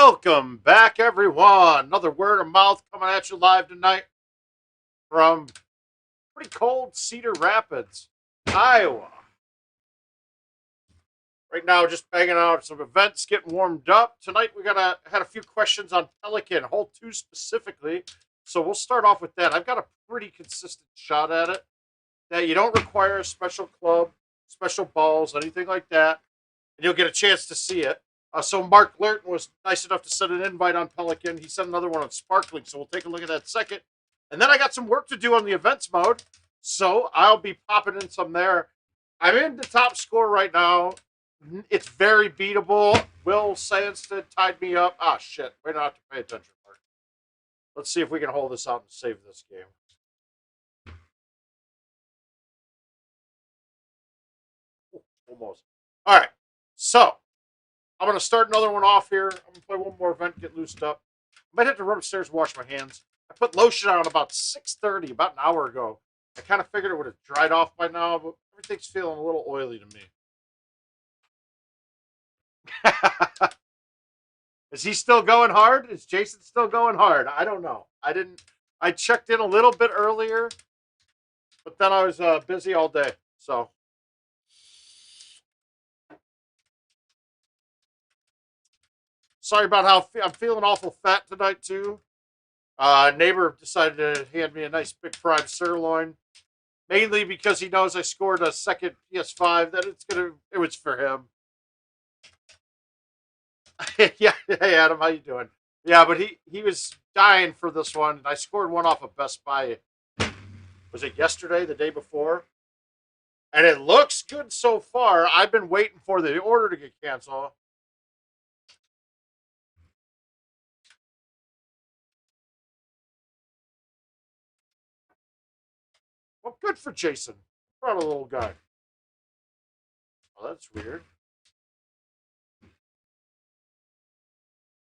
Welcome back, everyone. Another word of mouth coming at you live tonight from pretty cold Cedar Rapids, Iowa. Right now, just banging out some events, getting warmed up. Tonight, we had a few questions on Pelican, hole 2 specifically. So we'll start off with that. I've got a pretty consistent shot at it. That you don't require a special club, special balls, anything like that, and you'll get a chance to see it. So Mark Lerton was nice enough to send an invite on Pelican. He sent another one on Sparkling, so we'll take a look at that second. And then I got some work to do on the events mode, so I'll be popping in some there. I'm in the top score right now. It's very beatable. Will Sandstead tied me up. Ah, shit. We're not to pay attention, Mark. Let's see if we can hold this out and save this game. Almost. All right. So, I'm going to start another one off here. I'm going to play one more event, get loosened up. I might have to run upstairs and wash my hands. I put lotion on about 6:30, about an hour ago. I kind of figured it would have dried off by now, but everything's feeling a little oily to me. Is he still going hard? Is Jason still going hard? I don't know. I checked in a little bit earlier, but then I was busy all day. So, sorry about how I'm feeling awful fat tonight, too. Neighbor decided to hand me a nice big prime sirloin, mainly because he knows I scored a second PS5. That it was for him. Yeah, hey Adam, how you doing? Yeah, but he was dying for this one. I scored one off of Best Buy. Was it yesterday, the day before? And it looks good so far. I've been waiting for the order to get canceled. Well, good for Jason. Proud of the little guy. Oh, that's weird.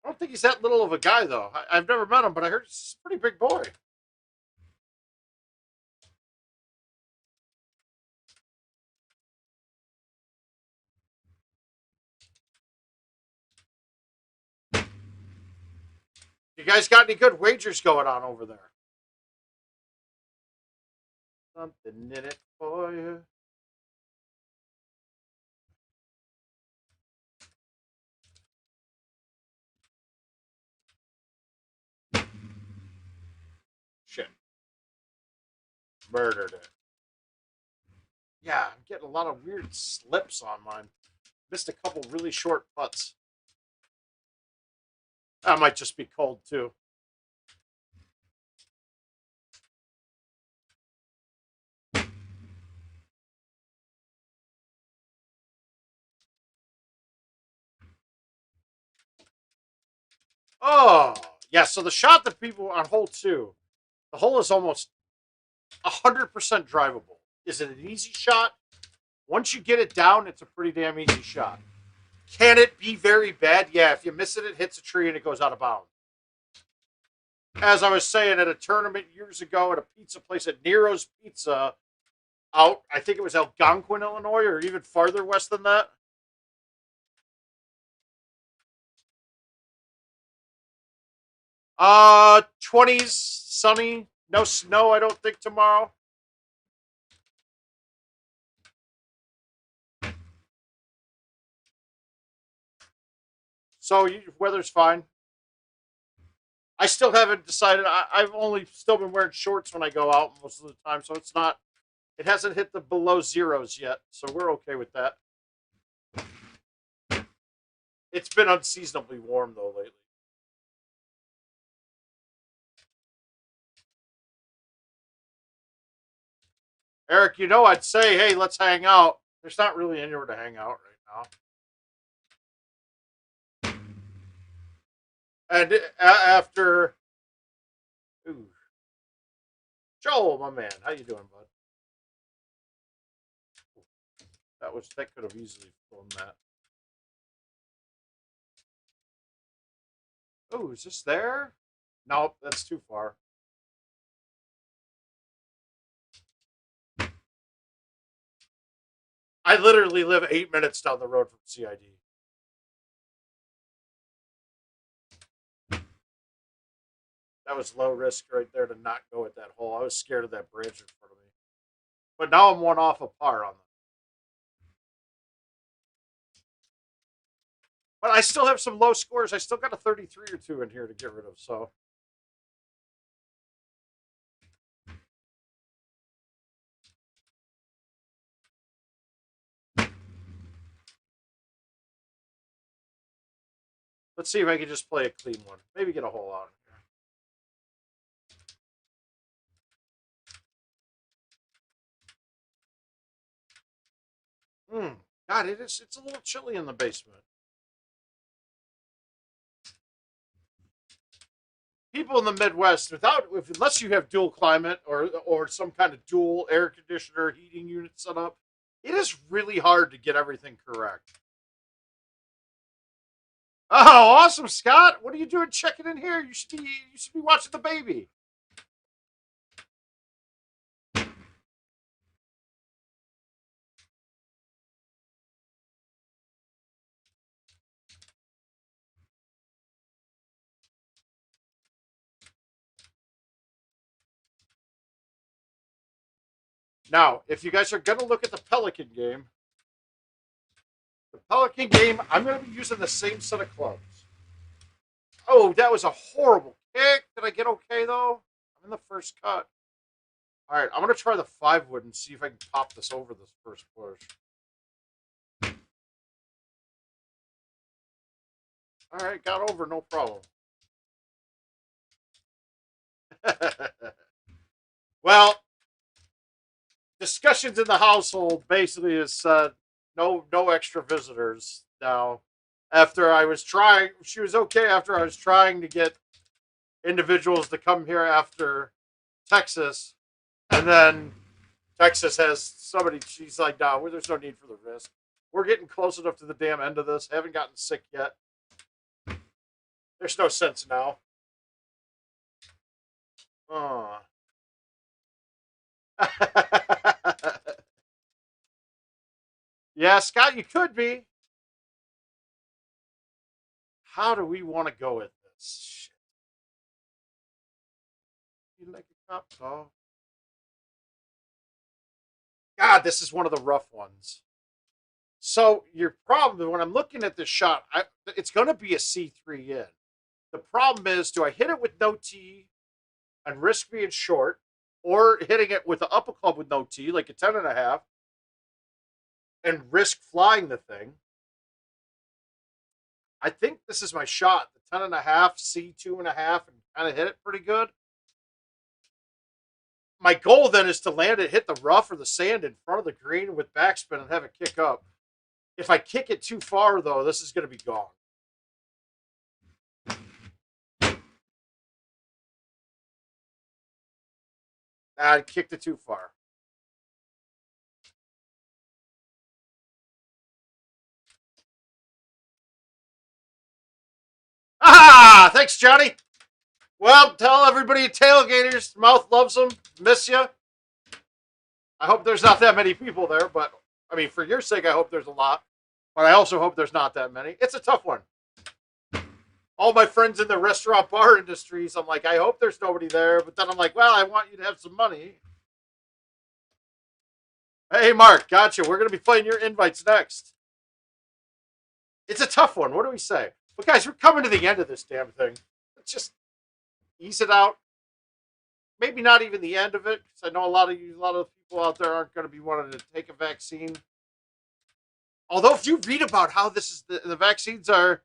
I don't think he's that little of a guy, though. I've never met him, but I heard he's a pretty big boy. You guys got any good wagers going on over there? Something in it for you. Shit. Murdered it. Yeah, I'm getting a lot of weird slips on mine. Missed a couple really short putts. That might just be cold, too. Oh, yeah. So the shot that people on hole 2, the hole is almost 100% drivable. Is it an easy shot? Once you get it down, it's a pretty damn easy shot. Can it be very bad? Yeah, if you miss it, it hits a tree and it goes out of bounds. As I was saying at a tournament years ago at a pizza place at Nero's Pizza out, I think it was Algonquin, Illinois, or even farther west than that. 20s, sunny, no snow, I don't think, tomorrow. So weather's fine. I still haven't decided. I've only still been wearing shorts when I go out most of the time, so it's not. It hasn't hit the below zeros yet, so we're okay with that. It's been unseasonably warm though lately. Eric, I'd say, hey, let's hang out. There's not really anywhere to hang out right now. And after, ooh, Joel, my man, how you doing, bud? That could have easily flown that. Oh, is this there? Nope, that's too far. I literally live 8 minutes down the road from CID. That was low risk right there to not go at that hole. I was scared of that branch in front of me. But now I'm one off a par on them. But I still have some low scores. I still got a 33 or two in here to get rid of. So let's see if I can just play a clean one. Maybe get a hole out. God, it's a little chilly in the basement. People in the Midwest, unless you have dual climate or some kind of dual air conditioner heating unit set up, it is really hard to get everything correct. Oh, awesome, Scott! What are you doing checking in here? You should be watching the baby. Now, if you guys are gonna look at the Pelican game, I'm gonna be using the same set of clubs. Oh, that was a horrible kick. Did I get okay though? I'm in the first cut. All right, I'm gonna try the 5-wood and see if I can pop this over this first push. All right, got over, no problem. Well, discussions in the household basically has said no extra visitors now. After I was trying, she was okay after I was trying to get individuals to come here after Texas, and then Texas has somebody. She's like, "No, there's no need for the risk. We're getting close enough to the damn end of this. Haven't gotten sick yet. There's no sense now." Oh. Yeah, Scott, you could be. How do we want to go with this? Shit. You like a cop call? God, this is one of the rough ones. So your problem when I'm looking at this shot, it's going to be a C3 in. The problem is, do I hit it with no tee and risk being short, or hitting it with the upper club with no tee, like a 10.5, and risk flying the thing? I think this is my shot. The 10.5, C2.5, and kind of hit it pretty good. My goal then is to land it, hit the rough or the sand in front of the green with backspin and have it kick up. If I kick it too far, though, this is going to be gone. I kicked it too far. Ah, thanks, Johnny. Well, tell everybody at Tailgaters, Mouth loves them. Miss you. I hope there's not that many people there, but I mean, for your sake, I hope there's a lot. But I also hope there's not that many. It's a tough one. All my friends in the restaurant bar industries, I'm like, I hope there's nobody there. But then I'm like, well, I want you to have some money. Hey, Mark, gotcha. We're going to be playing your invites next. It's a tough one. What do we say? But guys, we're coming to the end of this damn thing. Let's just ease it out. Maybe not even the end of it, because I know a lot of people out there aren't going to be wanting to take a vaccine. Although, if you read about how this is the vaccines are,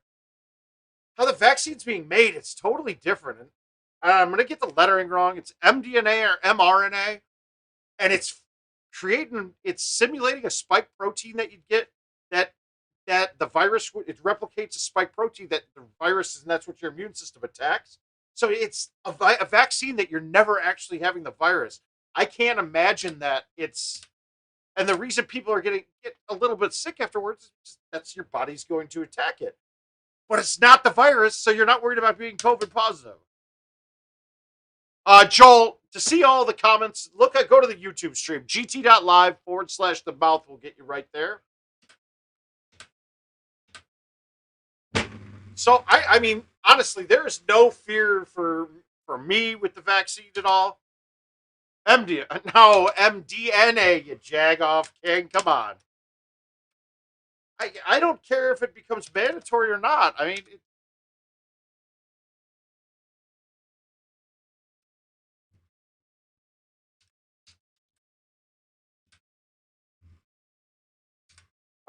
how the vaccine's being made, it's totally different. And I'm going to get the lettering wrong. It's mDNA or mRNA, and it's simulating a spike protein that you'd get that the virus, it replicates a spike protein that the virus, and that's what your immune system attacks. So it's a vaccine that you're never actually having the virus. I can't imagine that and the reason people are get a little bit sick afterwards is just, that's your body's going to attack it. But it's not the virus, so you're not worried about being COVID positive. Joel, to see all the comments, go to the YouTube stream. gt.live/themouth will get you right there. So, I mean, honestly, there is no fear for for me with the vaccine and all. No, MDNA, you jagoff king. Come on. I don't care if it becomes mandatory or not. I mean,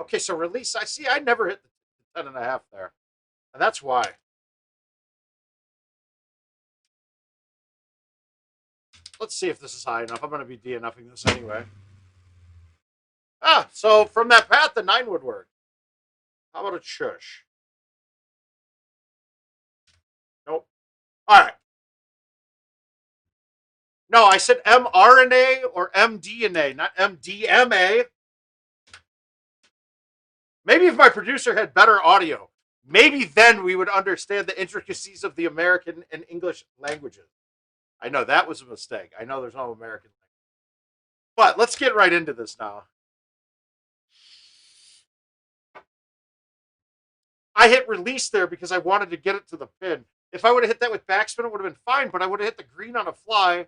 okay, so release. I see. I never hit the 10.5 there, and that's why. Let's see if this is high enough. I'm going to be DNFing this anyway. Ah, so from that path, the 9 would work. How about a shush? Nope. All right. No, I said mRNA or mDNA, not mDMA. Maybe if my producer had better audio, maybe then we would understand the intricacies of the American and English languages. I know that was a mistake. I know there's no American language. But let's get right into this now. I hit release there because I wanted to get it to the pin. If I would have hit that with backspin, it would have been fine, but I would have hit the green on a fly,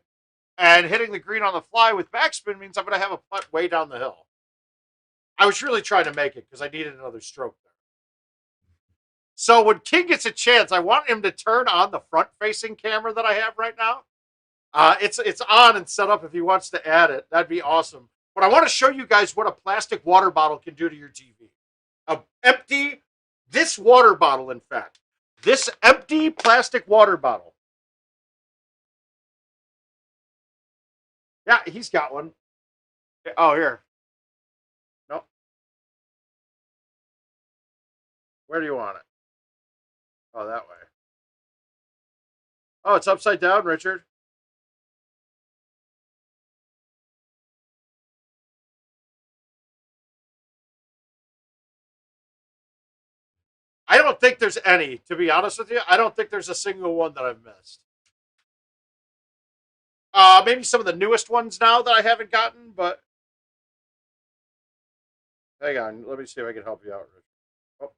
and hitting the green on the fly with backspin means I'm going to have a putt way down the hill. I was really trying to make it because I needed another stroke there. So when King gets a chance, I want him to turn on the front-facing camera that I have right now. It's on and set up if he wants to add it. That'd be awesome. But I want to show you guys what a plastic water bottle can do to your TV. This water bottle, in fact. This empty plastic water bottle. Yeah, he's got one. Oh, here. Nope. Where do you want it? Oh, that way. Oh, it's upside down, Richard. I don't think there's any, to be honest with you. I don't think there's a single one that I've missed. Maybe some of the newest ones now that I haven't gotten, but hang on. Let me see if I can help you out, Richard.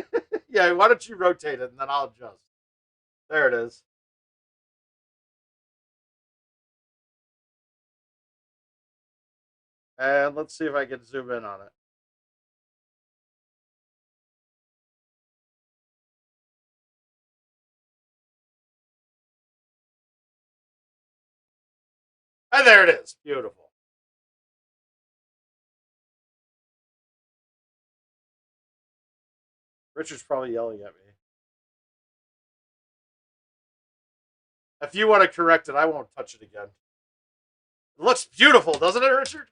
Oh. Yeah, why don't you rotate it and then I'll adjust. There it is. And let's see if I can zoom in on it. And there it is. Beautiful. Richard's probably yelling at me. If you want to correct it, I won't touch it again. It looks beautiful, doesn't it, Richard?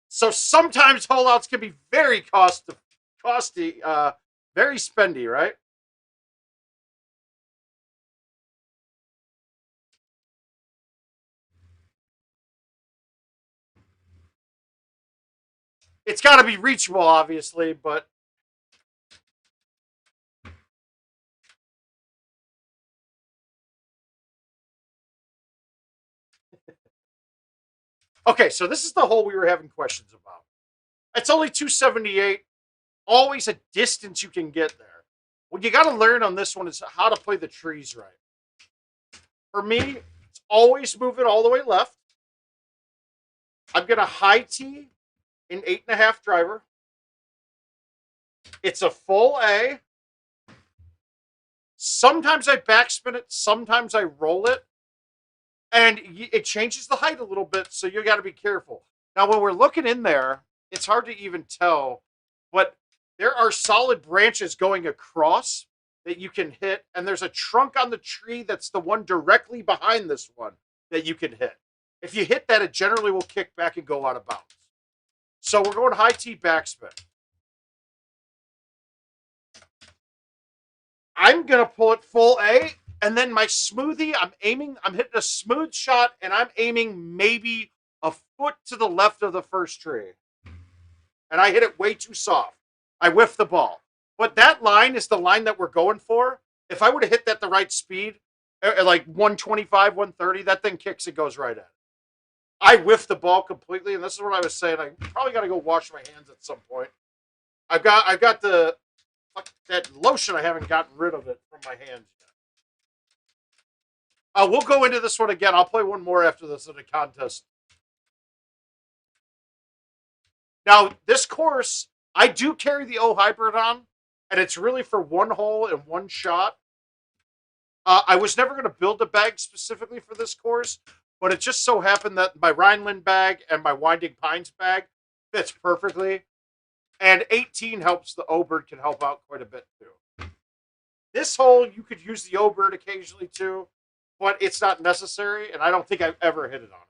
So sometimes holdouts can be very costly, very spendy, right? It's got to be reachable, obviously, but okay. So this is the hole we were having questions about. It's only 278. Always a distance you can get there. What you got to learn on this one is how to play the trees right. For me, it's always move it all the way left. I'm going to high tee in 8.5 driver. It's a full A. Sometimes I backspin it. Sometimes I roll it. And it changes the height a little bit, so you got to be careful. Now, when we're looking in there, it's hard to even tell, but there are solid branches going across that you can hit, and there's a trunk on the tree that's the one directly behind this one that you can hit. If you hit that, it generally will kick back and go out of bounds. So we're going high tee backspin. I'm going to pull it full A, and then my smoothie, I'm hitting a smooth shot, and I'm aiming maybe a foot to the left of the first tree. And I hit it way too soft. I whiffed the ball. But that line is the line that we're going for. If I would have hit that the right speed, like 125, 130, that thing kicks, it goes right at it. I whiffed the ball completely, and this is what I was saying. I probably got to go wash my hands at some point. I've got that lotion. I haven't gotten rid of it from my hands yet. We'll go into this one again. I'll play one more after this in a contest. Now, this course, I do carry the O Hybrid on, and it's really for one hole and one shot. I was never going to build a bag specifically for this course, but it just so happened that my Rhineland bag and my Winding Pines bag fits perfectly. And 18 helps. The O-Bird can help out quite a bit too. This hole, you could use the O-Bird occasionally too, but it's not necessary, and I don't think I've ever hit it on it.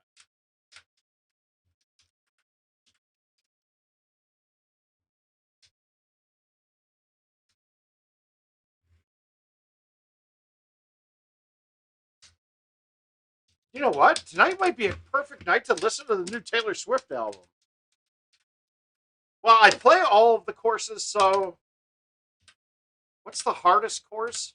You know what? Tonight might be a perfect night to listen to the new Taylor Swift album. Well, I play all of the courses, so what's the hardest course?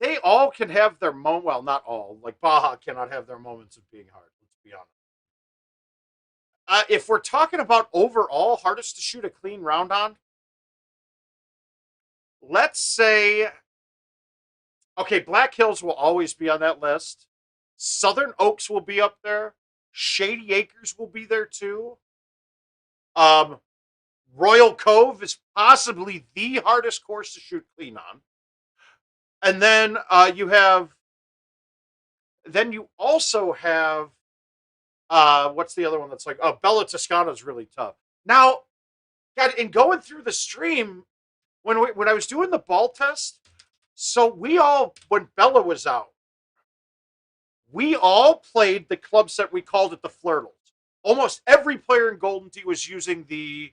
They all can have their moment. Well, not all. Like Baja cannot have their moments of being hard. Let's be honest. If we're talking about overall hardest to shoot a clean round on, let's say, okay, Black Hills will always be on that list. Southern Oaks will be up there. Shady Acres will be there too. Royal Cove is possibly the hardest course to shoot clean on. And then you also have, what's the other one that's like, oh, Bella Toscana is really tough. Now, God, in going through the stream, when I was doing the ball test, so when Bella was out, we all played the club set. We called it the Flirtles. Almost every player in Golden Tee was using the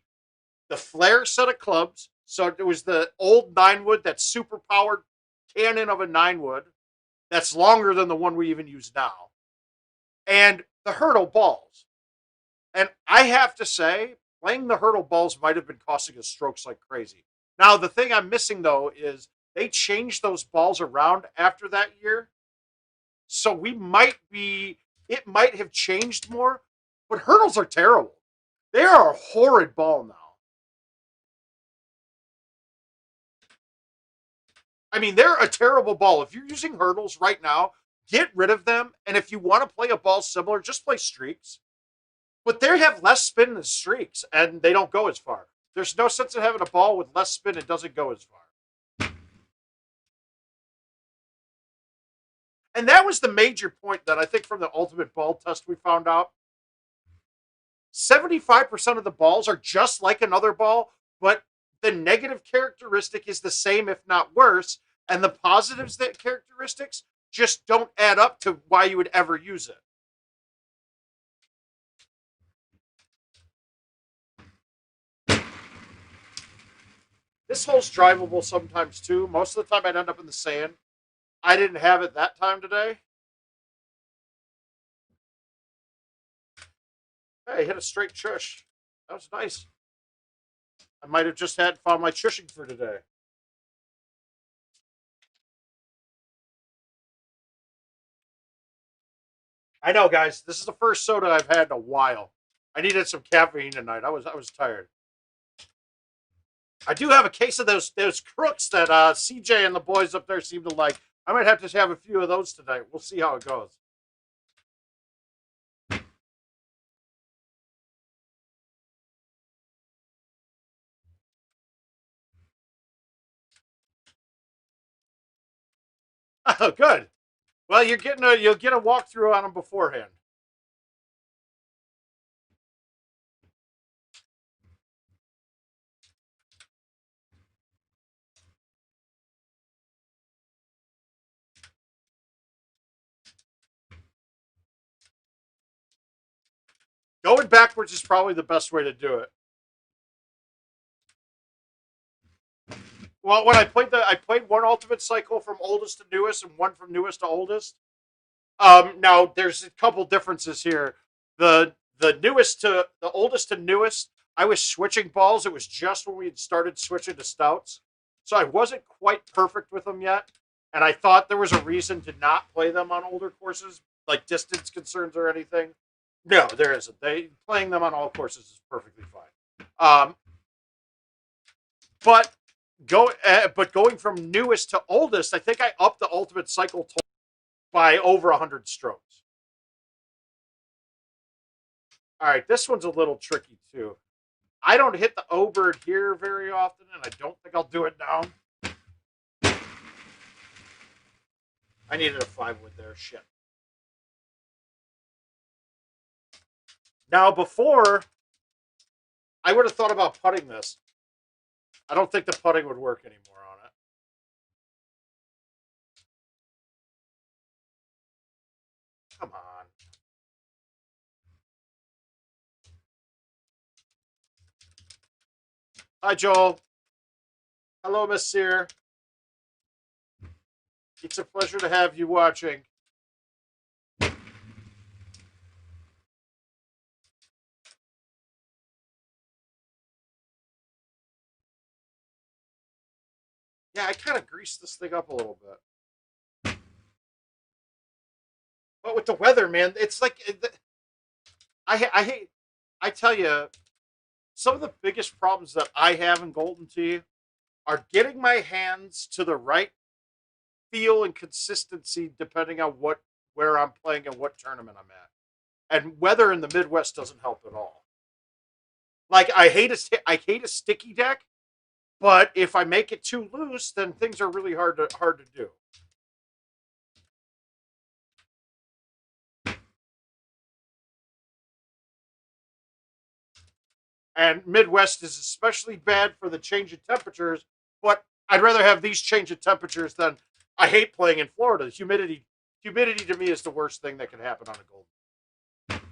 Flare set of clubs. So it was the old 9-wood, that super powered cannon of a 9-wood. That's longer than the one we even use now. And the hurdle balls. And I have to say, playing the hurdle balls might have been costing us strokes like crazy. Now, the thing I'm missing, though, is they changed those balls around after that year. So it might have changed more, but hurdles are terrible. They are a horrid ball now. I mean, they're a terrible ball. If you're using hurdles right now, get rid of them. And if you want to play a ball similar, just play streaks. But they have less spin than streaks, and they don't go as far. There's no sense in having a ball with less spin and doesn't go as far. And that was the major point that I think from the ultimate ball test we found out. 75% of the balls are just like another ball, but the negative characteristic is the same, if not worse, and the positives that characteristics just don't add up to why you would ever use it. This hole's drivable sometimes too. Most of the time I'd end up in the sand. I didn't have it that time today. Hey, hit a straight chush. That was nice. I might have just found my chushing for today. I know, guys. This is the first soda I've had in a while. I needed some caffeine tonight. I was tired. I do have a case of those crooks that CJ and the boys up there seem to like. I might have to have a few of those tonight. We'll see how it goes. Oh, good. Well, you'll get a walkthrough on them beforehand. Going backwards is probably the best way to do it. Well, when I played one ultimate cycle from oldest to newest and one from newest to oldest. Now there's a couple differences here. The oldest to newest, I was switching balls. It was just when we had started switching to stouts, so I wasn't quite perfect with them yet. And I thought there was a reason to not play them on older courses, like distance concerns or anything. No, there isn't. Playing them on all courses is perfectly fine. But but going from newest to oldest, I think I upped the ultimate cycle by over 100 strokes. All right, this one's a little tricky too. I don't hit the O bird here very often, and I don't think I'll do it now. I needed a 5-wood there. Shit. Now, before, I would have thought about putting this. I don't think the putting would work anymore on it. Come on. Hi, Joel. Hello, Miss Sear. It's a pleasure to have you watching. Yeah, I kind of greased this thing up a little bit. But with the weather, man, it's like I hate. I tell you, some of the biggest problems that I have in Golden Tee are getting my hands to the right feel and consistency depending on where I'm playing and what tournament I'm at. And weather in the Midwest doesn't help at all. Like I hate a sticky deck, but if I make it too loose, then things are really hard to do. And Midwest is especially bad for the change in temperatures. But I'd rather have these change in temperatures than I hate playing in Florida. Humidity to me is the worst thing that can happen on a Golden.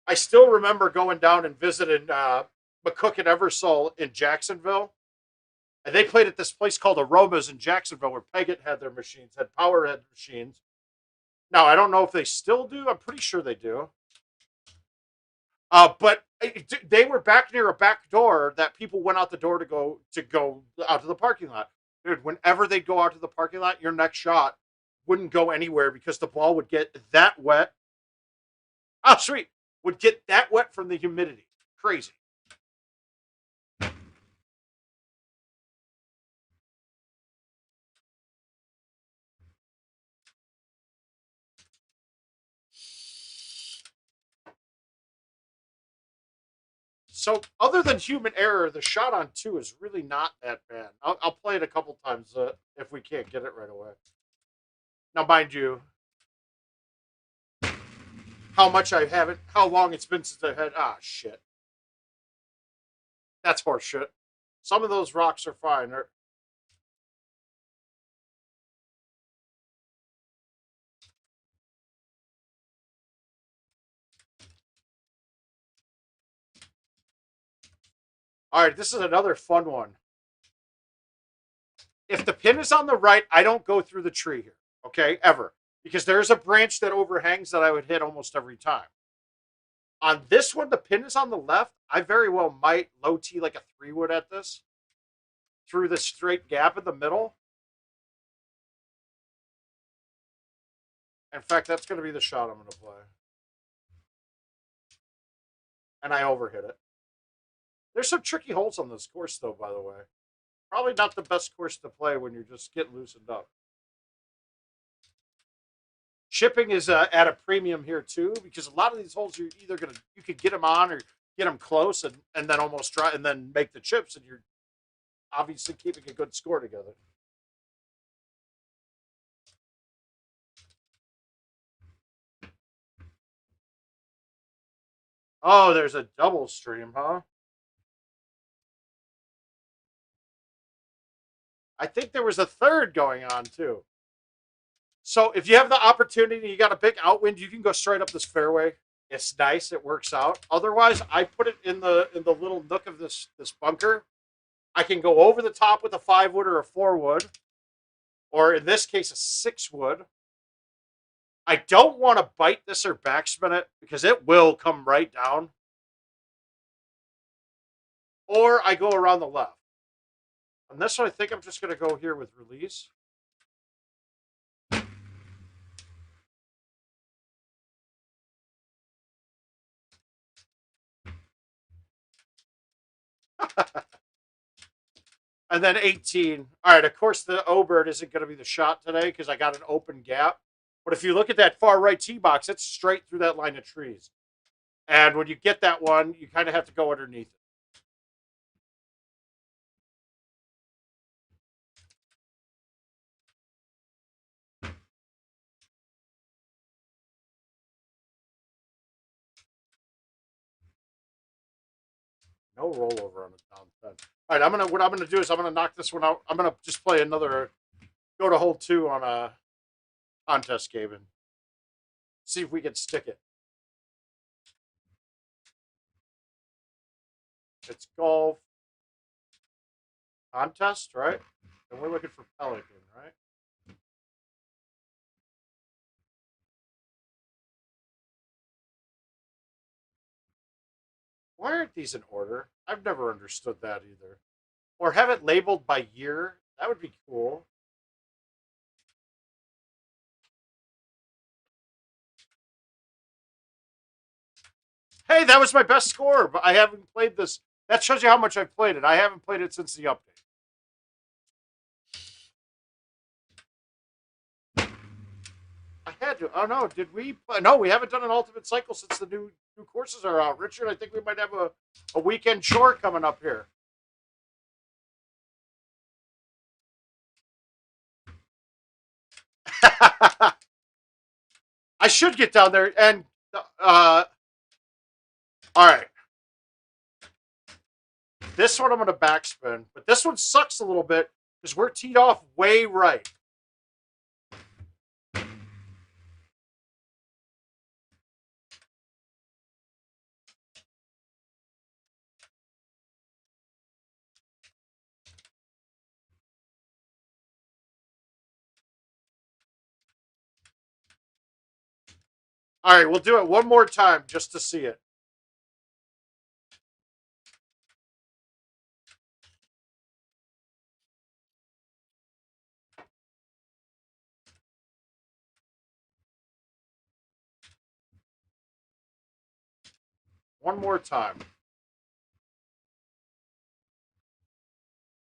I still remember going down and visiting McCook and Eversole in Jacksonville, and they played at this place called Aromas in Jacksonville, where Pelican had their machines, had Powerhead machines. Now I don't know if they still do. I'm pretty sure they do. But they were back near a back door that people went out the door to go out to the parking lot. Dude, whenever they'd go out to the parking lot, your next shot wouldn't go anywhere because the ball would get that wet. Oh, sweet. Would get that wet from the humidity. Crazy. So, other than human error, the shot on 2 is really not that bad. I'll play it a couple times if we can't get it right away. Now, mind you, how much I haven't, how long it's been since I've had. Ah, shit. That's horseshit. Some of those rocks are fine. All right, this is another fun one. If the pin is on the right, I don't go through the tree here. Okay, ever. Because there's a branch that overhangs that I would hit almost every time. On this one, the pin is on the left. I very well might low tee like a 3-wood at this through the straight gap in the middle. In fact, that's going to be the shot I'm going to play. And I overhit it. There's some tricky holes on this course, though, by the way. Probably not the best course to play when you're just getting loosened up. Chipping is at a premium here, too, because a lot of these holes you're either going to, you could get them on or get them close and then almost try and then make the chips, and you're obviously keeping a good score together. Oh, there's a double stream, huh? I think there was a third going on too. So if you have the opportunity, you got a big outwind, you can go straight up this fairway. It's nice, it works out. Otherwise, I put it in the little nook of this bunker. I can go over the top with a 5-wood or a 4-wood, or in this case, a 6-wood. I don't want to bite this or backspin it because it will come right down. Or I go around the left. On this one, I think I'm just going to go here with release. And then 18. All right, of course, the O-bird isn't going to be the shot today because I got an open gap. But if you look at that far right tee box, it's straight through that line of trees. And when you get that one, you kind of have to go underneath it. No rollover on a down 10. All right, what I'm gonna do is I'm gonna knock this one out. I'm gonna just play another, go to hole 2 on a contest game and see if we can stick it. It's golf contest, right? And we're looking for Pelican, right? Why aren't these in order? I've never understood that either. Or have it labeled by year. That would be cool. Hey, that was my best score, but I haven't played this. That shows you how much I've played it. I haven't played it since the update. I had to. Oh no, did we? No, we haven't done an ultimate cycle since the new courses are out. Richard, I think we might have a weekend chore coming up here. I should get down there and all right. This one I'm going to backspin, but this one sucks a little bit because we're teed off way right. All right, we'll do it one more time just to see it. One more time.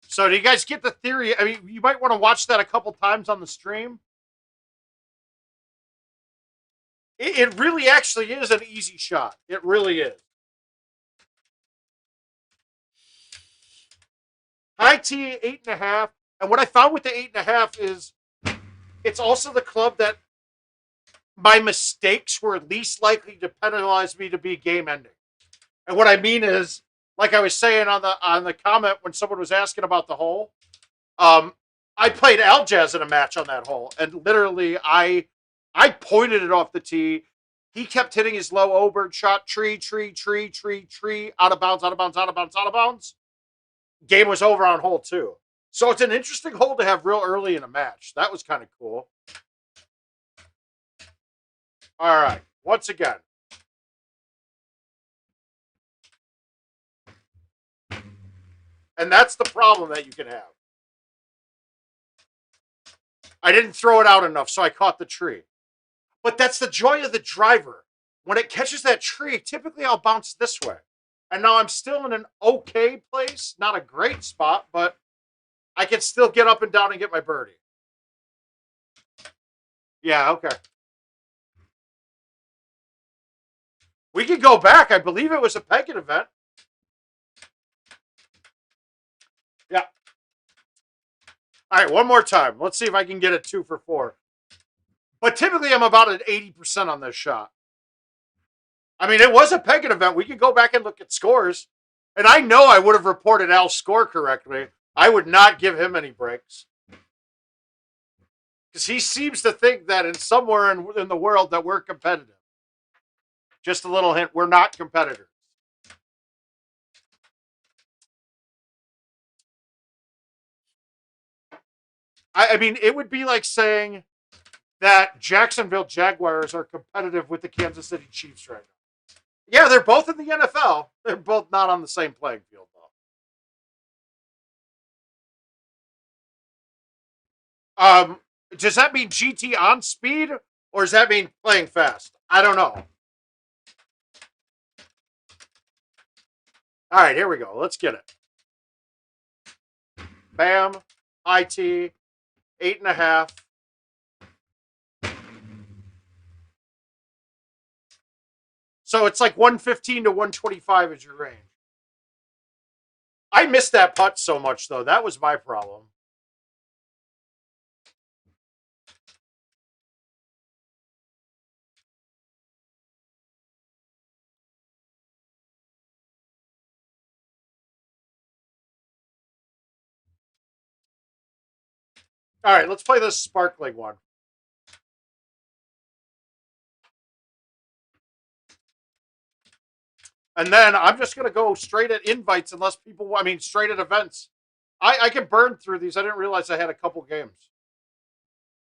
So, do you guys get the theory? I mean, you might want to watch that a couple times on the stream. It really actually is an easy shot. It really is. High T 8.5. And what I found with the 8.5 is it's also the club that my mistakes were least likely to penalize me to be game ending. And what I mean is, like I was saying on the comment when someone was asking about the hole, I played Aljaz in a match on that hole, and literally I pointed it off the tee. He kept hitting his low O-bird shot, tree, out of bounds, out of bounds, out of bounds, out of bounds. Game was over on hole 2. So it's an interesting hole to have real early in a match. That was kind of cool. All right, once again. And that's the problem that you can have. I didn't throw it out enough, so I caught the tree. But that's the joy of the driver. When it catches that tree, typically I'll bounce this way. And now I'm still in an okay place, not a great spot, but I can still get up and down and get my birdie. Yeah, okay. We could go back. I believe it was a Pelican event. Yeah. All right, one more time. Let's see if I can get it 2 for 4. But typically I'm about at 80% on this shot. I mean, it was a Pelican event. We could go back and look at scores. And I know I would have reported Al's score correctly. I would not give him any breaks. Because he seems to think that in somewhere in the world that we're competitive. Just a little hint, we're not competitors. I mean, it would be like saying that Jacksonville Jaguars are competitive with the Kansas City Chiefs right now. Yeah, they're both in the NFL. They're both not on the same playing field, though. Does that mean GT on speed, or does that mean playing fast? I don't know. All right, here we go. Let's get it. Bam. IT. 8.5. So it's like 115 to 125 is your range. I missed that putt so much, though. That was my problem. All right, let's play this sparkling one. And then I'm just going to go straight at invites unless people, I mean, straight at events. I can burn through these. I didn't realize I had a couple games.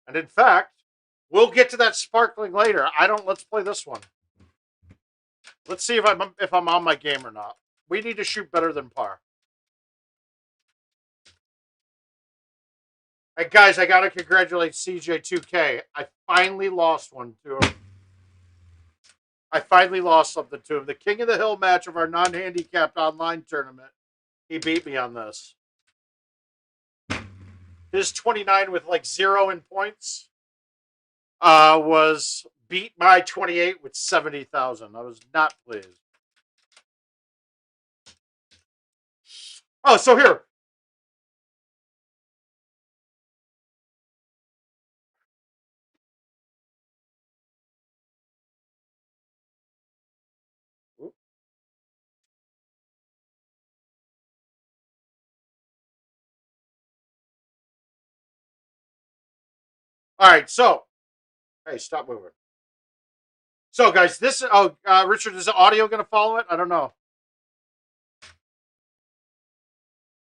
And in fact, we'll get to that sparkling later. Let's play this one. Let's see if I'm on my game or not. We need to shoot better than par. Hey guys, I got to congratulate CJ2K. I finally lost one to him. I finally lost something to him. The King of the Hill match of our non-handicapped online tournament. He beat me on this. His 29 with like 0 in points was beat by 28 with 70,000. I was not pleased. Oh, so here. All right, so hey, stop moving. So, guys, this Richard, is the audio going to follow it? I don't know.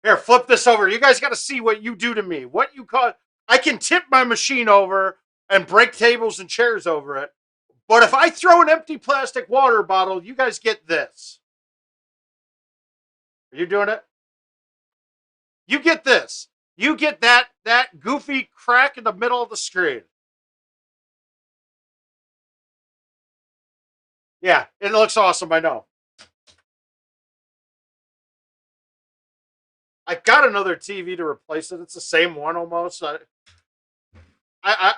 Here, flip this over. You guys got to see what you do to me. What you call? I can tip my machine over and break tables and chairs over it, but if I throw an empty plastic water bottle, you guys get this. Are you doing it? You get this. You get that goofy crack in the middle of the screen. Yeah, it looks awesome. I know. I got another TV to replace it. It's the same one almost. I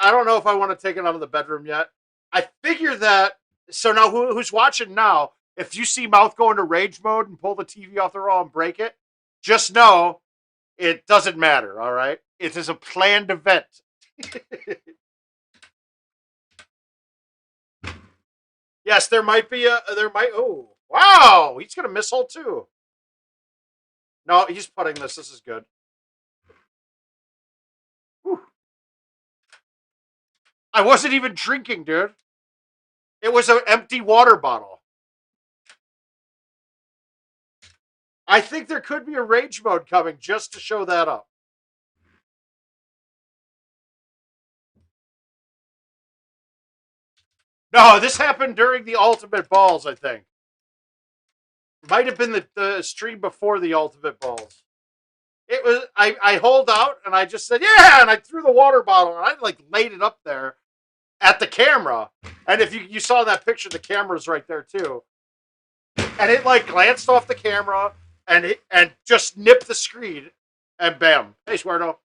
don't know if I want to take it out of the bedroom yet. I figure that. So now, who's watching now? If you see Mouth go into rage mode and pull the TV off the wall and break it, just know it doesn't matter. All right, it is a planned event. Yes, there might be a. There might. Oh, wow! He's gonna miss hole too. No, he's putting this. This is good. Whew. I wasn't even drinking, dude. It was an empty water bottle. I think there could be a rage mode coming just to show that up. No, this happened during the Ultimate Balls, I think. Might have been the stream before the Ultimate Balls. It was I holed out and I just said, yeah, and I threw the water bottle and I like laid it up there at the camera. And if you saw that picture, the camera's right there too. And it like glanced off the camera and just nipped the screen and bam. Hey Sweardo.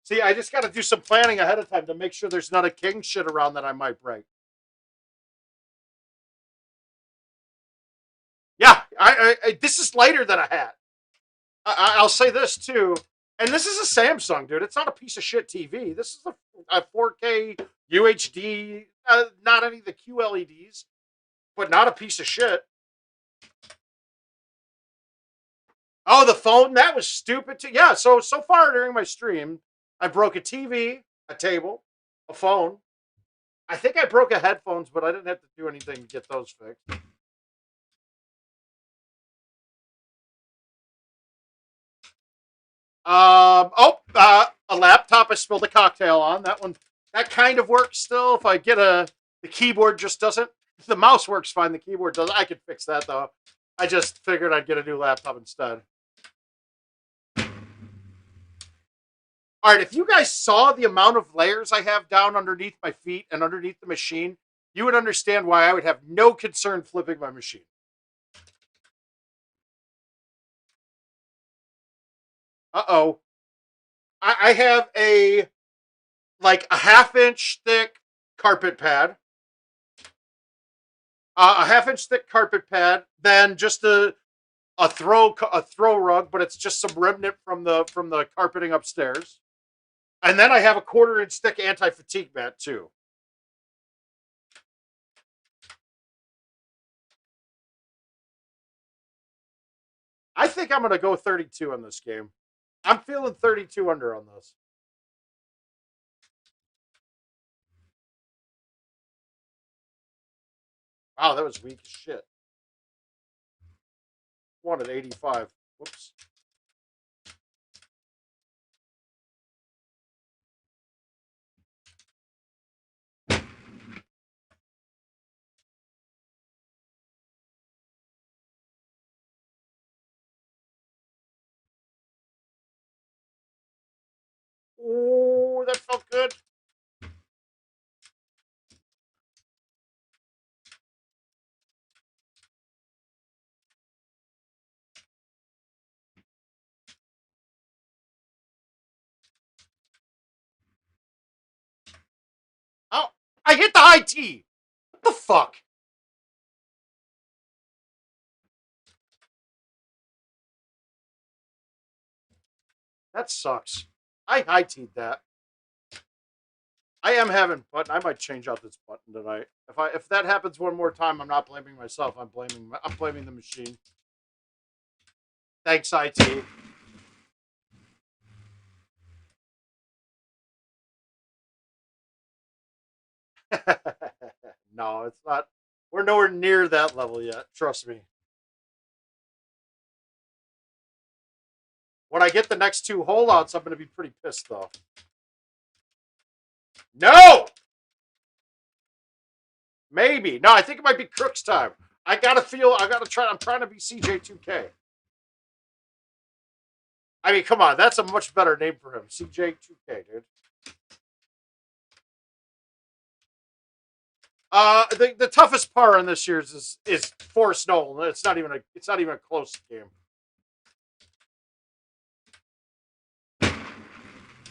See, I just got to do some planning ahead of time to make sure there's not a king shit around that I might break. Yeah, this is lighter than a hat. I'll say this too, and this is a Samsung, dude. It's not a piece of shit TV. This is a 4K UHD, not any of the QLEDs, but not a piece of shit. Oh, the phone, that was stupid too. Yeah, so far during my stream, I broke a TV, a table, a phone. I think I broke a headphones, but I didn't have to do anything to get those fixed. A laptop I spilled a cocktail on. That kind of works still. If I get the keyboard just doesn't. The mouse works fine. The keyboard doesn't. I could fix that though. I just figured I'd get a new laptop instead. All right, if you guys saw the amount of layers I have down underneath my feet and underneath the machine, you would understand why I would have no concern flipping my machine. Uh-oh. I have a like a half-inch thick carpet pad. A half-inch thick carpet pad, then just a throw rug, but it's just some remnant from the carpeting upstairs. And then I have a 1/4-inch thick anti-fatigue mat too. I think I'm gonna go 32 on this game. I'm feeling 32 under on this. Wow, that was weak as shit. Wanted 85. Whoops. Ooh, that felt good. Oh, I hit the high T. What the fuck? That sucks. I high T'd that. I am having button. I might change out this button tonight. If that happens one more time, I'm not blaming myself. I'm blaming the machine. Thanks, IT. No, it's not. We're nowhere near that level yet. Trust me. When I get the next 2 holdouts, I'm going to be pretty pissed though. No! Maybe. No, I think it might be Crook's time. I gotta try. I'm trying to be CJ2K. I mean, come on. That's a much better name for him. CJ2K, dude. The toughest par in this year's is Forest Nolan. It's not even a close game.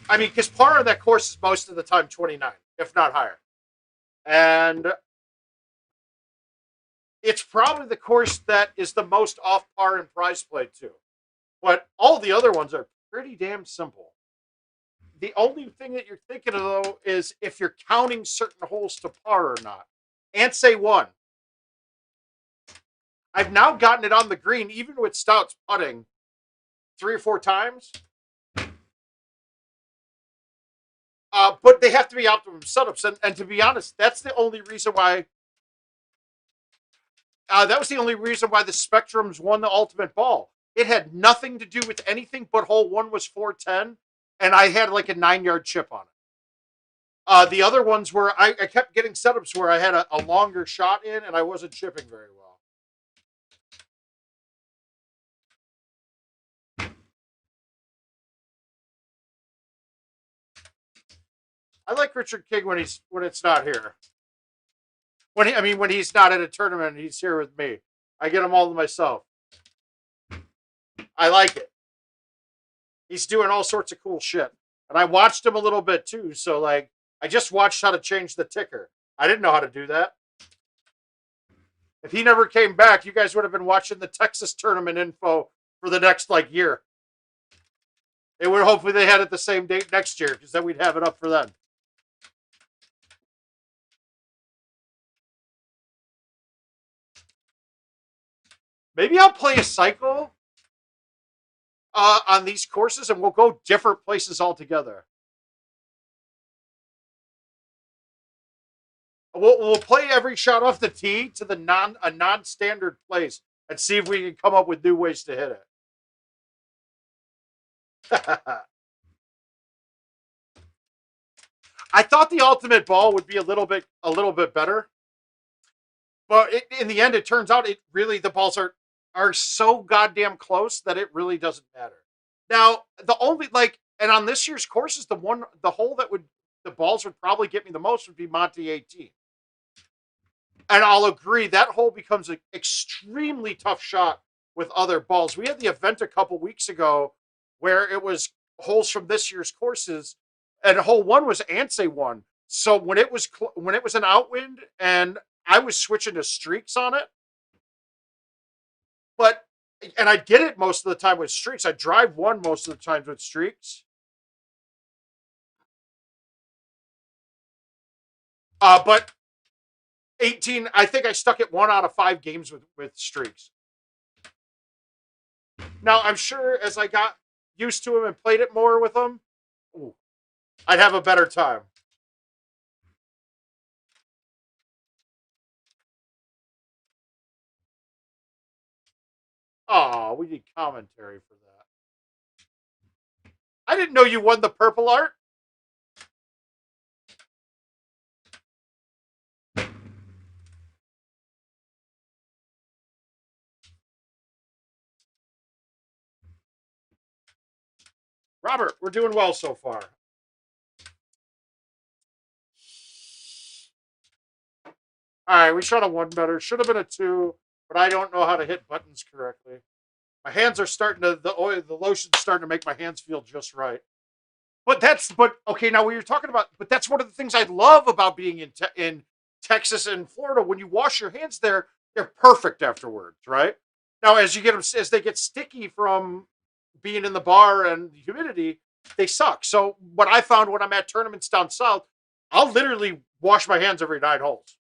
I mean, because par on that course is most of the time 29, if not higher. And it's probably the course that is the most off par in prize play, too. But all the other ones are pretty damn simple. The only thing that you're thinking of, though, is if you're counting certain holes to par or not. And say one. I've now gotten it on the green, even with Stout's putting, 3 or 4 times. But they have to be optimum setups. And to be honest, that's the only reason why. That was the only reason why the Spectrums won the ultimate ball. It had nothing to do with anything but hole 1 was 410, and I had like a 9-yard chip on it. The other ones were, I kept getting setups where I had a longer shot in, and I wasn't chipping very well. I like Richard King when it's not here. When he's not at a tournament and he's here with me. I get him all to myself. I like it. He's doing all sorts of cool shit. And I watched him a little bit too, so like I just watched how to change the ticker. I didn't know how to do that. If he never came back, you guys would have been watching the Texas tournament info for the next like year. It would hopefully they had it the same date next year, because then we'd have it up for then. Maybe I'll play a cycle on these courses, and we'll go different places altogether. We'll play every shot off the tee to the non-standard place and see if we can come up with new ways to hit it. I thought the ultimate ball would be a little bit better, but in the end, it turns out the balls are so goddamn close that it really doesn't matter. Now, the only And on this year's courses, the hole that would the balls would probably get me the most would be Monte 18. And I'll agree that hole becomes an extremely tough shot with other balls. We had the event a couple weeks ago where it was holes from this year's courses, and hole one was Ansay one. So when it was an outwind and I was switching to streaks on it, but and I'd get it most of the time with streaks. I drive one most of the times with streaks. But 18, I think I stuck it 1 out of 5 games with streaks. Now, I'm sure as I got used to him and played it more with him, I'd have a better time. Oh, we need commentary for that. I didn't know you won the purple art. Robert, we're doing well so far. All right, we shot a 1 better. Should have been a 2, but I don't know how to hit buttons correctly. My hands are starting to the lotion's starting to make my hands feel just right. But okay. Now we were talking about, but that's one of the things I love about being in Texas and Florida. When you wash your hands there, they're perfect afterwards, right? Now as they get sticky from being in the bar and the humidity, they suck. So what I found when I'm at tournaments down south, I'll literally wash my hands every 9 holes.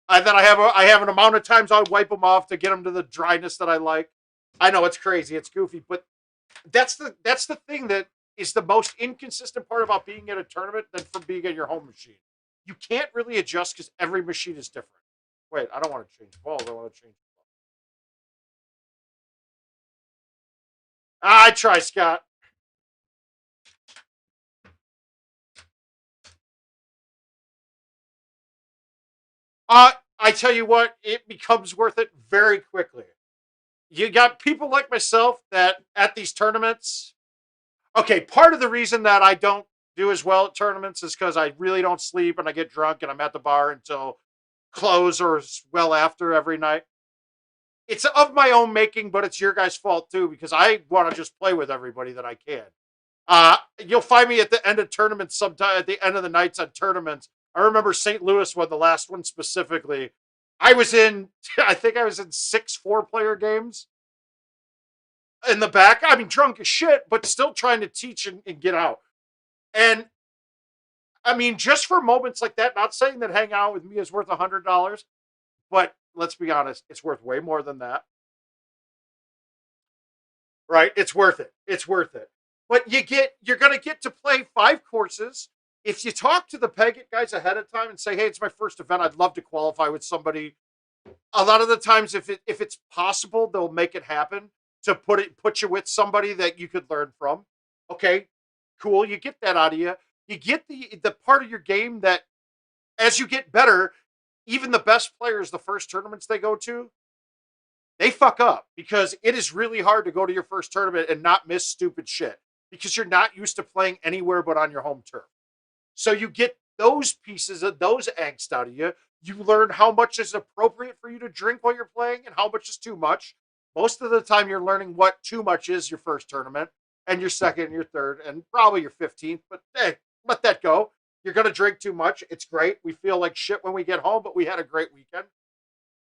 And then I have an amount of times I'll wipe them off to get them to the dryness that I like. I know it's crazy, it's goofy, but that's the thing that is the most inconsistent part about being at a tournament than from being at your home machine. You can't really adjust because every machine is different. Wait, I don't want to change balls. I want to change. I try, Scott. I tell you what, it becomes worth it very quickly. You got people like myself that at these tournaments. Okay, part of the reason that I don't do as well at tournaments is because I really don't sleep and I get drunk and I'm at the bar until close or well after every night. It's of my own making, but it's your guys' fault too because I want to just play with everybody that I can. You'll find me at the end of tournaments sometime at the end of the nights on tournaments. I remember St. Louis won the last one specifically. I think I was in 6 4-player games in the back. I mean, drunk as shit, but still trying to teach and get out. And I mean, just for moments like that, not saying that hanging out with me is worth $100, but let's be honest, it's worth way more than that. Right? It's worth it. It's worth it. But you're gonna get to play 5 courses. If you talk to the Pelican guys ahead of time and say, "Hey, it's my first event. I'd love to qualify with somebody." A lot of the times, if it's possible, they'll make it happen to put you with somebody that you could learn from. Okay, cool. You get that out of you. You get the part of your game that as you get better, even the best players, the first tournaments they go to, they fuck up because it is really hard to go to your first tournament and not miss stupid shit because you're not used to playing anywhere but on your home turf. So you get those pieces of those angst out of you. You learn how much is appropriate for you to drink while you're playing and how much is too much. Most of the time, you're learning what too much is your first tournament and your second and your third and probably your 15th. But hey, let that go. You're going to drink too much. It's great. We feel like shit when we get home, but we had a great weekend.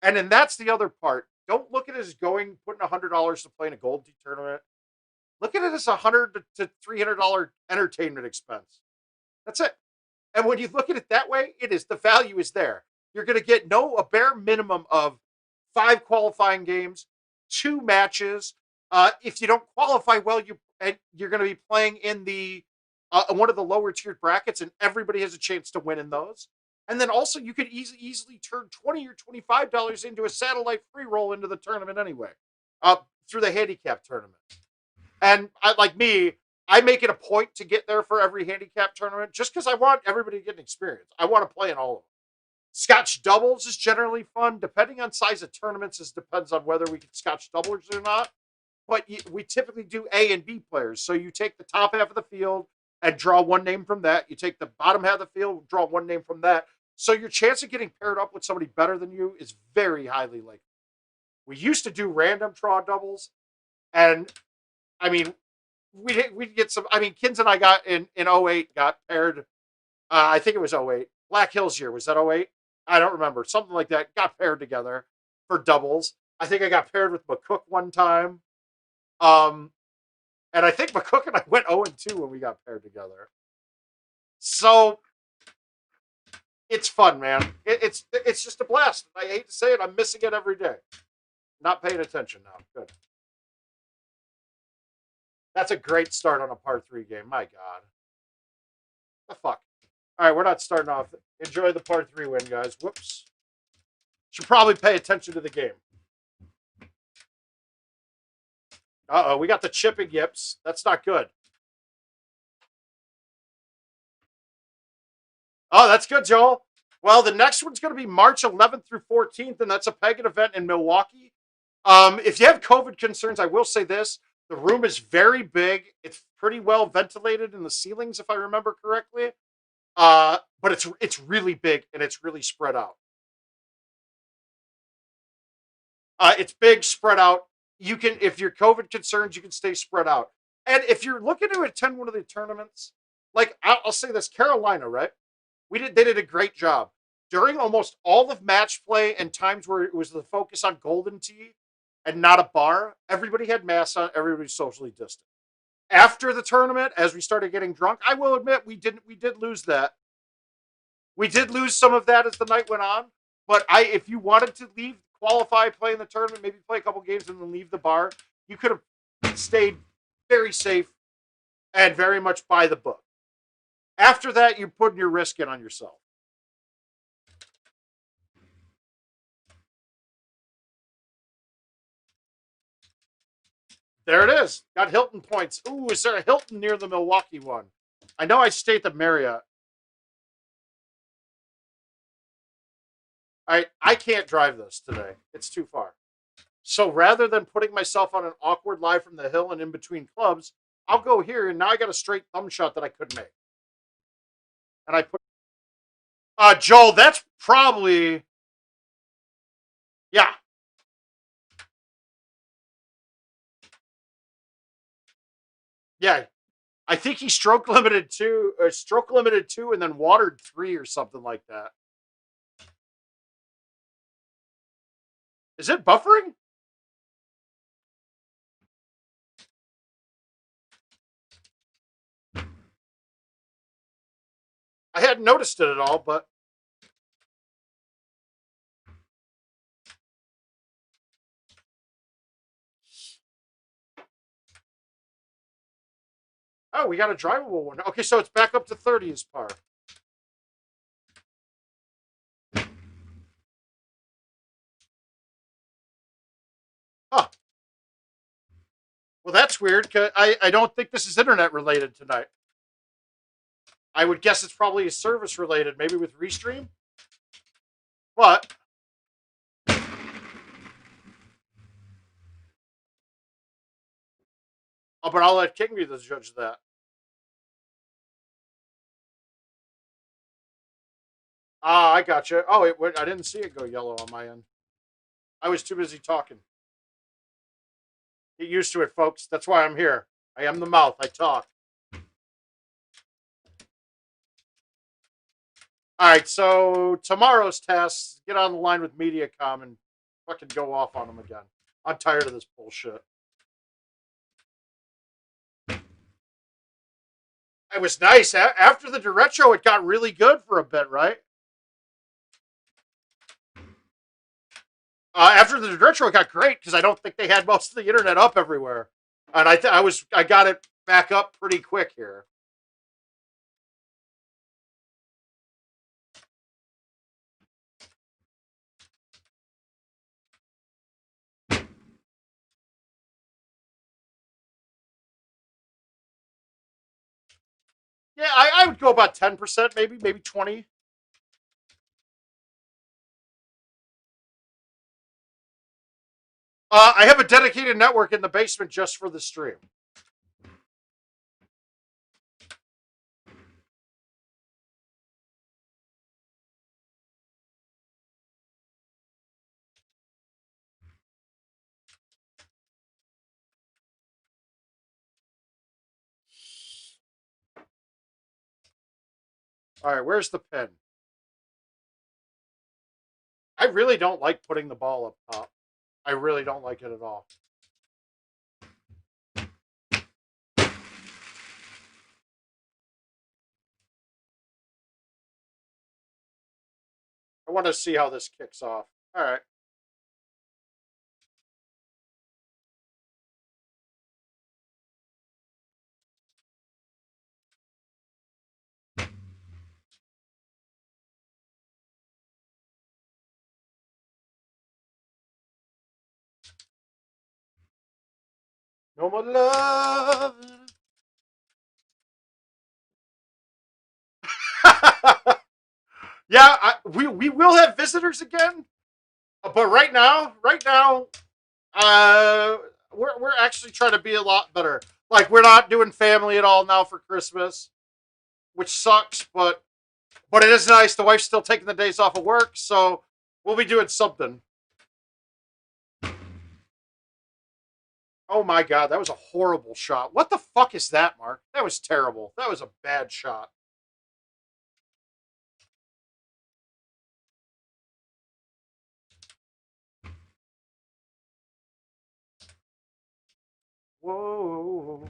And then that's the other part. Don't look at it as putting $100 to play in a Golden Tee tournament. Look at it as $100 to $300 entertainment expense. That's it. And when you look at it that way, the value is there. You're going to get a bare minimum of 5 qualifying games, 2 matches. If you don't qualify well, you're going to be playing in the one of the lower tiered brackets, and everybody has a chance to win in those. And then also, you could easily turn $20 or $25 into a satellite free roll into the tournament anyway, through the handicap tournament. And I make it a point to get there for every handicap tournament just because I want everybody to get an experience. I want to play in all of them. Scotch doubles is generally fun. Depending on size of tournaments, it depends on whether we can Scotch doubles or not. but we typically do A and B players. So you take the top half of the field and draw one name from that. You take the bottom half of the field, draw one name from that. So your chance of getting paired up with somebody better than you is very highly likely. We used to do random draw doubles, and I mean, we'd get some. I mean, Kins and I got in 08 got paired. I think it was 08. Black Hills year. Was that 08? I don't remember. Something like that. Got paired together for doubles. I think I got paired with McCook one time. Um, and I think McCook and I went 0-2 when we got paired together. So it's fun, man. It's just a blast. I hate to say it. I'm missing it every day. Not paying attention now. Good. That's a great start on a par 3 game. My God. The fuck. All right, we're not starting off. Enjoy the par 3 win, guys. Whoops. Should probably pay attention to the game. Uh-oh, we got the chipping yips. That's not good. Oh, that's good, Joel. Well, the next one's going to be March 11th through 14th, and that's a Pelican event in Milwaukee. If you have COVID concerns, I will say this. The room is very big. It's pretty well ventilated in the ceilings, if I remember correctly. But it's really big, and it's really spread out. It's big, spread out. You can, if you're COVID concerns, you can stay spread out. And if you're looking to attend one of the tournaments, like I'll say this, Carolina, right? They did a great job during almost all of match play and times where it was the focus on Golden Tee and not a bar. Everybody had masks on. Everybody socially distant. After the tournament, as we started getting drunk, I will admit we did lose that. We did lose some of that as the night went on. But if you wanted to leave, qualify, play in the tournament, maybe play a couple games and then leave the bar, you could have stayed very safe and very much by the book. After that, you're putting your risk in on yourself. There it is. Got Hilton points. Ooh, is there a Hilton near the Milwaukee one? I know I stay at the Marriott. I can't drive this today. It's too far. So rather than putting myself on an awkward lie from the hill and in between clubs, I'll go here, and now I got a straight thumb shot that I couldn't make. And I put Joel, that's probably, yeah. Yeah. I think he stroke limited two, and then watered 3 or something like that. Is it buffering? I hadn't noticed it at all, but oh, we got a drivable one. Okay, so it's back up to 30 as par. Huh. Well, that's weird, because I don't think this is internet related tonight. I would guess it's probably service related, maybe with Restream. But I'll let King be the judge of that. Ah, I gotcha. Oh, I didn't see it go yellow on my end. I was too busy talking. Get used to it, folks. That's why I'm here. I am the mouth. I talk. All right, so tomorrow's test, get on the line with MediaCom and fucking go off on them again. I'm tired of this bullshit. It was nice. After the derecho, it got really good for a bit, right? After the derecho, it got great because I don't think they had most of the internet up everywhere, and I got it back up pretty quick here. Yeah, I would go about 10%, maybe 20. I have a dedicated network in the basement just for the stream. All right, where's the pin? I really don't like putting the ball up top. I really don't like it at all. I want to see how this kicks off. All right. No more love. Yeah, we will have visitors again, but right now, uh, we're actually trying to be a lot better. Like we're not doing family at all now for Christmas, which sucks, but it is nice. The wife's still taking the days off of work, so we'll be doing something. Oh my god, that was a horrible shot. What the fuck is that, Mark? That was terrible. That was a bad shot. Whoa.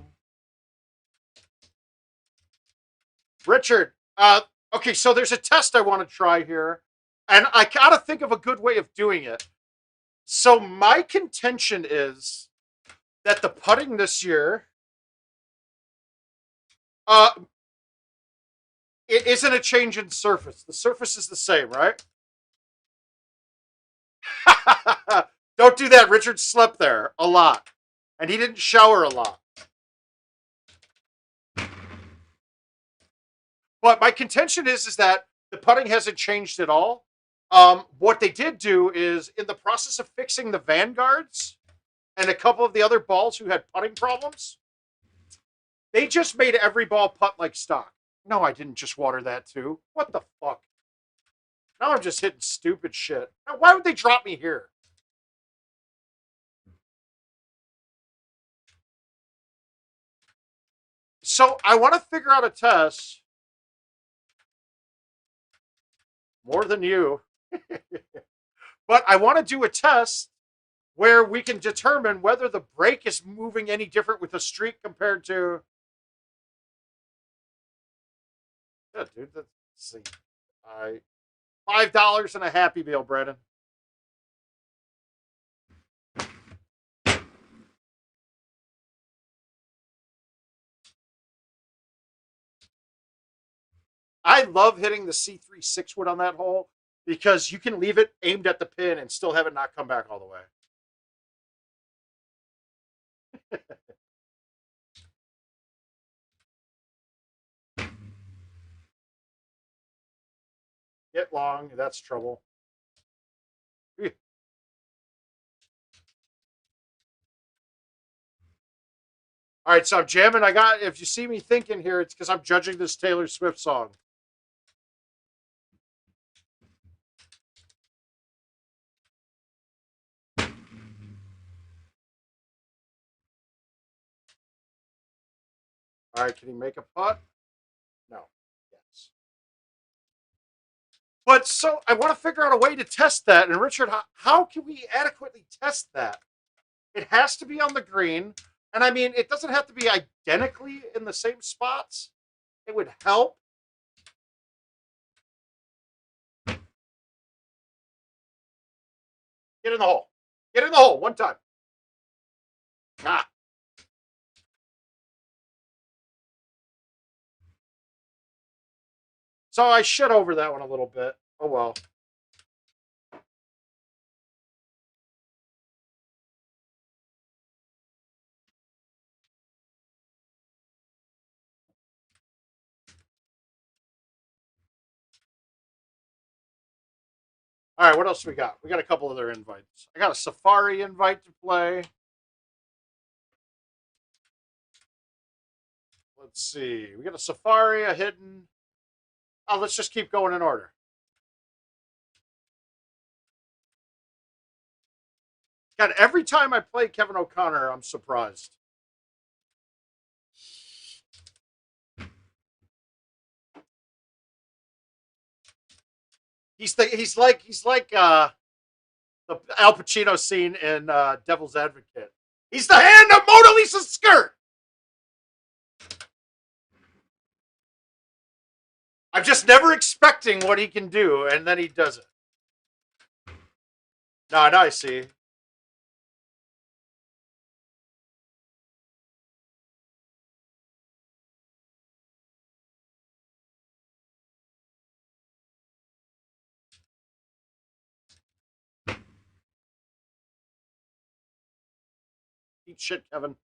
Richard, okay, so there's a test I want to try here, and I gotta think of a good way of doing it. So my contention is that the putting this year, uh, it isn't a change in surface. The surface is the same, right? Don't do that. Richard slept there a lot, and he didn't shower a lot. But my contention is that the putting hasn't changed at all. What they did do is, in the process of fixing the vanguards and a couple of the other balls who had putting problems, they just made every ball putt like stock. No, I didn't just water that too. What the fuck? Now I'm just hitting stupid shit. Now, why would they drop me here? So I want to figure out a test more than you, but I want to do a test where we can determine whether the break is moving any different with the streak compared to. Yeah, dude, let's see. All right, $5 and a Happy Meal, Brennan. I love hitting the C3 6 wood on that hole because you can leave it aimed at the pin and still have it not come back all the way. Hit long, that's trouble. All right, so I'm jamming. If you see me thinking here, it's because I'm judging this Taylor Swift song. All right, can he make a putt? No. Yes. But so I want to figure out a way to test that. And Richard, how can we adequately test that? It has to be on the green. And I mean, it doesn't have to be identically in the same spots. It would help. Get in the hole. Get in the hole one time. Ah. So I shit over that one a little bit. Oh well. All right, what else we got? We got a couple other invites. I got a Safari invite to play. Let's see. We got a Safari, a hidden. Oh, let's just keep going in order. God, every time I play Kevin O'Connor, I'm surprised. He's like the Al Pacino scene in Devil's Advocate. He's the hand of Mona Lisa's skirt. I'm just never expecting what he can do, and then he does it. No, I see. Eat shit, Kevin.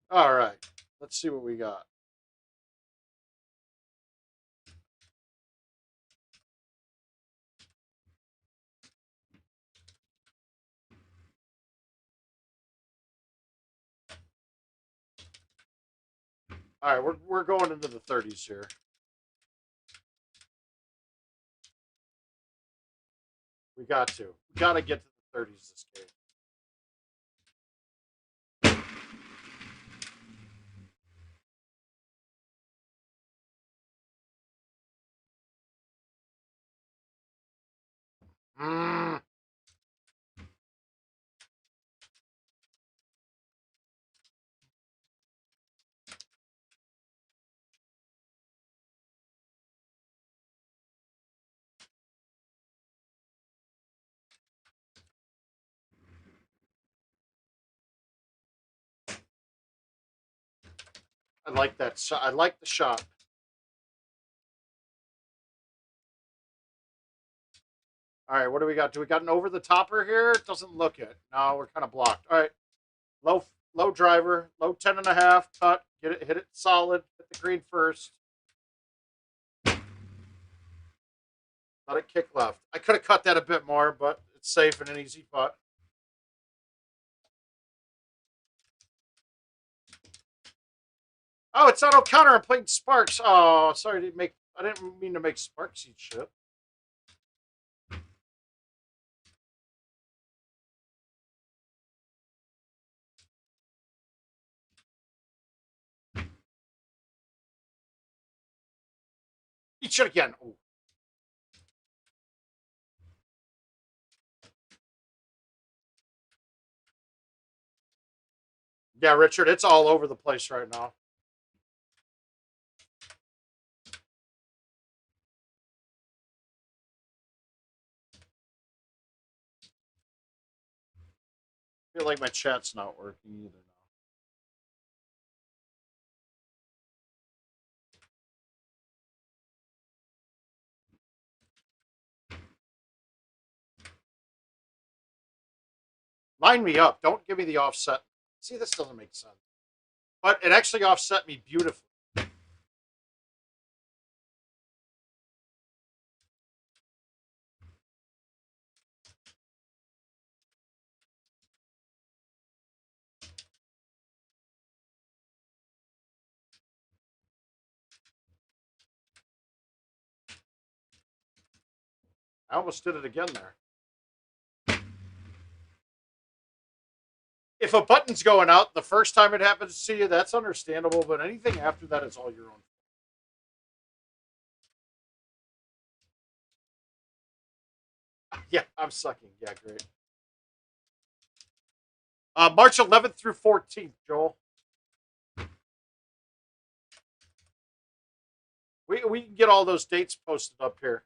All right. Let's see what we got. All right, we're going into the 30s here. We got to. We got to get to the 30s this game. Mm, I like that shot. I like the shot. All right, what do we got? Do we got an over the topper here? It doesn't look it. No, we're kind of blocked. All right, low low driver, low 10.5, cut, get it, hit it solid, hit the green first. Let it kick left. I could have cut that a bit more, but it's safe and an easy putt. Oh, it's not O'Connor. I'm playing Sparks. Oh, sorry, I didn't mean to make Sparks eat shit. Eat shit again. Ooh. Yeah, Richard, it's all over the place right now. I feel like my chat's not working either now. Line me up. Don't give me the offset. See, this doesn't make sense. But it actually offset me beautifully. I almost did it again there. If a button's going out the first time it happens to you, that's understandable. But anything after that is all your own. Yeah, I'm sucking. Yeah, great. March 11th through 14th, Joel. We can get all those dates posted up here.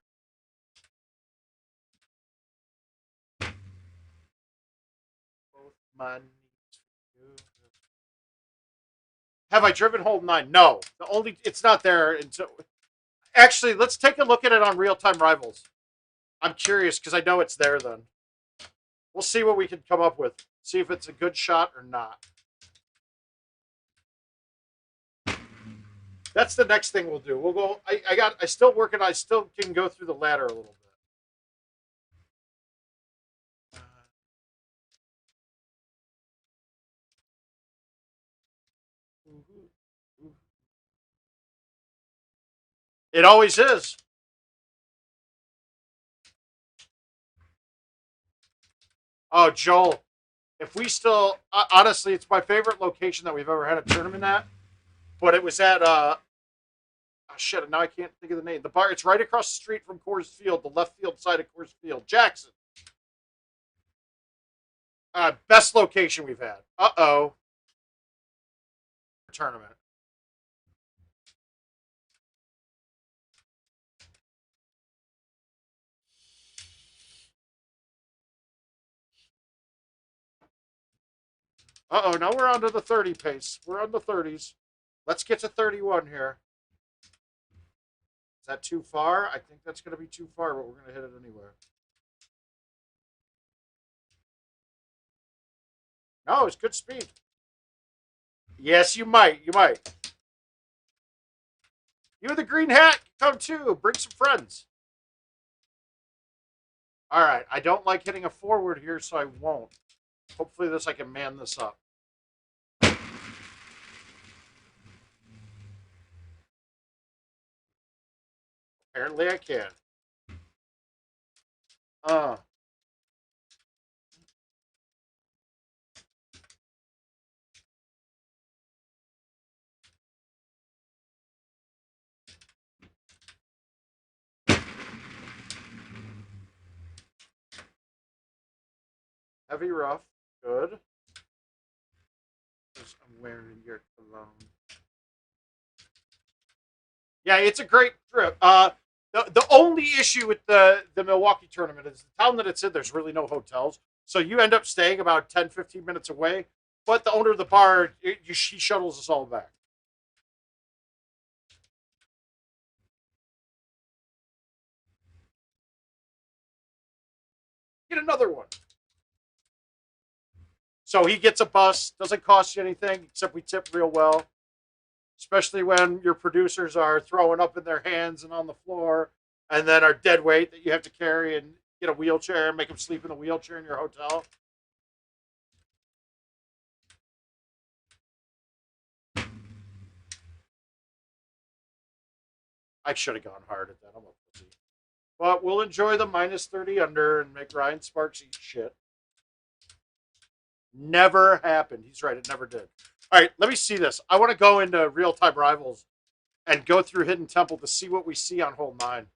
Both my knees for you. Have I driven hole 9? No. It's not there until. Actually, let's take a look at it on Real Time Rivals. I'm curious because I know it's there then. We'll see what we can come up with. See if it's a good shot or not. That's the next thing we'll do. We'll go. I still working. I still can go through the ladder a little bit. It always is. Oh, Joel. If we still, honestly, it's my favorite location that we've ever had a tournament at. But it was at oh shit, now I can't think of the name. The bar, it's right across the street from Coors Field, the left field side of Coors Field. Jackson. Best location we've had. Uh-oh. Tournament. Uh-oh, now we're on to the 30 pace. We're on the 30s. Let's get to 31 here. Is that too far? I think that's going to be too far, but we're going to hit it anyway. No, it's good speed. Yes, you might. You might. You with the green hat, come too. Bring some friends. All right. I don't like hitting a forward here, so I won't. Hopefully I can man this up. Apparently I can. Heavy rough. Good. I'm wearing your cologne. Yeah, it's a great trip. The only issue with the Milwaukee tournament is the town that it's in, there's really no hotels. So you end up staying about 10, 15 minutes away. But the owner of the bar, she shuttles us all back. Get another one. So he gets a bus, doesn't cost you anything, except we tip real well. Especially when your producers are throwing up in their hands and on the floor, and then are dead weight that you have to carry and get a wheelchair and make them sleep in a wheelchair in your hotel. I should have gone hard at that. I'm a pussy. But we'll enjoy the minus 30 under and make Ryan Sparks eat shit. Never happened. He's right. It never did. All right, let me see this. I want to go into Real Time Rivals and go through Hidden Temple to see what we see on hole 9.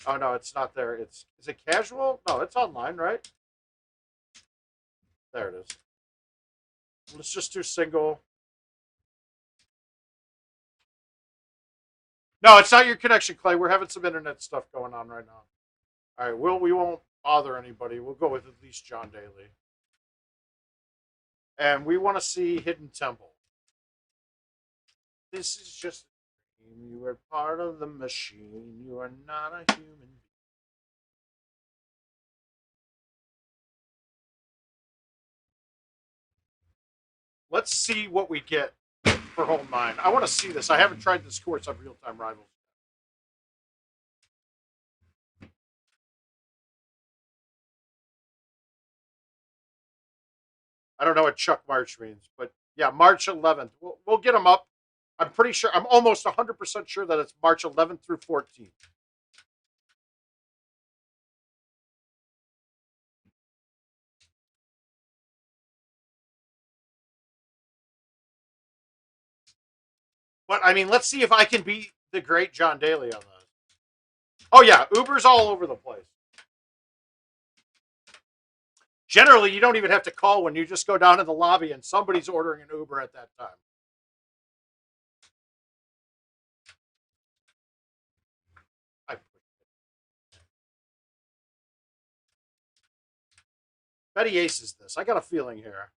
Oh, no, it's not there. Is it casual? No, it's online, right? There it is. Let's just do single. No, it's not your connection, Clay. We're having some internet stuff going on right now. All right, we won't bother anybody. We'll go with at least John Daly. And we want to see Hidden Temple. This is just a dream. You are part of the machine. You are not a human being. Let's see what we get for hole 9. I want to see this. I haven't tried this course on Real Time Rivals. I don't know what Chuck March means, but yeah, March 11th. We'll get them up. I'm pretty sure. I'm almost 100% sure that it's March 11th through 14th. But I mean, let's see if I can beat the great John Daly on those. Oh yeah, Uber's all over the place. Generally, you don't even have to call when you just go down to the lobby and somebody's ordering an Uber at that time. I Betty aces this. I got a feeling here.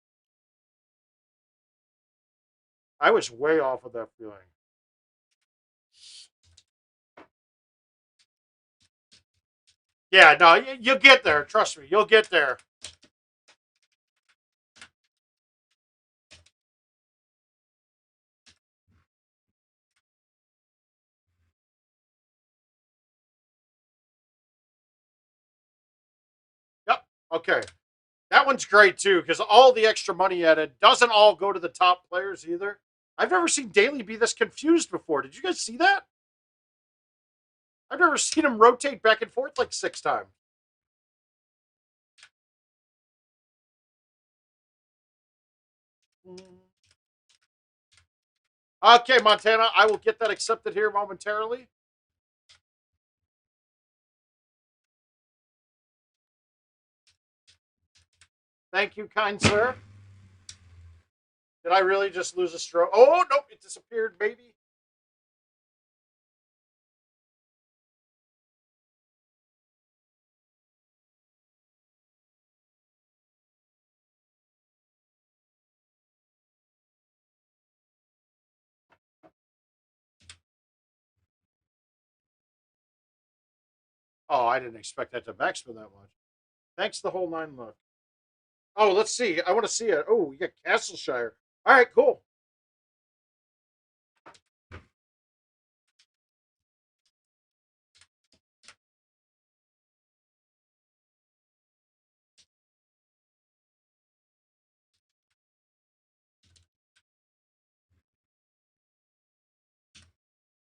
I was way off of that feeling. Yeah, no, you'll get there. Trust me, you'll get there. Yep. Okay. That one's great too because all the extra money added doesn't all go to the top players either. I've never seen Daly be this confused before. Did you guys see that? I've never seen him rotate back and forth like 6 times. Okay, Montana, I will get that accepted here momentarily. Thank you, kind sir. Did I really just lose a stroke? Oh, nope, it disappeared, baby. Oh, I didn't expect that to backspin that much. Thanks the whole nine look. Oh, let's see. I want to see it. Oh, we got Castleshire. All right, cool.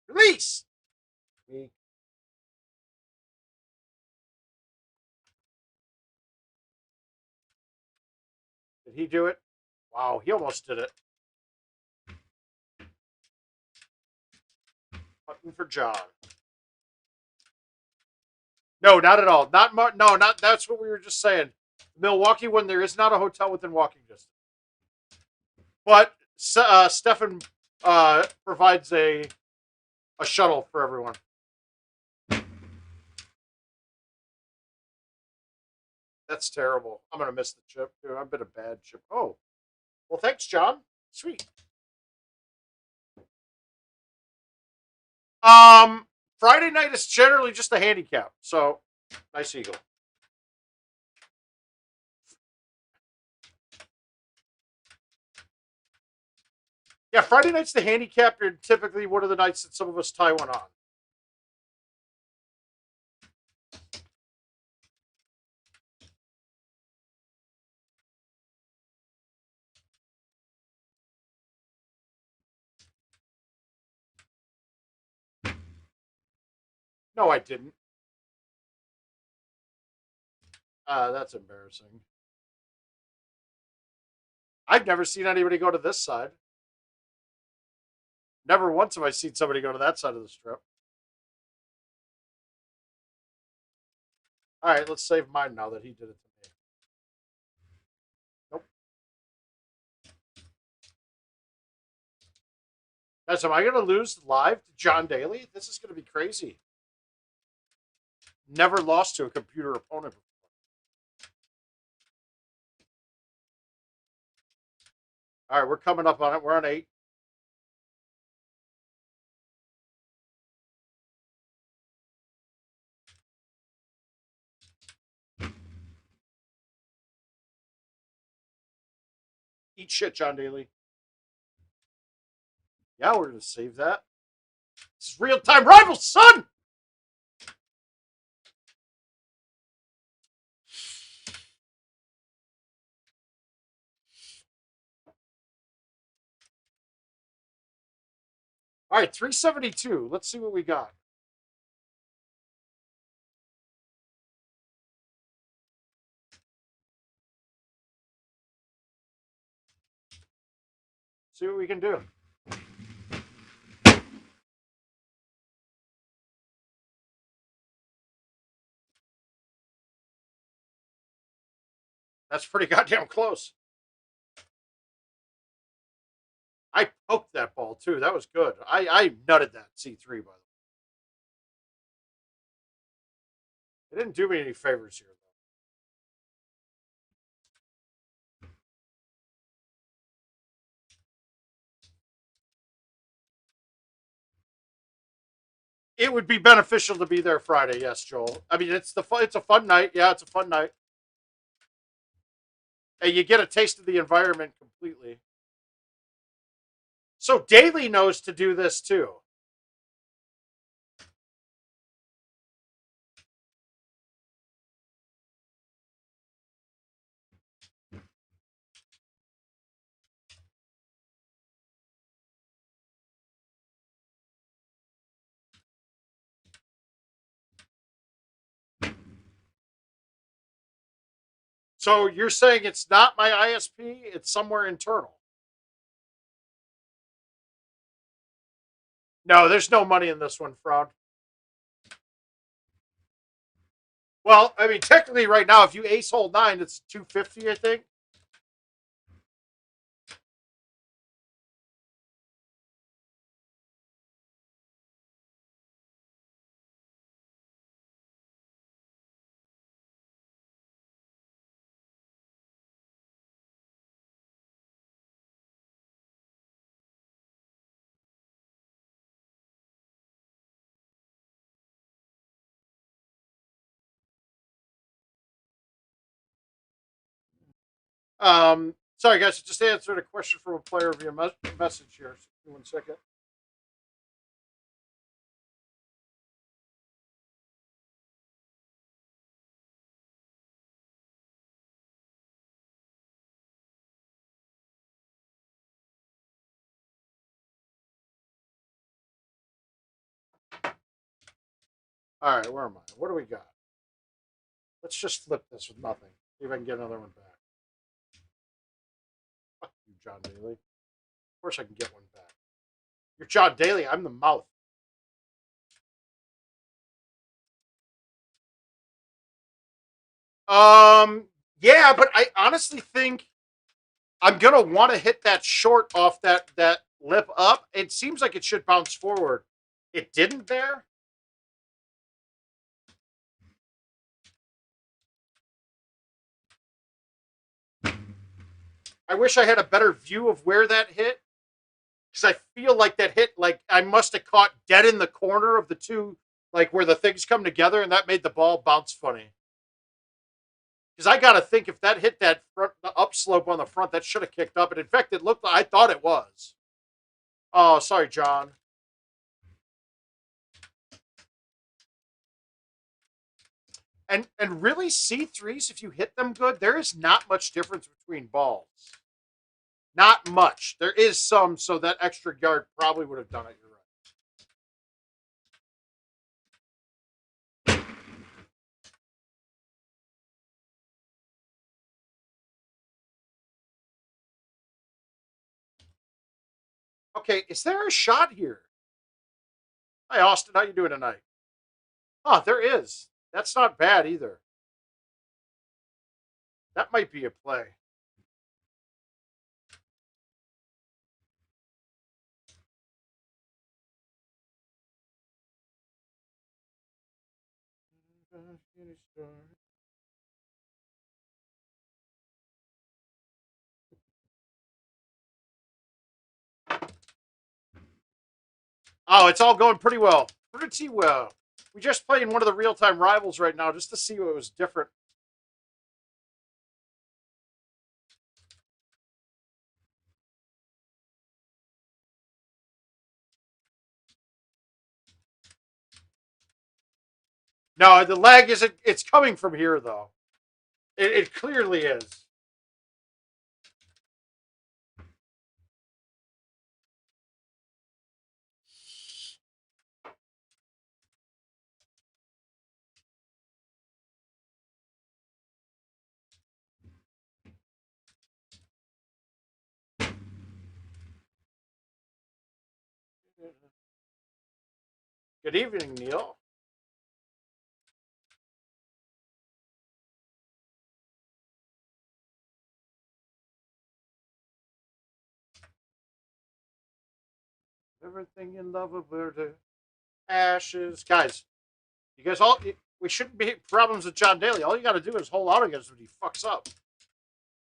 Release. Did he do it? Wow, he almost did it. Button for John. No, not at all. No, not. That's what we were just saying. Milwaukee, when there is not a hotel within walking distance, but Stefan provides a shuttle for everyone. That's terrible. I'm gonna miss the chip too. I've been a bad chip. Oh, well, thanks, John. Sweet. Um, Friday night is generally just a handicap. So, nice eagle. Yeah, Friday night's the handicap, and typically one of the nights that some of us tie one on. No, I didn't. That's embarrassing. I've never seen anybody go to this side. Never once have I seen somebody go to that side of the strip. All right, let's save mine now that he did it to me. Nope. Guys, am I going to lose live to John Daly? This is going to be crazy. Never lost to a computer opponent before. All right, we're coming up on it. We're on 8. Eat shit, John Daly. Yeah, we're going to save that. This is real time rival, son! All right, 372. Let's see what we got. See what we can do. That's pretty goddamn close. I poked that ball too. That was good. I nutted that C3 by the way. It didn't do me any favors here though. It would be beneficial to be there Friday. Yes, Joel. I mean, it's a fun night. Yeah, it's a fun night. And you get a taste of the environment completely. So Daly knows to do this too. So you're saying it's not my ISP, it's somewhere internal. No, there's no money in this one, Fraud. Well, I mean, technically, right now, if you ace hole 9, it's 250, I think. Sorry, guys, I just answered a question from a player via message here. So 1 second. All right, where am I? What do we got? Let's just flip this with nothing. See if I can get another one back. Fuck you, John Daly. Of course I can get one back. You're John Daly. I'm the mouth. Yeah, but I honestly think I'm gonna want to hit that short off that lip up. It seems like it should bounce forward. It didn't there. I wish I had a better view of where that hit because I feel like that hit like I must have caught dead in the corner of the two, like where the things come together, and that made the ball bounce funny. Because I got to think if that hit that front the upslope on the front, that should have kicked up. And in fact, it looked. I thought it was. Oh, sorry, John. And really, C3s, if you hit them good, there is not much difference between balls. Not much. There is some, so that extra yard probably would have done it. You're right. Okay, is there a shot here? Hi, Austin. How you doing tonight? Oh, there is. That's not bad either. That might be a play. Oh, it's all going pretty well. Pretty well. We just played in one of the real-time rivals right now just to see what was different. No, the lag isn't. It's coming from here, though. It clearly is. Good evening, Neil. Everything in love over the ashes. Guys, you guys all. We shouldn't be problems with John Daly. All you got to do is hold out against him when he fucks up.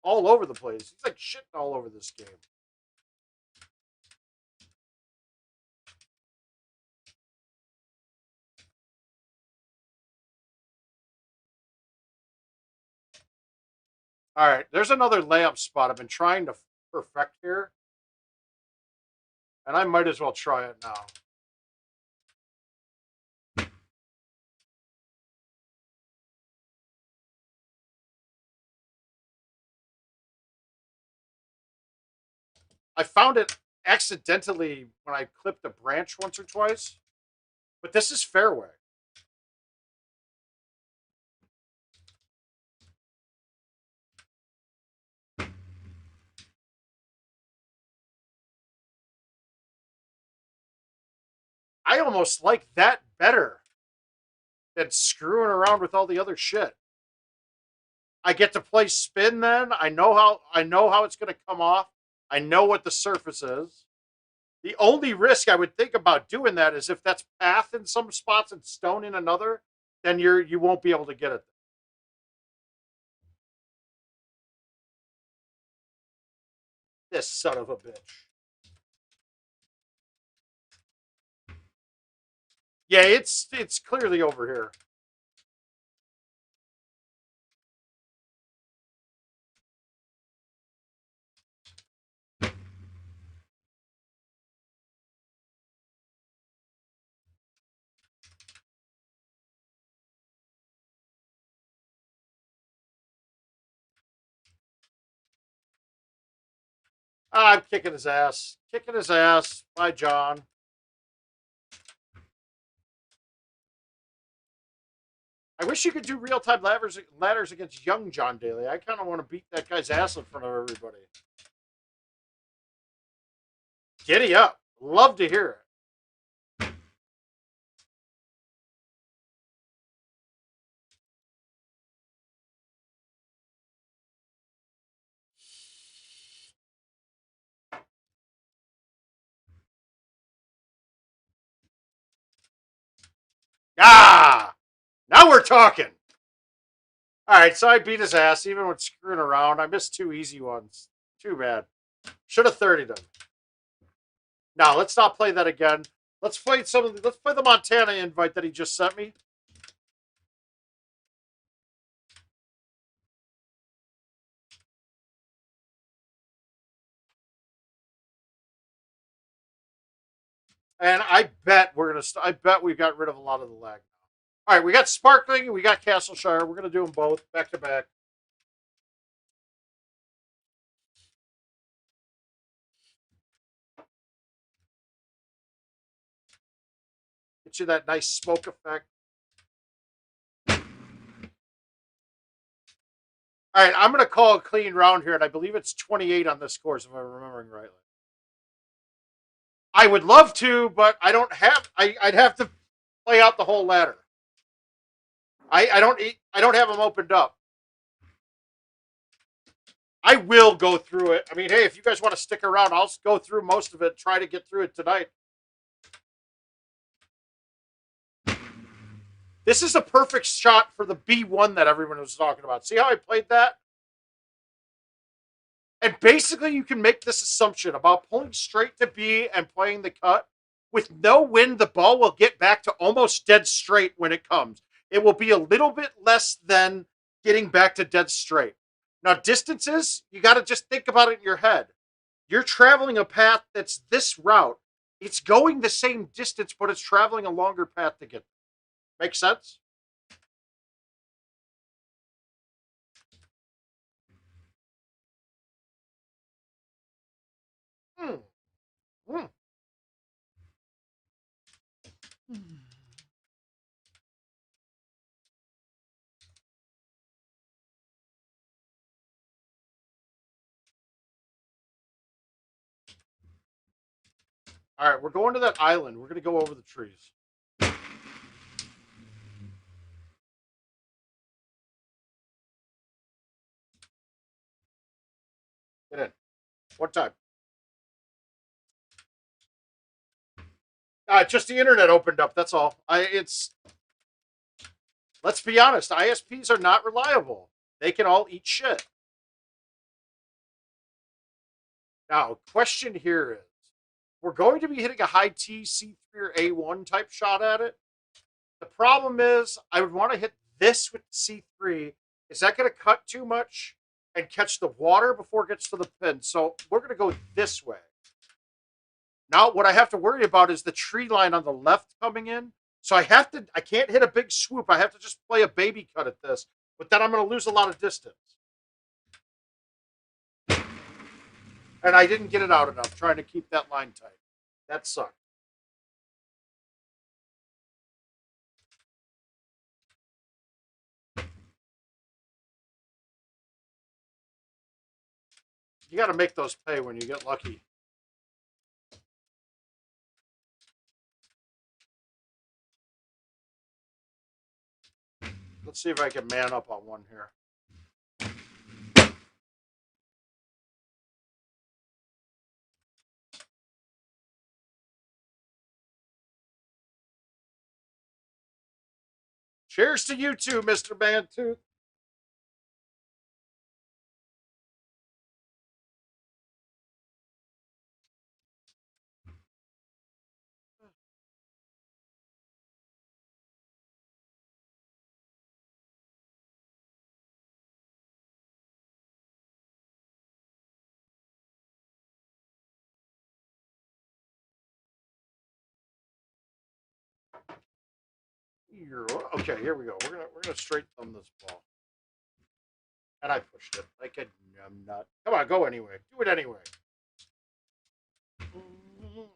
All over the place. He's like shitting all over this game. All right, there's another layup spot I've been trying to perfect here. And I might as well try it now. I found it accidentally when I clipped a branch once or twice. But this is fairway. I almost like that better than screwing around with all the other shit. I get to play spin then. I know how it's going to come off. I know what the surface is. The only risk I would think about doing that is if that's path in some spots and stone in another, then you won't be able to get it. This son of a bitch. Yeah, it's clearly over here. I'm kicking his ass. Kicking his ass. Bye, John. I wish you could do real-time ladders against young John Daly. I kind of want to beat that guy's ass in front of everybody. Giddy up. Love to hear it. Ah! Now we're talking. All right, so I beat his ass even with screwing around. I missed two easy ones. Too bad. Should have 30'd him. Now let's not play that again. Let's play let's play the Montana invite that he just sent me. And I bet I bet we got rid of a lot of the lag. All right, we got Sparkling and we got Castleshire. We're gonna do them both back to back. Get you that nice smoke effect. All right, I'm gonna call a clean round here, and I believe it's 28 on this course, if I'm remembering rightly. I would love to, but I don't have. I'd have to play out the whole ladder. I don't have them opened up. I will go through it. I mean, hey, if you guys want to stick around, I'll go through most of it. Try to get through it tonight. This is a perfect shot for the B1 that everyone was talking about. See how I played that? And basically, you can make this assumption about pulling straight to B and playing the cut. With no wind, the ball will get back to almost dead straight when it comes. It will be a little bit less than getting back to dead straight. Now, distances, you got to just think about it in your head. You're traveling a path that's this route. It's going the same distance, but it's traveling a longer path to get there. Make sense? Hmm. Hmm. All right, we're going to that island. We're going to go over the trees. Get in. What time? Just the internet opened up. That's all. Let's be honest. ISPs are not reliable. They can all eat shit. Now, question here is, we're going to be hitting a high T, C3, or A1 type shot at it. The problem is, I would want to hit this with C3. Is that going to cut too much? and catch the water before it gets to the pin. So we're going to go this way. Now, what I have to worry about is the tree line on the left coming in. So I can't hit a big swoop. I have to just play a baby cut at this. But then I'm going to lose a lot of distance. And I didn't get it out enough trying to keep that line tight. That sucked. You got to make those pay when you get lucky. Let's see if I can man up on one here. Cheers to you too, Mr. Mantooth. Okay, here we go. We're gonna straight thumb this ball. And I pushed it like a numbnut. Come on, go anyway. Do it anyway.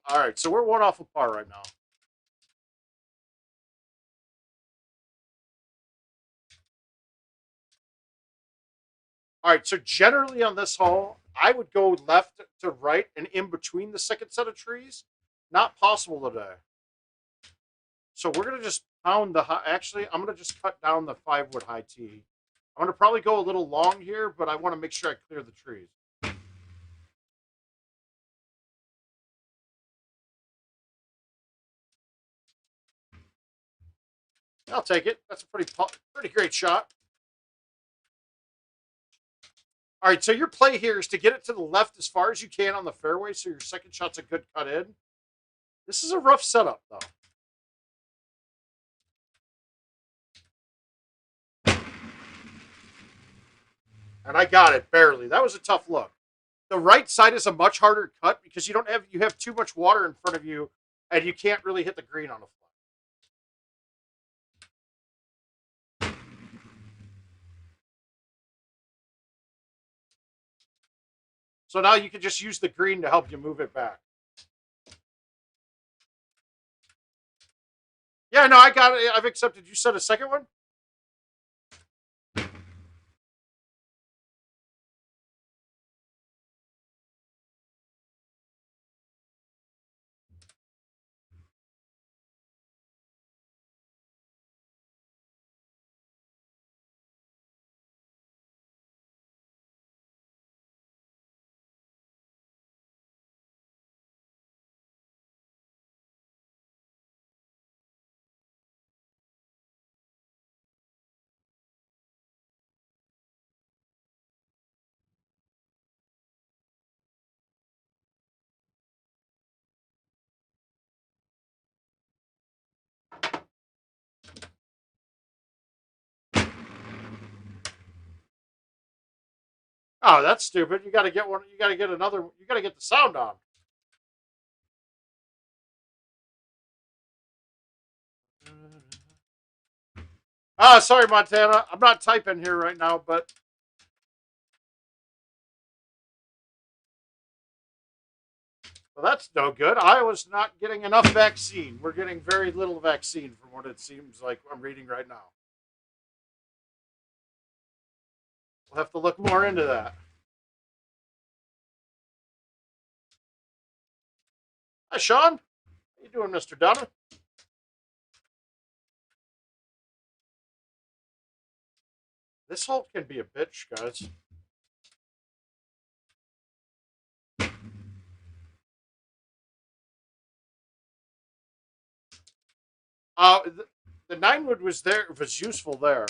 All right, so we're one off a par right now. All right, so generally on this hole, I would go left to right and in between the second set of trees. Not possible today. So we're going to just pound the high. Actually, I'm going to just cut down the 5-wood high tee. I'm going to probably go a little long here, but I want to make sure I clear the trees. I'll take it. That's a pretty great shot. All right, so your play here is to get it to the left as far as you can on the fairway so your second shot's a good cut in. This is a rough setup, though. And I got it, barely. That was a tough look. The right side is a much harder cut because you have too much water in front of you, and you can't really hit the green on a flat. So now you can just use the green to help you move it back. Yeah, no, I got it. I've accepted. You said a second one? Oh, that's stupid. You got to get one. You got to get another. You got to get the sound on. Ah, sorry, Montana. I'm not typing here right now, but well, that's no good. I was not getting enough vaccine. We're getting very little vaccine from what it seems like I'm reading right now. We'll have to look more into that. Hi, Sean. How you doing, Mr. Dunner? This hole can be a bitch, guys. The 9-wood was there. It was useful there.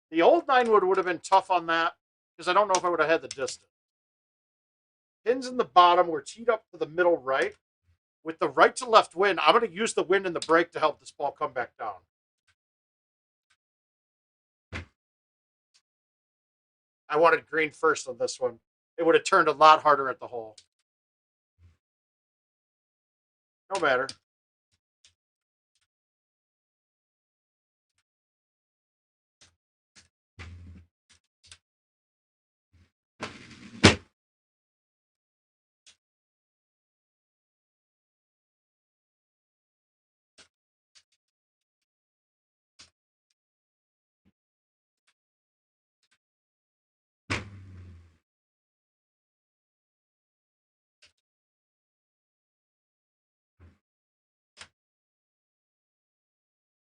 The old 9-wood would have been tough on that because I don't know if I would have had the distance. Pins in the bottom were teed up to the middle right. With the right to left wind, I'm going to use the wind and the break to help this ball come back down. I wanted green first on this one. It would have turned a lot harder at the hole. No matter.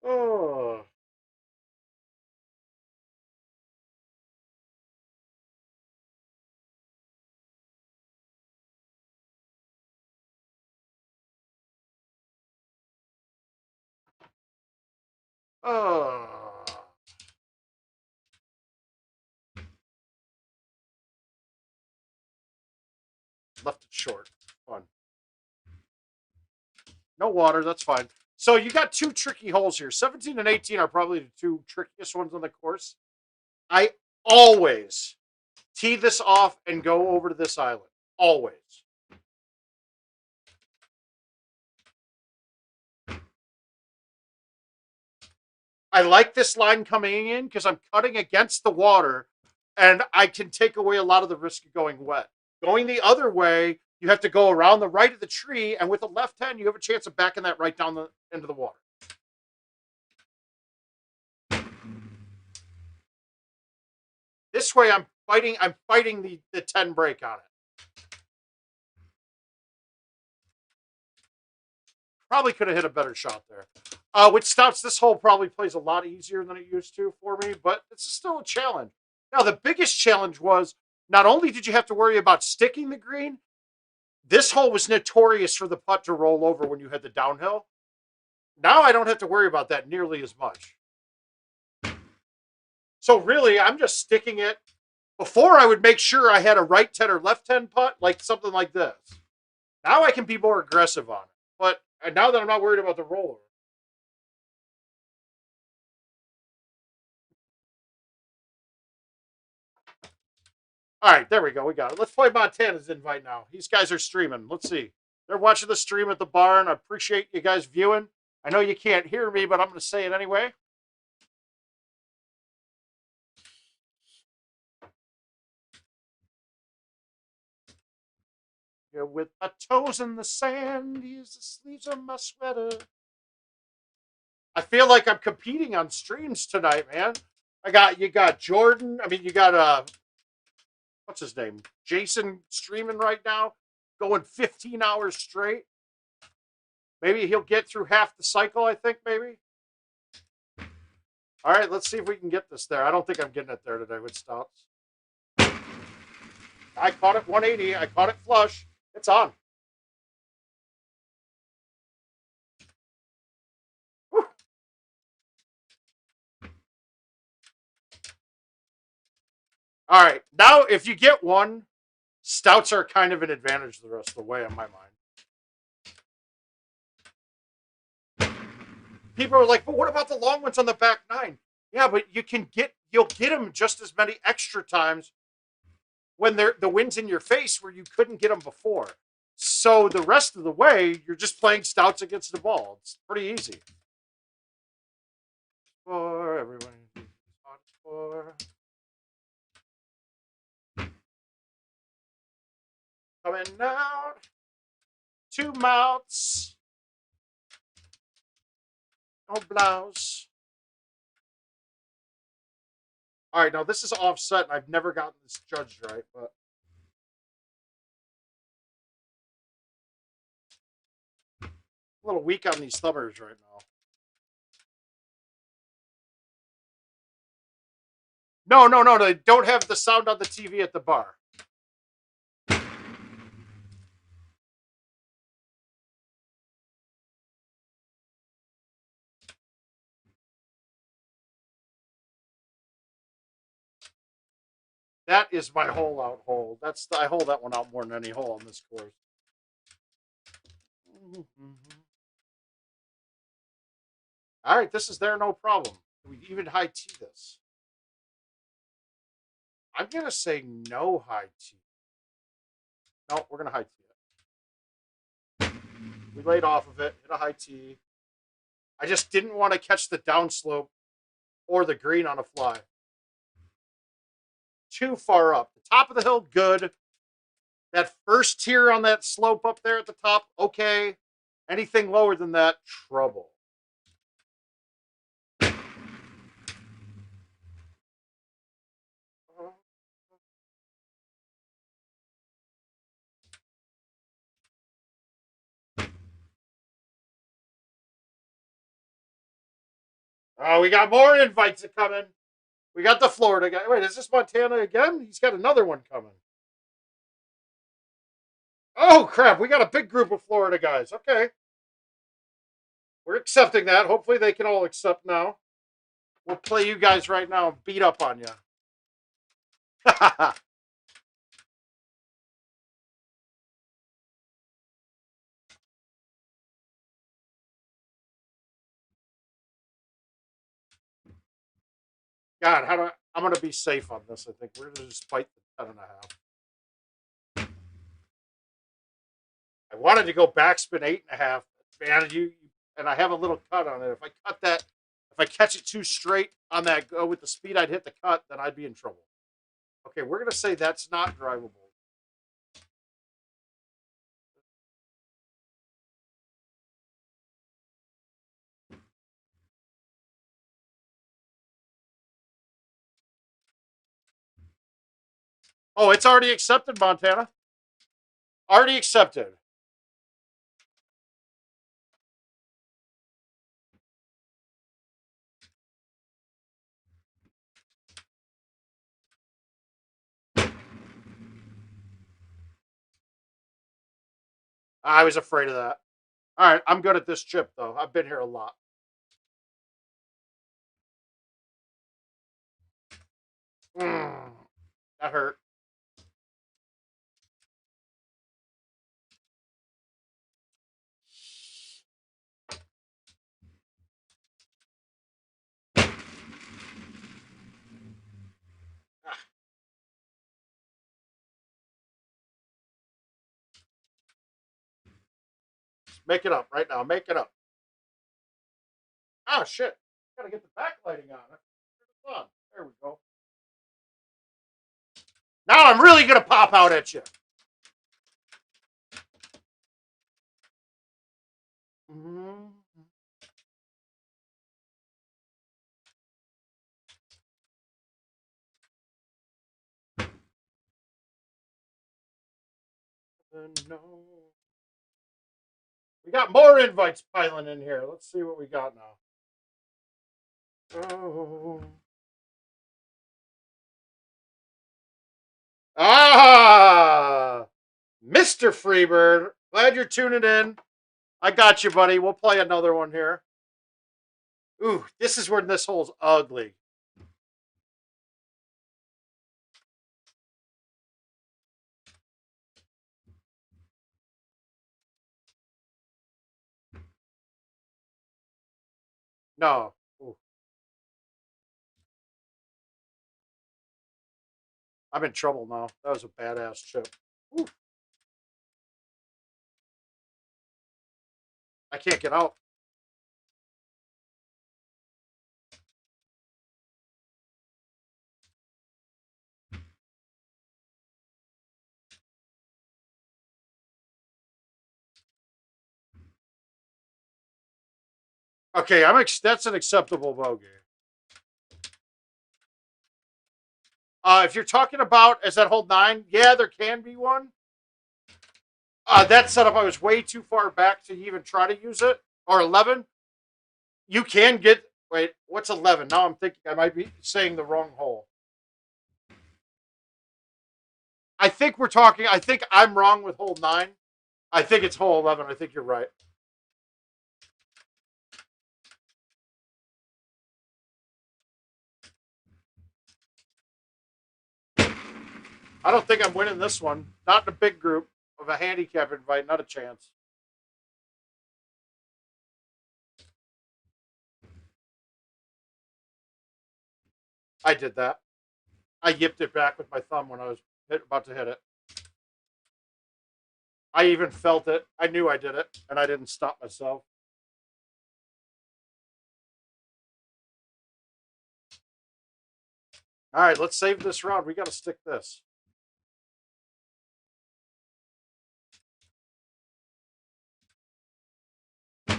Oh. Oh. Left it short. Fun. No water. That's fine. So you got two tricky holes here. 17 and 18 are probably the two trickiest ones on the course. I always tee this off and go over to this island. Always. I like this line coming in because I'm cutting against the water and I can take away a lot of the risk of going wet. Going the other way, you have to go around the right of the tree, and with the left hand, you have a chance of backing that right down the into the water. This way, I'm fighting the 10 break on it. Probably could have hit a better shot there. With stouts, this hole probably plays a lot easier than it used to for me, but it's still a challenge. Now, the biggest challenge was not only did you have to worry about sticking the green, this hole was notorious for the putt to roll over when you had the downhill. Now I don't have to worry about that nearly as much. So really, I'm just sticking it. Before, I would make sure I had a right 10 or left 10 putt, like something like this. Now I can be more aggressive on it. But now that I'm not worried about the roller. All right, there we go. We got it. Let's play Montana's invite now. These guys are streaming. Let's see. They're watching the stream at the barn. I appreciate you guys viewing. I know you can't hear me, but I'm going to say it anyway. Here with my toes in the sand, use the sleeves of my sweater. I feel like I'm competing on streams tonight, man. You got Jordan. I mean, you got what's his name? Jason streaming right now, going 15 hours straight. Maybe he'll get through half the cycle, I think, maybe. All right, let's see if we can get this there. I don't think I'm getting it there today with stops. I caught it 180. I caught it flush. It's on. Whew. All right, now if you get one, stouts are kind of an advantage the rest of the way, in my mind. People are like, but what about the long ones on the back nine? Yeah, but you'll get them just as many extra times when the wind's in your face where you couldn't get them before. So the rest of the way, you're just playing stouts against the ball. It's pretty easy. For everyone, for coming out, two mouths, no blouse. All right, now this is offset, and I've never gotten this judged right, but a little weak on these thumbers right now. No. They don't have the sound on the TV at the bar. That is my hole out hole. I hold that one out more than any hole on this course. All right, this is there, no problem. We even high tee this. I'm going to say no high tee. No, we're going to high tee it. We laid off of it, hit a high tee. I just didn't want to catch the downslope or the green on a fly. Too far up. The top of the hill, good. That first tier on that slope up there at the top, okay. Anything lower than that, trouble. Oh, we got more invites coming. We got the Florida guy. Wait, is this Montana again? He's got another one coming. Oh, crap. We got a big group of Florida guys. Okay. We're accepting that. Hopefully they can all accept now. We'll play you guys right now and beat up on you. God, I'm going to be safe on this, I think. We're going to just fight the 10.5. I wanted to go backspin 8.5. Man, and I have a little cut on it. If I cut that, if I catch it too straight on that go with the speed I'd hit the cut, then I'd be in trouble. Okay, we're going to say that's not drivable. Oh, it's already accepted, Montana. Already accepted. I was afraid of that. All right, I'm good at this chip, though. I've been here a lot. That hurt. Make it up right now. Make it up. Oh, shit. Got to get the backlighting on. There we go. Now I'm really going to pop out at you. Mm-hmm. No. We got more invites piling in here. Let's see what we got now. Oh. Ah! Mr. Freebird. Glad you're tuning in. I got you, buddy. We'll play another one here. Ooh, this is where this hole's ugly. No. Ooh. I'm in trouble now. That was a badass chip. Ooh. I can't get out. Okay, that's an acceptable bogey. If you're talking about is that hole 9, yeah, there can be one. That setup, I was way too far back to even try to use it. Or 11. You can get. Wait, what's 11? Now I'm thinking I might be saying the wrong hole. I think we're talking. I think I'm wrong with hole 9. I think it's hole 11. I think you're right. I don't think I'm winning this one. Not in a big group of a handicap invite. Not a chance. I did that. I yipped it back with my thumb when I was about to hit it. I even felt it. I knew I did it, and I didn't stop myself. All right, let's save this round. We got to stick this. All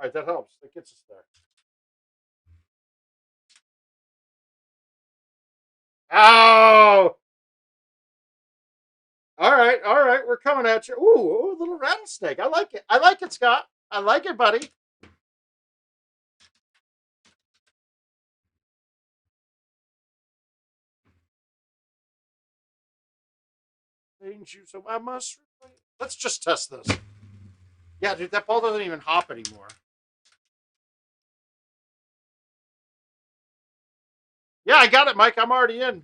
right, that helps. That gets us there. Oh! All right. We're coming at you. Ooh, a little rattlesnake. I like it. I like it, Scott. I like it, buddy. Ain't you so I must. Let's just test this. Yeah, dude, that ball doesn't even hop anymore. Yeah, I got it, Mike. I'm already in.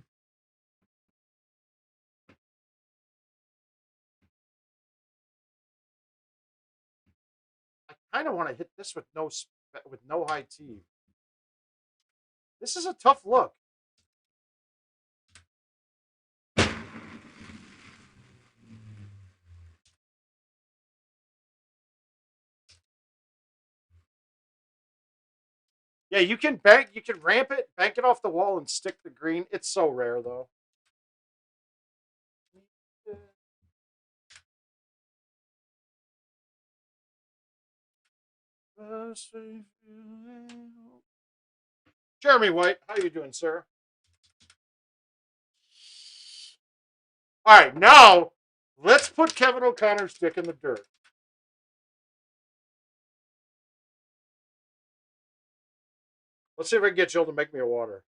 I kind of want to hit this with no high T. This is a tough look. Yeah, you can ramp it, bank it off the wall, and stick the green. It's so rare though. Jeremy White, how you doing, sir? All right, now let's put Kevin O'Connor's dick in the dirt. Let's see if I can get Jill to make me a water.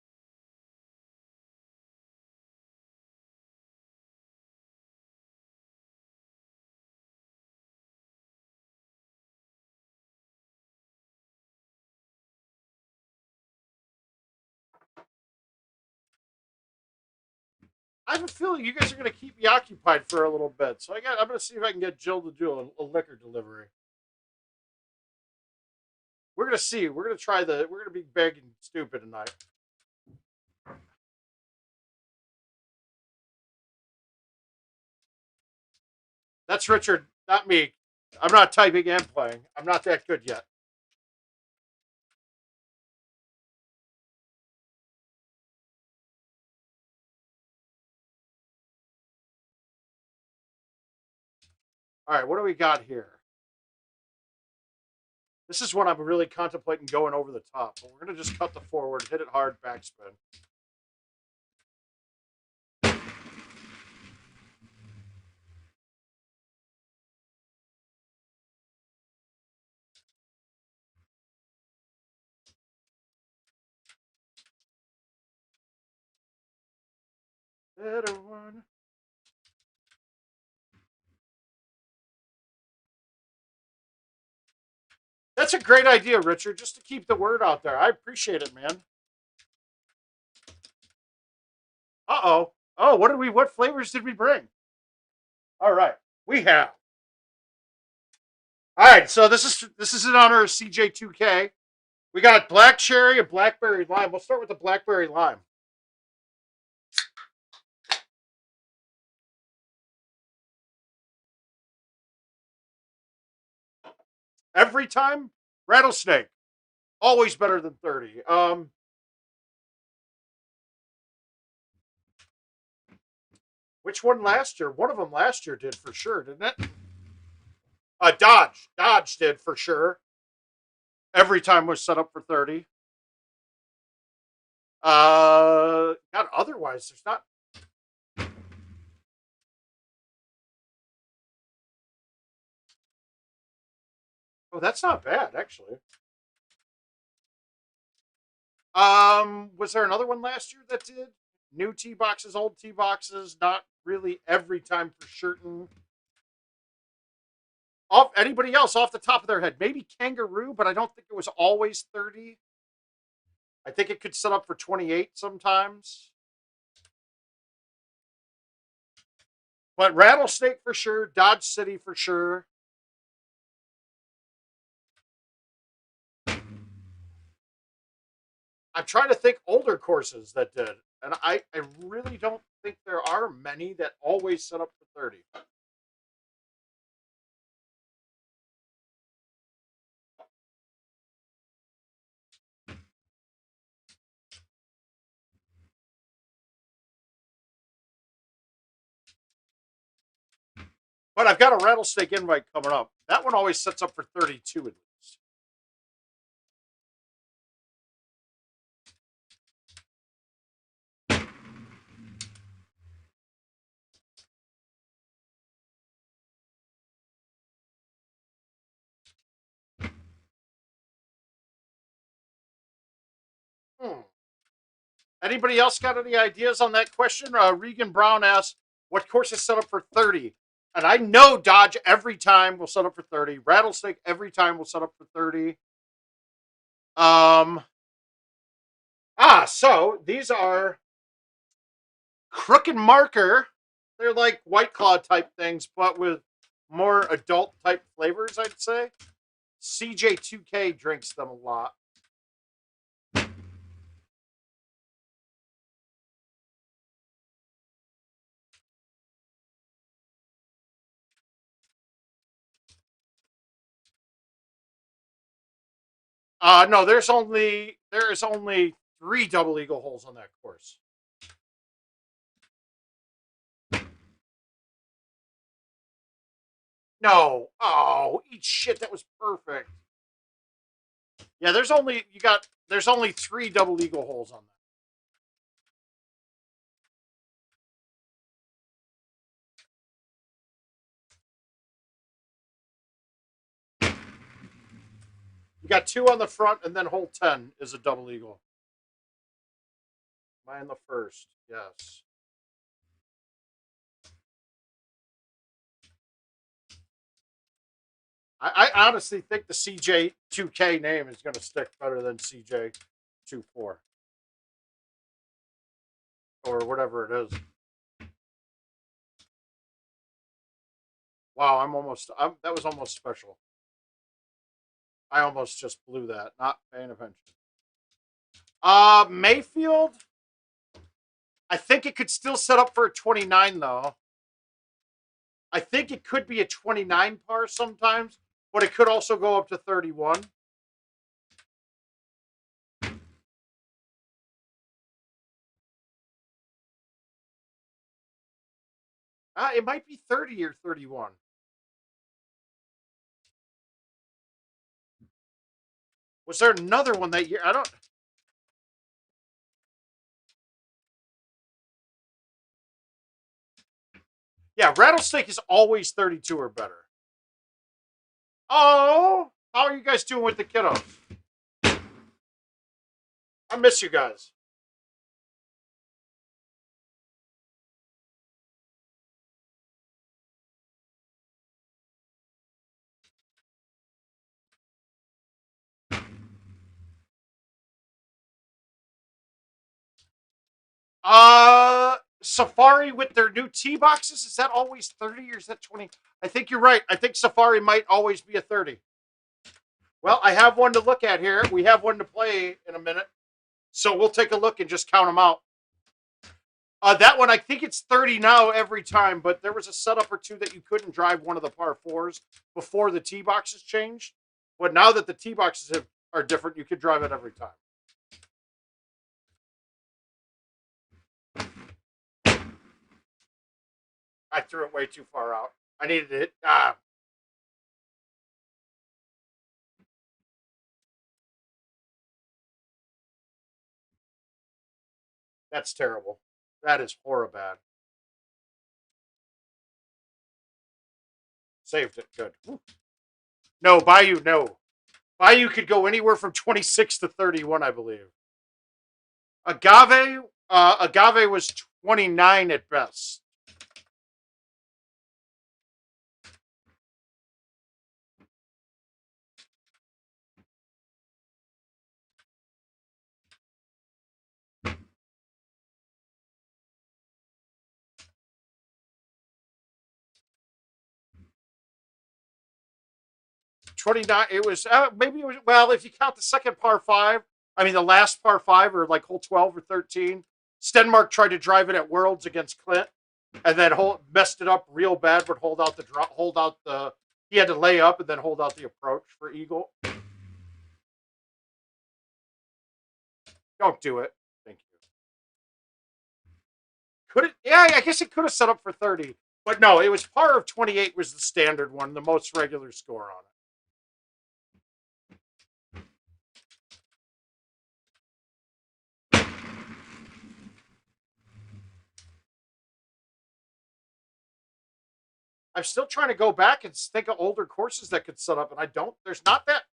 I have a feeling you guys are going to keep me occupied for a little bit, so I'm going to see if I can get Jill to do a liquor delivery. We're going to see. We're going to try the. We're going to be big and stupid tonight. That's Richard, not me. I'm not typing and playing. I'm not that good yet. All right, what do we got here? This is one I'm really contemplating going over the top, but we're going to just cut the forward, hit it hard, backspin. Better one. That's a great idea, Richard, just to keep the word out there. I appreciate it, man. Uh-oh. Oh, what flavors did we bring? All right. We have. All right, so this is in honor of CJ2K. We got black cherry and blackberry lime. We'll start with the blackberry lime. Every time, rattlesnake. Always better than 30. Which one last year? One of them last year did for sure, didn't it? Dodge. Dodge did for sure. Every time was set up for 30. God, otherwise, there's not. Oh, that's not bad, actually. Was there another one last year that did? New tee boxes, old tee boxes, not really every time for certain. Off anybody else off the top of their head? Maybe Kangaroo, but I don't think it was always 30. I think it could set up for 28 sometimes. But Rattlesnake for sure, Dodge City for sure. I'm trying to think older courses that did, and I really don't think there are many that always set up for 30. But I've got a rattlesnake invite coming up. That one always sets up for 32 at least. Hmm. Anybody else got any ideas on that question? Regan Brown asks, what course is set up for 30? And I know Dodge every time will set up for 30. Rattlesnake every time will set up for 30. Um, so these are Crook and Marker. They're like White Claw type things, but with more adult type flavors, I'd say. CJ2K drinks them a lot. No, there is only 3 double eagle holes on that course. No. Oh, eat shit. That was perfect. Yeah, there's only 3 double eagle holes on that. You got 2 on the front, and then hole 10 is a double eagle. Am I in the first? Yes. I honestly think the CJ2K name is going to stick better than CJ24 or whatever it is. Wow, that was almost special. I almost just blew that, not paying attention. Mayfield, I think it could still set up for a 29 though. I think it could be a 29 par sometimes, but it could also go up to 31. It might be 30 or 31. Was there another one that year? I don't. Yeah, Rattlesnake is always 32 or better. Oh, how are you guys doing with the kiddos? I miss you guys. Safari with their new tee boxes, is that always 30 or is that 20? I think you're right. I think Safari might always be a 30. Well, I have one to look at here. We have one to play in a minute. So we'll take a look and just count them out. That one, I think it's 30 now every time, but there was a setup or two that you couldn't drive one of the par fours before the tee boxes changed. But now that the tee boxes are different, you could drive it every time. I threw it way too far out. I needed it. That's terrible. That is horrible. Saved it. Good. No, Bayou, no. Bayou could go anywhere from 26 to 31, I believe. Agave was 29 at best. It was maybe it was, well, if you count the second par 5, I mean, the last par 5 or like hole 12 or 13, Stenmark tried to drive it at Worlds against Clint, and then messed it up real bad. But he had to lay up and then hold out the approach for eagle. Don't do it. Thank you. Could it? Yeah, I guess it could have set up for 30, but no, it was par of 28 was the standard one, the most regular score on it. I'm still trying to go back and think of older courses that could set up, and I don't. There's not that.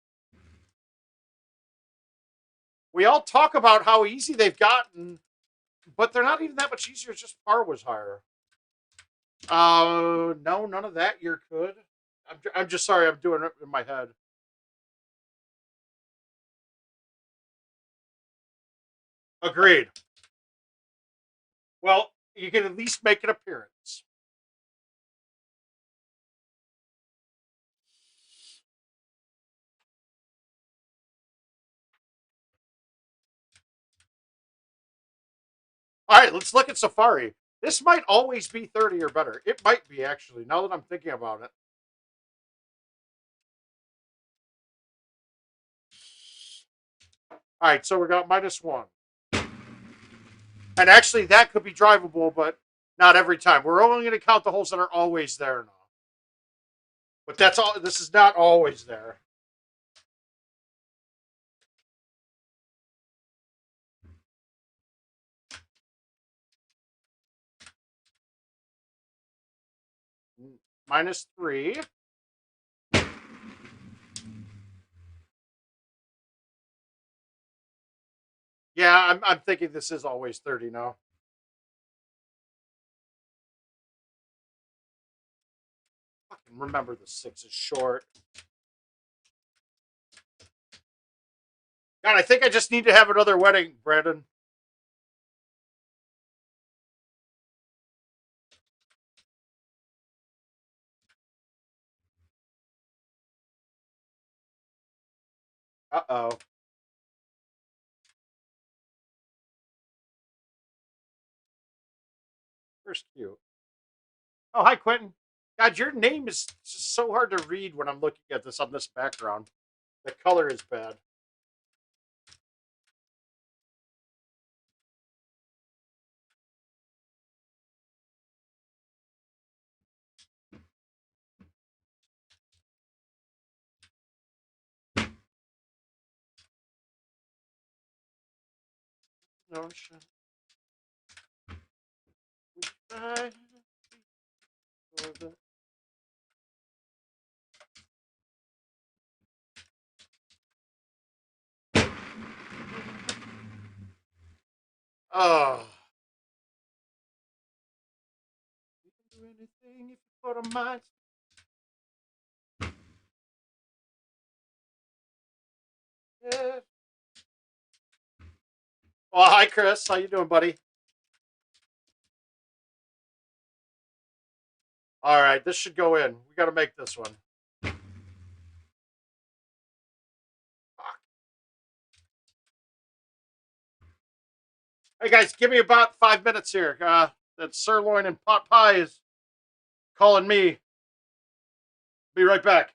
We all talk about how easy they've gotten, but they're not even that much easier. It's just par was higher. No, none of that year could. I'm just sorry. I'm doing it in my head. Agreed. Well, you can at least make an appearance. All right, let's look at Safari. This might always be 30 or better. It might be, actually, now that I'm thinking about it. All right, so we got -1. And actually, that could be drivable, but not every time. We're only going to count the holes that are always there now. But that's all. This is not always there. -3. Yeah, I'm thinking this is always 30 now. Fucking remember the 6 is short. God, I think I just need to have another wedding, Brandon. Uh-oh. First cue. Oh, hi, Quentin. God, your name is just so hard to read when I'm looking at this on this background. The color is bad. No shit. Oh. You can do anything if you put a mind. Yeah. Well, hi, Chris. How you doing, buddy? All right, this should go in. We got to make this one. Hey, guys, give me about 5 minutes here. That sirloin and pot pie is calling me. Be right back.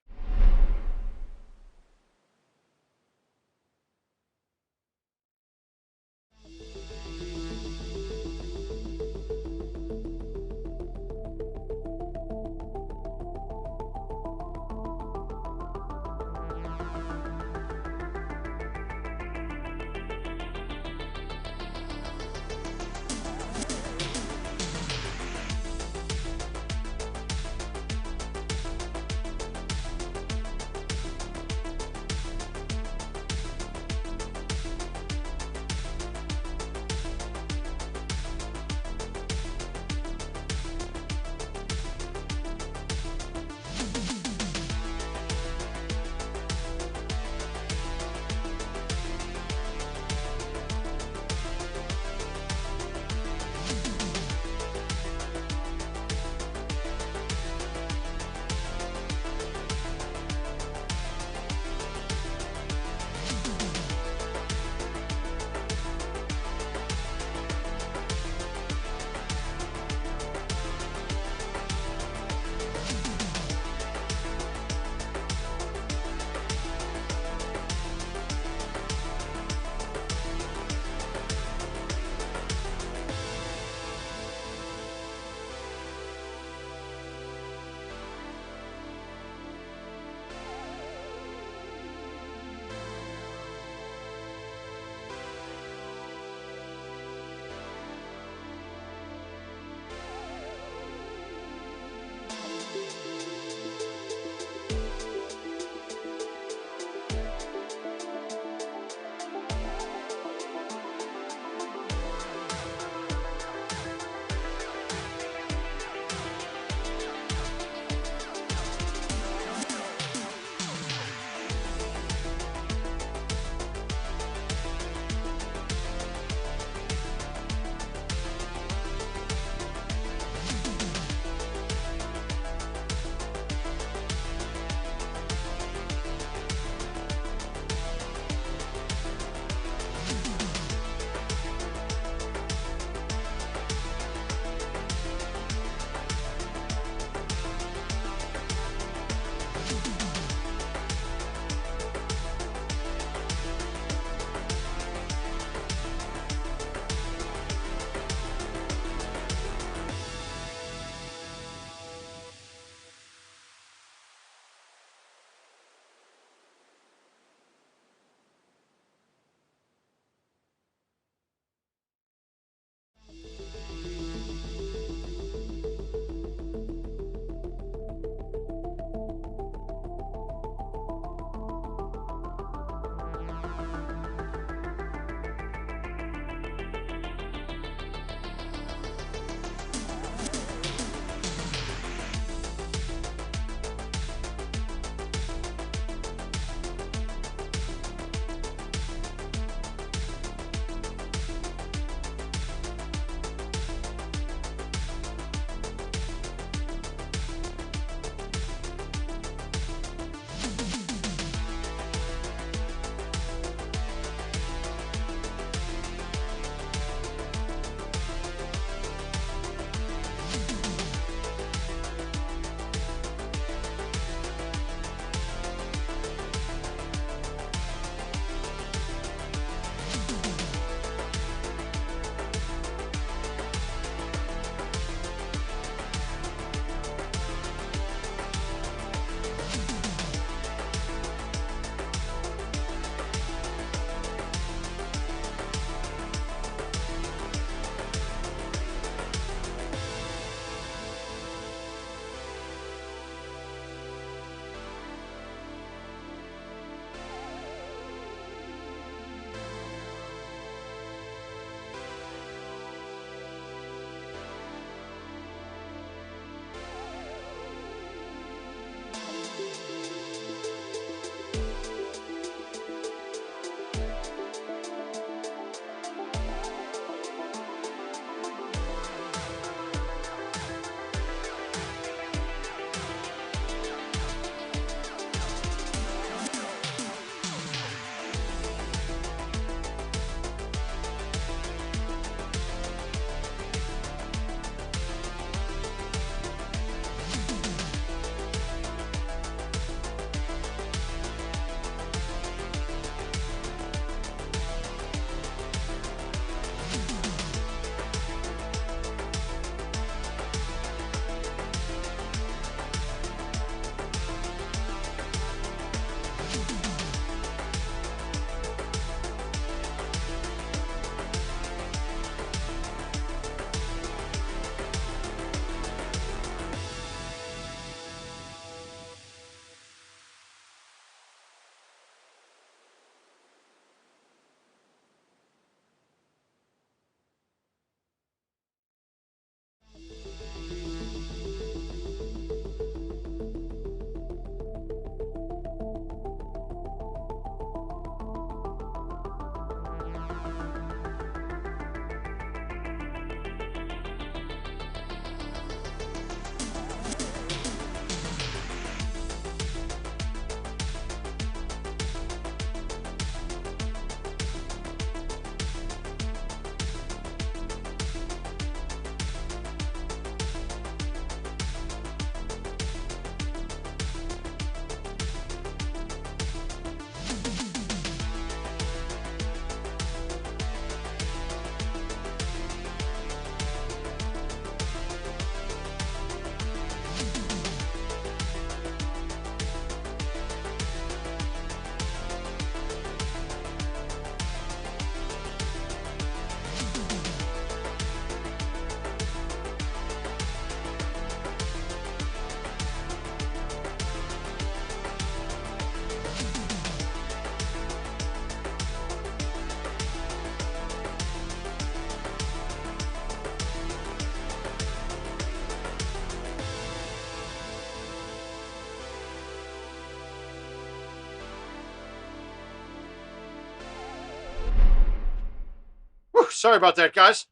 sorry about that, guys.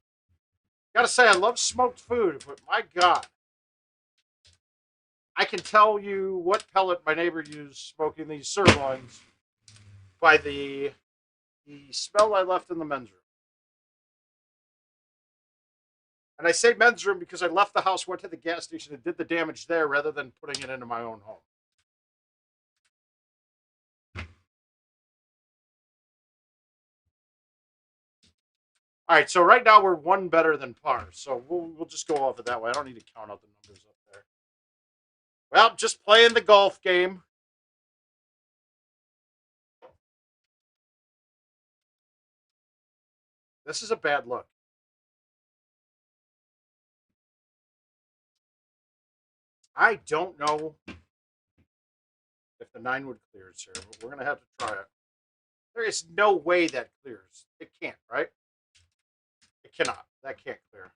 Gotta say, I love smoked food, but my God, I can tell you what pellet my neighbor used smoking these sirloins by the smell I left in the men's room. And I say men's room because I left the house, went to the gas station, and did the damage there rather than putting it into my own home. All right, so right now we're one better than par, so we'll just go off it that way. I don't need to count out the numbers up there. Well, just playing the golf game. This is a bad look. I don't know if the 9-wood clears here, but we're going to have to try it. There is no way that clears. It can't, right? It cannot. That can't clear.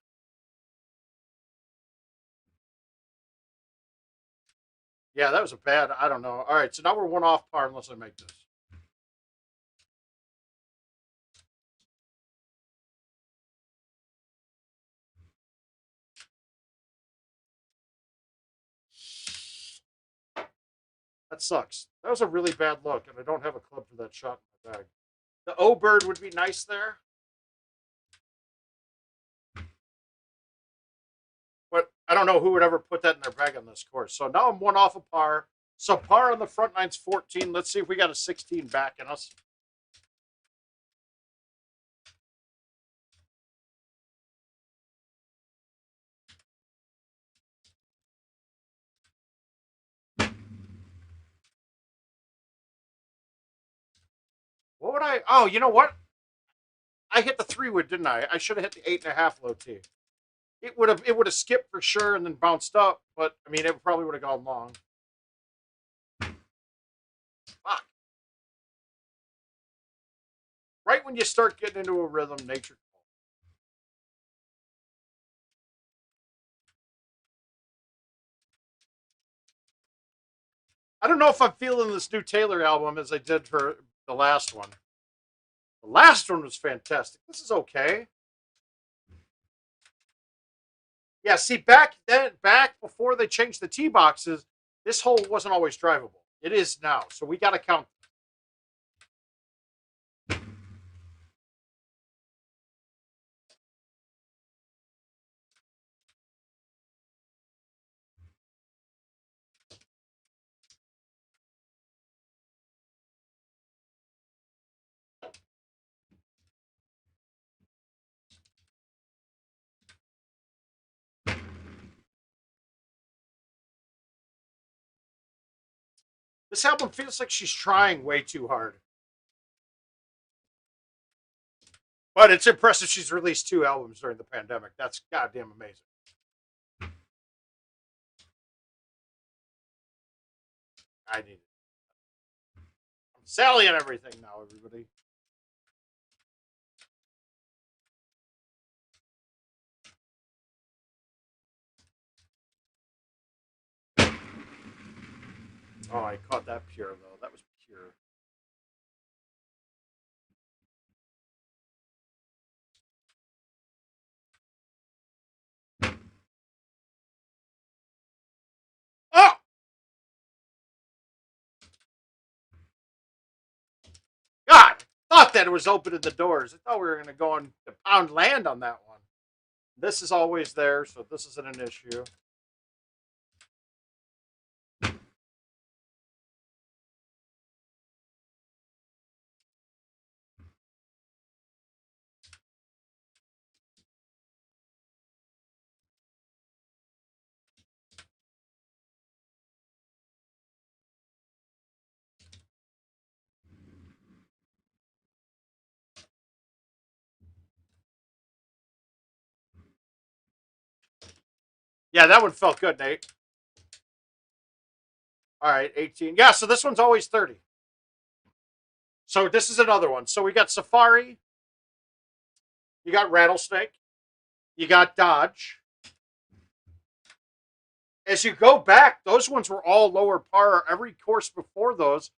Yeah, that was a bad, I don't know. All right, so now we're one off par unless I make this. That sucks. That was a really bad look, and I don't have a club for that shot in my bag. The O-bird would be nice there. But I don't know who would ever put that in their bag on this course. So now I'm one off a par. So par on the front nine's 14. Let's see if we got a 16 back in us. What would I? Oh, you know what? I hit the 3-wood, didn't I? I should have hit the 8.5 low tee. It would have skipped for sure and then bounced up, but I mean it probably would have gone long. Fuck. Right when you start getting into a rhythm, nature. I don't know if I'm feeling this new Taylor album as I did for the last one. The last one was fantastic. This is okay. Yeah, see, back before they changed the tee boxes, this hole wasn't always drivable. It is now, so we got to count. This album feels like she's trying way too hard. But it's impressive she's released 2 albums during the pandemic. That's goddamn amazing. I need it. I'm Sally and everything now, everybody. Oh, I caught that pure, though. That was pure. Oh! God! I thought that it was opening the doors. I thought we were going to go on the pound land on that one. This is always there, so this isn't an issue. Yeah, that one felt good, Nate. All right, 18. Yeah, so this one's always 30. So this is another one. So we got Safari. You got Rattlesnake. You got Dodge. As you go back, those ones were all lower par. Every course before those,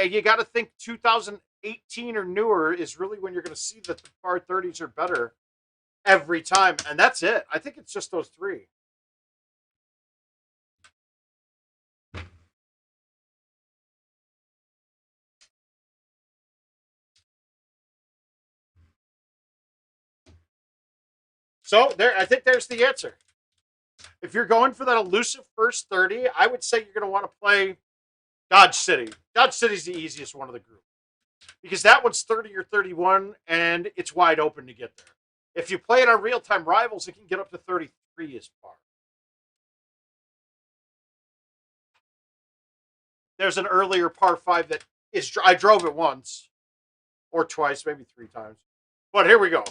you got to think 2008 18 or newer is really when you're going to see that the par 30s are better every time. And that's it. I think it's just those three. So there, I think there's the answer. If you're going for that elusive first 30, I would say you're going to want to play Dodge City. Dodge City's the easiest one of the group because that one's 30 or 31, and it's wide open to get there. If you play it on Real Time Rivals, it can get up to 33 as far. There's an earlier par 5 that is, I drove it once or twice, maybe 3 times. But here we go.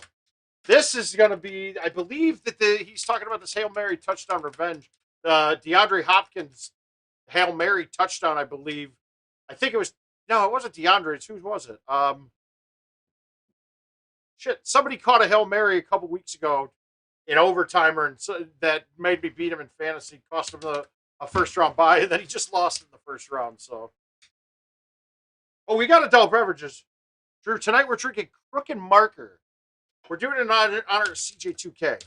This is going to be, I believe that he's talking about this Hail Mary touchdown revenge. DeAndre Hopkins Hail Mary touchdown, I believe. I think it was, no, it wasn't DeAndre. Who was it? Somebody caught a Hail Mary a couple weeks ago in overtimer, and so, that made me beat him in fantasy, cost him a first round bye, and then he just lost in the first round. So, oh, we got adult beverages. Drew, tonight we're drinking Crook and Marker. We're doing it in honor of CJ2K.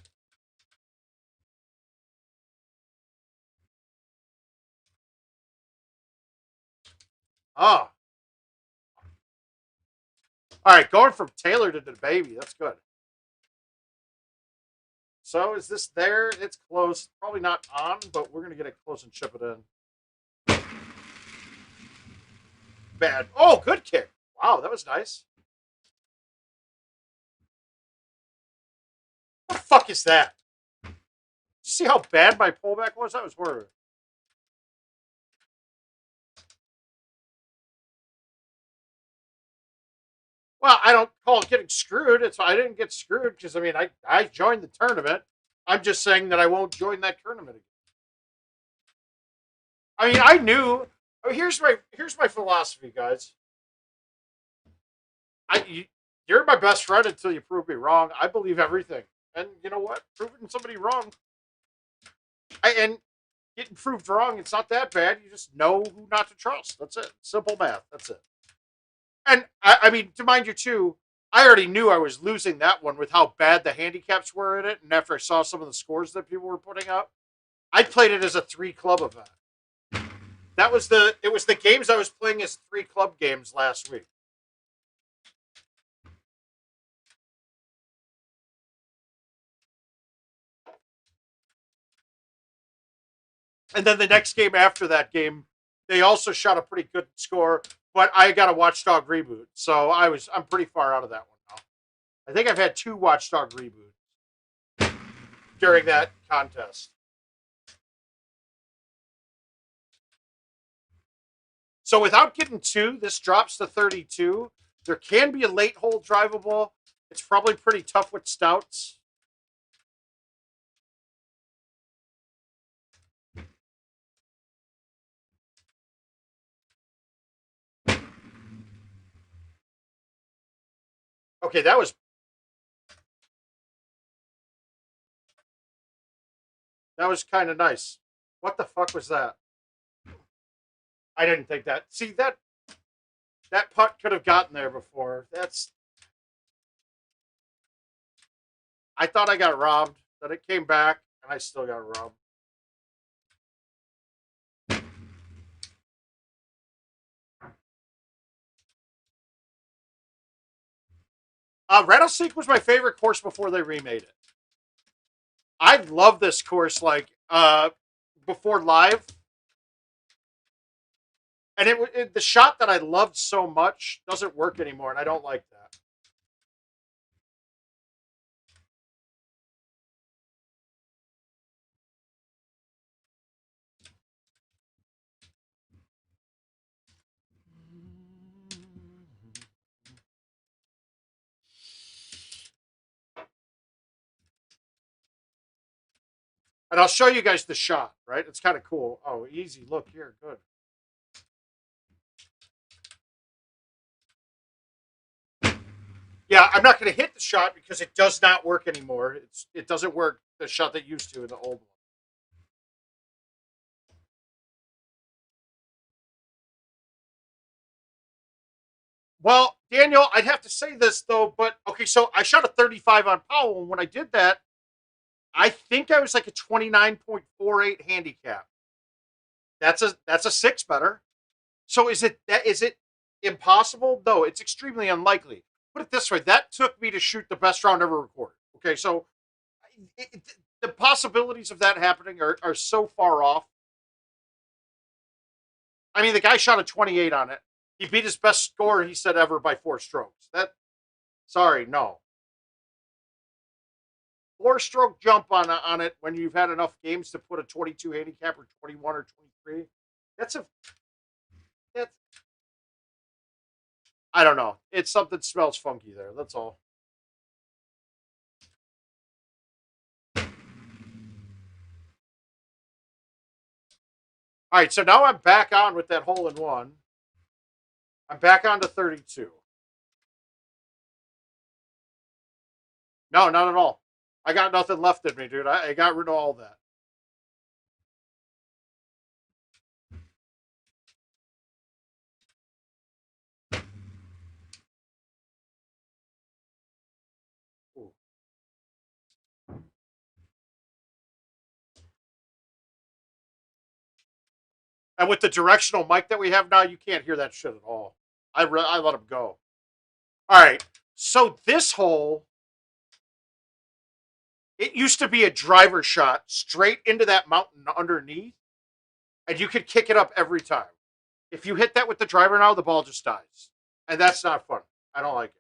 Oh. All right, going from Taylor to the baby. That's good. So is this there? It's close. Probably not on, but we're going to get it close and chip it in. Bad. Oh, good kick. Wow, that was nice. What the fuck is that? Did you see how bad my pullback was? That was horrible. Well, I don't call it getting screwed. I didn't get screwed because, I mean, I joined the tournament. I'm just saying that I won't join that tournament again. I mean, I knew. Oh, here's my philosophy, guys. You're my best friend until you prove me wrong. I believe everything, and you know what? Proving somebody wrong, and getting proved wrong, it's not that bad. You just know who not to trust. That's it. Simple math. That's it. And I mean, to mind you too, I already knew I was losing that one with how bad the handicaps were in it, and after I saw some of the scores that people were putting up, I played it as a 3-club event. It was the games I was playing as 3-club games last week. And then the next game after that game, they also shot a pretty good score, but I got a Watchdog reboot, so I'm pretty far out of that one now. I think I've had 2 Watchdog reboots during that contest. So without getting 2, this drops to 32. There can be a late hole drivable. It's probably pretty tough with stouts. Okay, that was kind of nice. What the fuck was that? I didn't think that. See, that putt could have gotten there before. I thought I got robbed. Then it came back, and I still got robbed. Rattlesnake was my favorite course before they remade it. I love this course like before live. And the shot that I loved so much doesn't work anymore, and I don't like that. And I'll show you guys the shot, right? It's kind of cool. Oh, easy. Look here. Good. Yeah, I'm not going to hit the shot because it does not work anymore. It doesn't work the shot that used to in the old one. Well, Daniel, I'd have to say this though, but okay, so I shot a 35 on Powell, and when I did that, I think I was like a 29.48 handicap. That's a six better. So is it impossible? No, it's extremely unlikely. Put it this way: that took me to shoot the best round ever recorded. Okay, so the possibilities of that happening are so far off. I mean, the guy shot a 28 on it. He beat his best score he said ever by 4 strokes. Sorry, no. 4 stroke jump on it when you've had enough games to put a 22 handicap or 21 or 23. That's a that's I don't know. It's something smells funky there. That's all. All right, so now I'm back on with that hole in one. I'm back on to 32. No, not at all. I got nothing left in me, dude. I got rid of all that. Ooh. And with the directional mic that we have now, you can't hear that shit at all. I let him go. All right. So this hole, it used to be a driver shot straight into that mountain underneath, and you could kick it up every time. If you hit that with the driver now, the ball just dies. And that's not fun. I don't like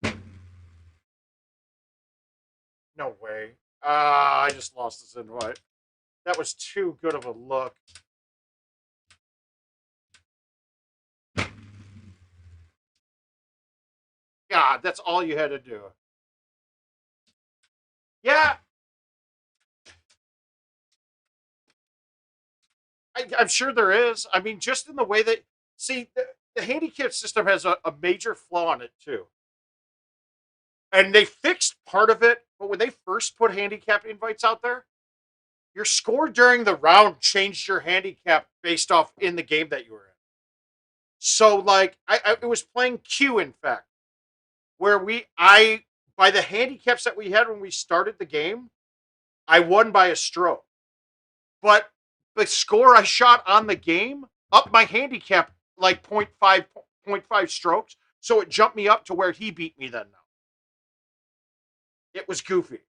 it. No way. I just lost this invite. That was too good of a look. God, that's all you had to do. Yeah, I'm sure there is. I mean, just in the way that, see, the handicap system has a major flaw in it, too. And they fixed part of it, but when they first put handicap invites out there, your score during the round changed your handicap based off in the game that you were in. So, like, it was playing Q, in fact, where by the handicaps that we had when we started the game, I won by a stroke. But the score I shot on the game upped my handicap like point five strokes. So it jumped me up to where he beat me then now. It was goofy.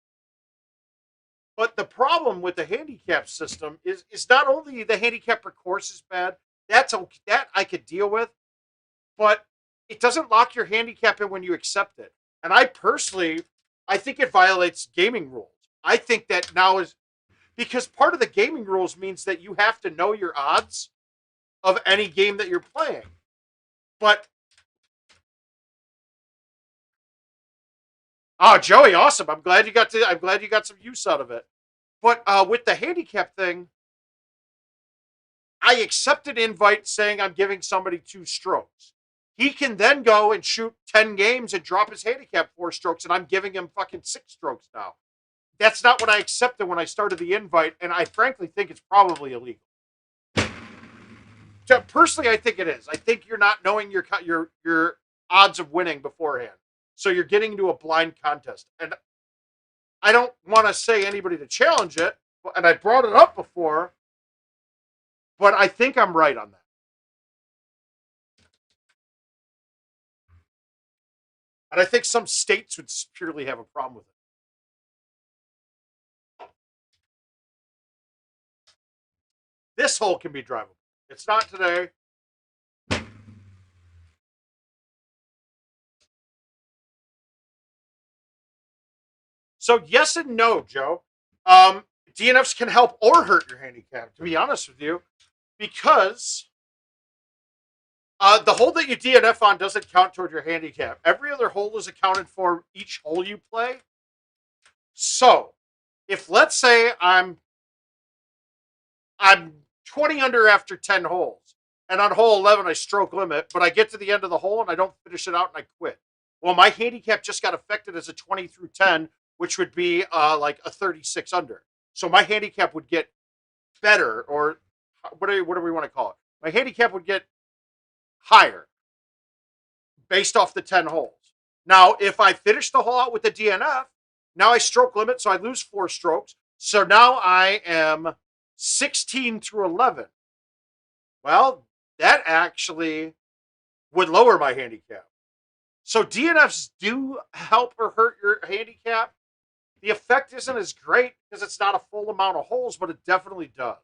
But the problem with the handicap system is not only the handicap per course is bad, that's okay, that I could deal with, but it doesn't lock your handicap in when you accept it. And I think it violates gaming rules. I think that now is because part of the gaming rules means that you have to know your odds of any game that you're playing. But oh, Joey, awesome! I'm glad you got some use out of it. But with the handicap thing, I accept an invite saying I'm giving somebody 2 strokes. He can then go and shoot 10 games and drop his handicap 4 strokes, and I'm giving him fucking 6 strokes now. That's not what I accepted when I started the invite, and I frankly think it's probably illegal. So personally, I think it is. I think you're not knowing your odds of winning beforehand, so you're getting into a blind contest. And I don't want to say anybody to challenge it, and I brought it up before, but I think I'm right on that. And I think some states would purely have a problem with it. This hole can be drivable. It's not today. So yes and no, Joe. DNFs can help or hurt your handicap, to be honest with you, because the hole that you DNF on doesn't count toward your handicap. Every other hole is accounted for each hole you play. So, if let's say I'm 20 under after 10 holes, and on hole 11 I stroke limit, but I get to the end of the hole and I don't finish it out and I quit. Well, my handicap just got affected as a 20 through 10, which would be like a 36 under. So my handicap would get better, or what do we want to call it? my handicap would get higher based off the 10 holes. Now, if I finish the hole out with the DNF, now I stroke limit, so I lose 4 strokes. So now I am 16 through 11. Well, that actually would lower my handicap. So DNFs do help or hurt your handicap. The effect isn't as great because it's not a full amount of holes, but it definitely does.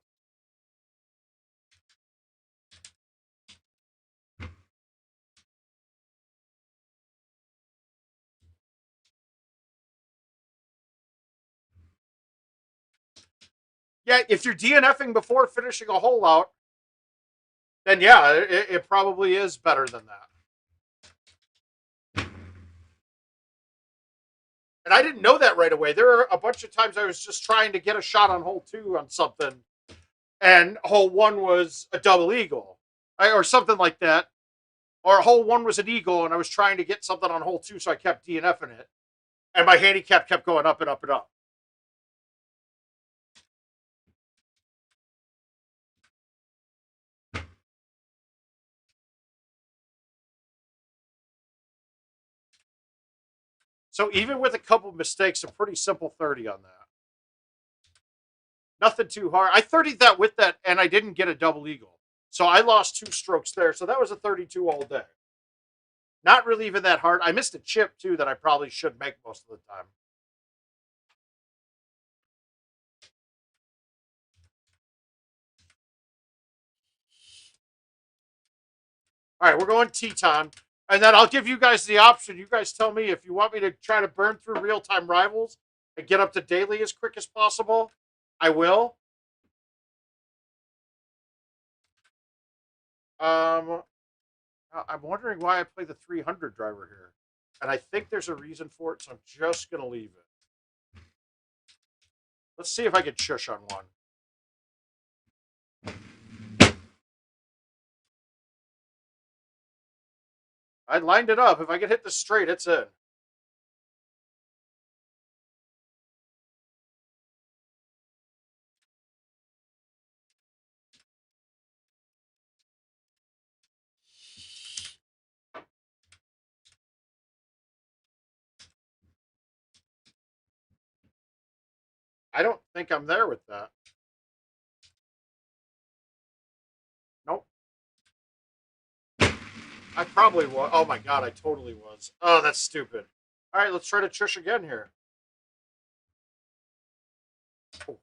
Yeah, if you're DNFing before finishing a hole out, then yeah, it probably is better than that. And I didn't know that right away. There are a bunch of times I was just trying to get a shot on hole 2 on something, and hole 1 was a double eagle, or something like that. Or hole 1 was an eagle, and I was trying to get something on hole 2, so I kept DNFing it. And my handicap kept going up and up and up. So even with a couple of mistakes, a pretty simple 30 on that. Nothing too hard. I 30'd that with that, and I didn't get a double eagle. So I lost 2 strokes there. So that was a 32 all day. Not really even that hard. I missed a chip, too, that I probably should make most of the time. All right, we're going Teton. And then I'll give you guys the option. You guys tell me if you want me to try to burn through real-time rivals and get up to daily as quick as possible. I will. I'm wondering why I play the 300 driver here. And I think there's a reason for it, so I'm just going to leave it. Let's see if I can shush on one. I lined it up. If I can hit this straight, it's in. I don't think I'm there with that. Nope. I probably was. Oh my god, I totally was. Oh, that's stupid. All right, let's try to trish again here. Oh.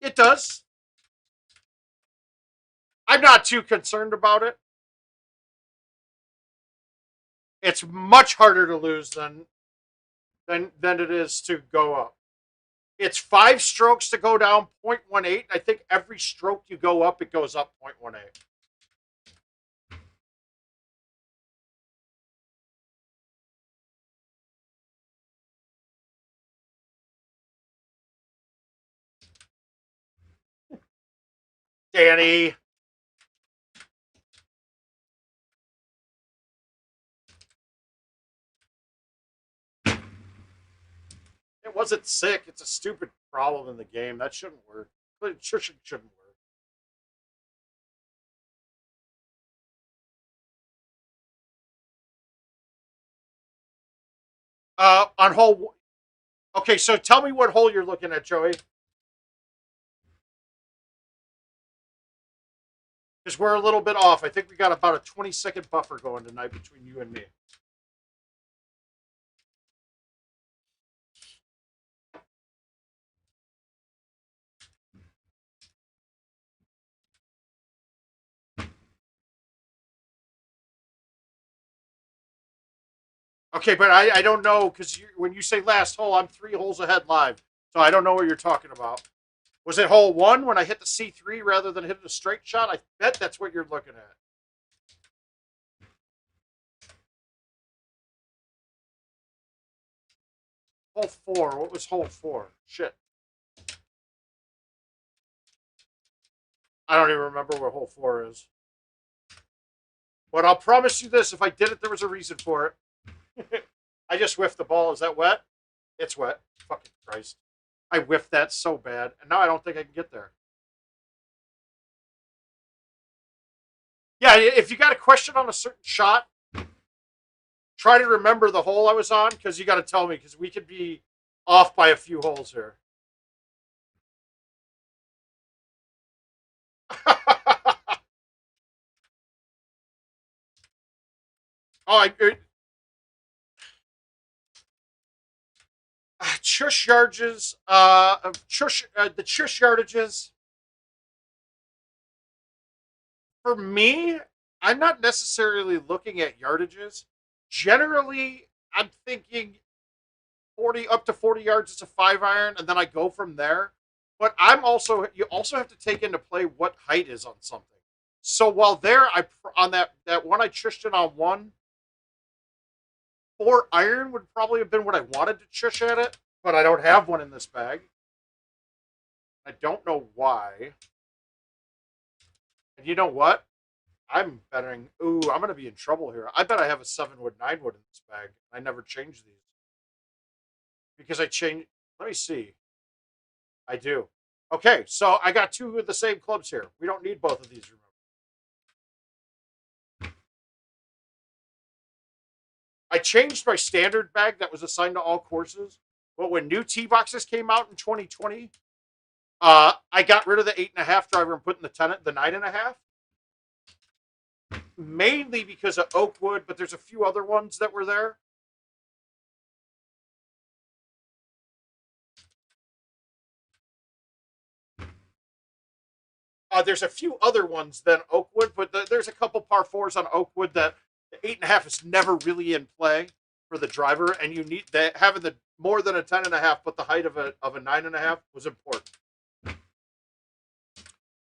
It does. I'm not too concerned about it. It's much harder to lose than it is to go up. It's 5 strokes to go down 0.18. I think every stroke you go up, it goes up 0.18. Danny. It wasn't sick. It's a stupid problem in the game. That shouldn't work. It shouldn't work. On hole. Okay, so tell me what hole you're looking at, Joey. Because we're a little bit off. I think we got about a 20-second buffer going tonight between you and me. Okay, but I don't know because when you say last hole, I'm 3 holes ahead live. So I don't know what you're talking about. Was it hole 1 when I hit the C3 rather than hitting a straight shot? I bet that's what you're looking at. Hole 4. What was hole 4? Shit. I don't even remember what hole 4 is. But I'll promise you this. If I did it, there was a reason for it. I just whiffed the ball. Is that wet? It's wet. Fucking Christ. I whiffed that so bad, and now I don't think I can get there. Yeah, if you got a question on a certain shot, try to remember the hole I was on, because you got to tell me, because we could be off by a few holes here. Oh, Chush yardages, the Chush yardages. For me, I'm not necessarily looking at yardages. Generally, I'm thinking 40 up to 40 yards is a 5-iron, and then I go from there. But you also have to take into play what height is on something. So while there, I on that one I chushed it on one, 4-iron would probably have been what I wanted to chush at it, but I don't have one in this bag. I don't know why. And you know what? I'm betting. Ooh, I'm going to be in trouble here. I bet I have a 7-wood, 9-wood in this bag. I never change these because I change. Let me see. I do. Okay, so I got two of the same clubs here. We don't need both of these. Remember, I changed my standard bag that was assigned to all courses, but when new tee boxes came out in 2020, I got rid of the 8.5 driver and put in the 9.5. Mainly because of Oakwood, but there's a few other ones that were there. There's a few other ones than Oakwood, but there's a couple par fours on Oakwood that the 8.5 is never really in play for the driver, and you need that having the more than a 10.5, but the height of a 9.5 was important.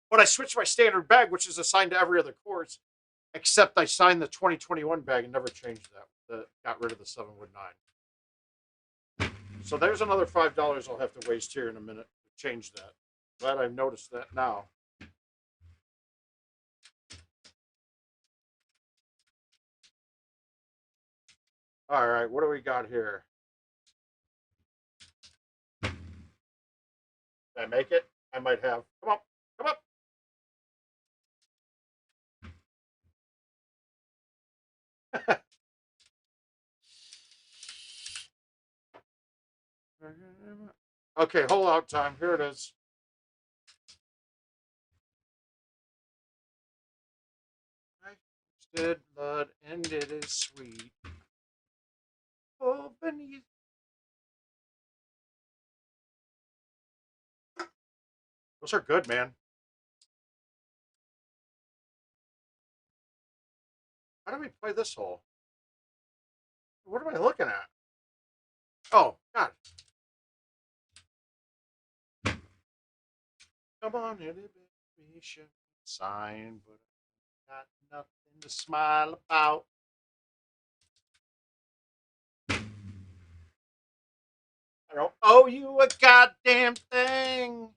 But I switched my standard bag, which is assigned to every other course, except I signed the 2021 bag and never changed that. Got rid of the 7-wood 9. So there's another $5 I'll have to waste here in a minute to change that. Glad I've noticed that now. All right, what do we got here? Did I make it? I might have. Come on, come on. Okay, hold out time. Here it is. I tasted blood and it is sweet. Oh, beneath. Those are good, man. How do we play this hole? What am I looking at? Oh, God. Come on, little baby, show sign, but I got nothing to smile about. I don't owe you a goddamn thing.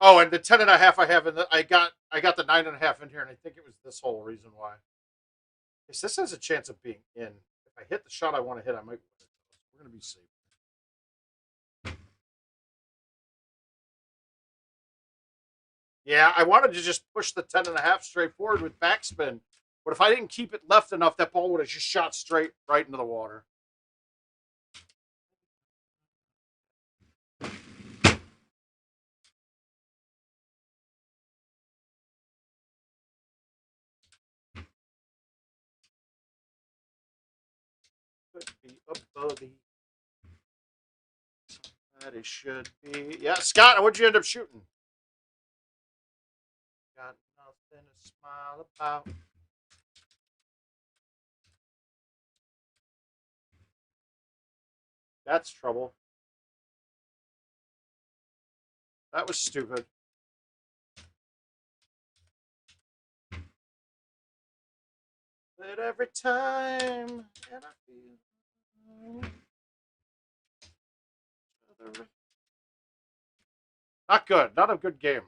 Oh, and the 10.5 I have in the I got the 9.5 in here, and I think it was this whole reason why. Yes, this has a chance of being in. If I hit the shot I want to hit, I might win it. We're gonna be safe. Yeah, I wanted to just push the 10.5 straight forward with backspin, but if I didn't keep it left enough, that ball would have just shot straight right into the water. Could be a buddy. That it should be. Yeah, Scott, what'd you end up shooting? Got nothing to smile about. That's trouble. That was stupid. But every time, and I feel not good. Not a good game.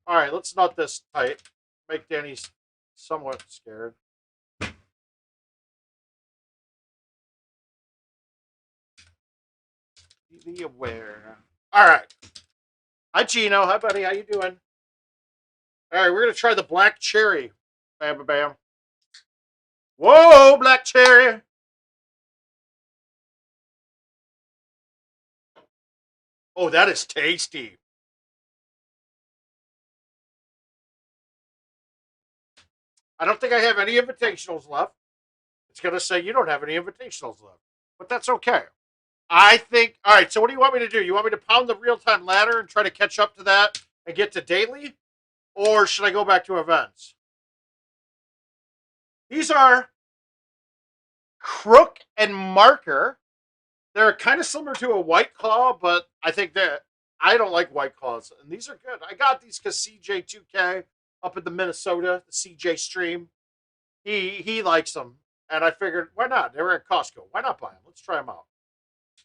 All right, let's nut this tight. Make Danny somewhat scared. Be aware. All right. Hi, Gino. Hi, buddy. How you doing? All right, we're gonna try the black cherry. Bam, bam, bam. Whoa, black cherry. Oh, that is tasty. I don't think I have any invitationals left. It's gonna say you don't have any invitationals left, but that's okay. I think. All right. So, what do you want me to do? You want me to pound the real time ladder and try to catch up to that and get to daily, or should I go back to events? These are Crook and Marker. They're kind of similar to a White Claw, but I think that I don't like White Claws, and these are good. I got these because CJ2K up in the Minnesota, the CJ stream, he likes them, and I figured why not? They were at Costco. Why not buy them? Let's try them out.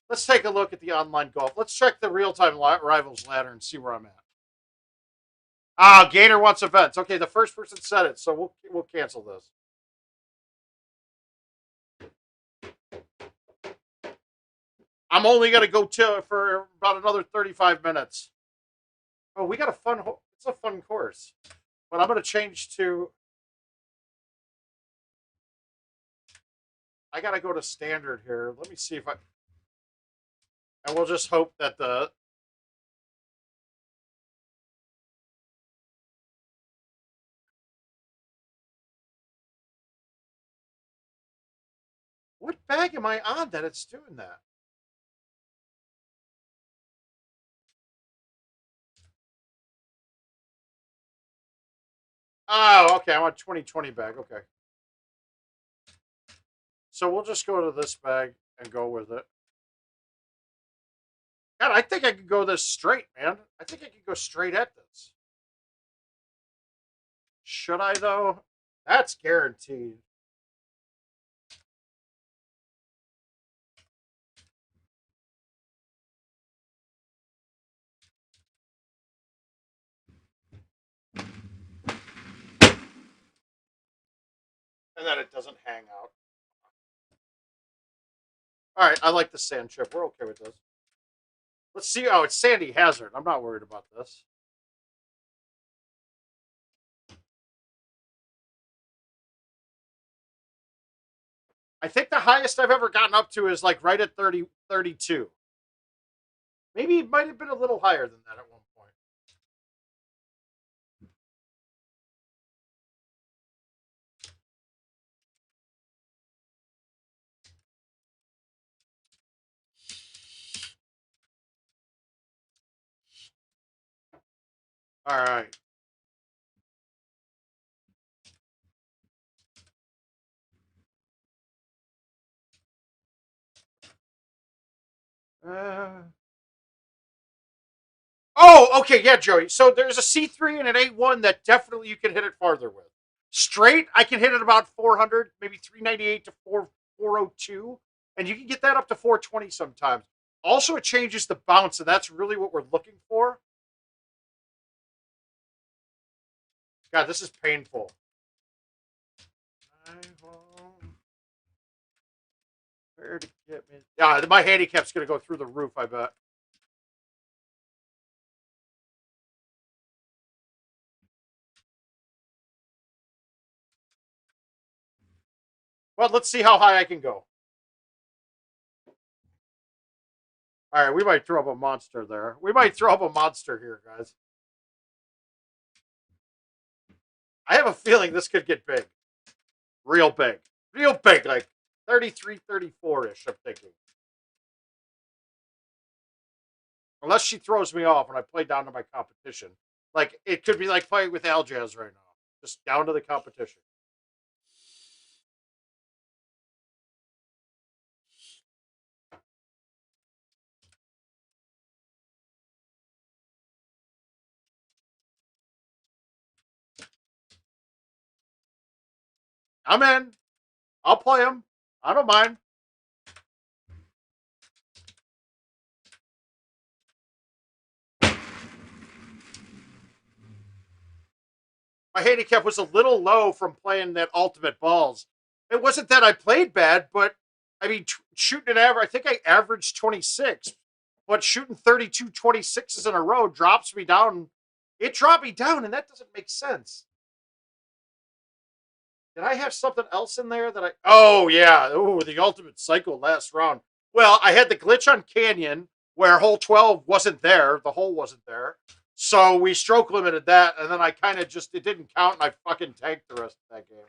Let's take a look at the online golf. Let's check the real time rivals ladder and see where I'm at. Ah, Gator wants events. Okay, the first person said it, so we'll cancel this. I'm only gonna go to for about another 35 minutes. Oh, we got a fun. It's a fun course, but I'm gonna change to. I gotta go to standard here. Let me see if I. And we'll just hope that the. What bag am I on that it's doing that? Oh, okay. I'm on 2020 bag. Okay. So we'll just go to this bag and go with it. God, I think I could go this straight, man. I think I could go straight at this. Should I though? That's guaranteed. And then it doesn't hang out. All right, I like the sand chip. We're okay with this. Let's see. Oh, it's Sandy Hazard. I'm not worried about this. I think the highest I've ever gotten up to is like right at 30, 32. Maybe it might have been a little higher than that at one point. All right. Uh, oh, okay, yeah, Joey. So there's a C3 and an A1 that definitely you can hit it farther with. Straight, I can hit it about 400, maybe 398 to 402, and you can get that up to 420 sometimes. Also, it changes the bounce, and that's really what we're looking for. God, this is painful. Where to get me? Yeah, my handicap's gonna go through the roof. I bet. Well, let's see how high I can go. All right, we might throw up a monster there. We might throw up a monster here, guys. I have a feeling this could get big. Real big. Real big, like 33, 34-ish, I'm thinking. Unless she throws me off when I play down to my competition. Like, it could be like playing with Aljaz right now. Just down to the competition. I'm in. I'll play him. I don't mind. my handicap was a little low from playing that ultimate balls. It wasn't that I played bad, but I mean, shooting an average, I think I averaged 26, but shooting 32 26s in a row drops me down. It dropped me down, and that doesn't make sense. Did I have something else in there that I? Oh yeah, oh the ultimate cycle last round. Well, I had the glitch on Canyon where hole 12 wasn't there, the hole wasn't there, so we stroke limited that, and then I kind of just it didn't count, and I fucking tanked the rest of that game.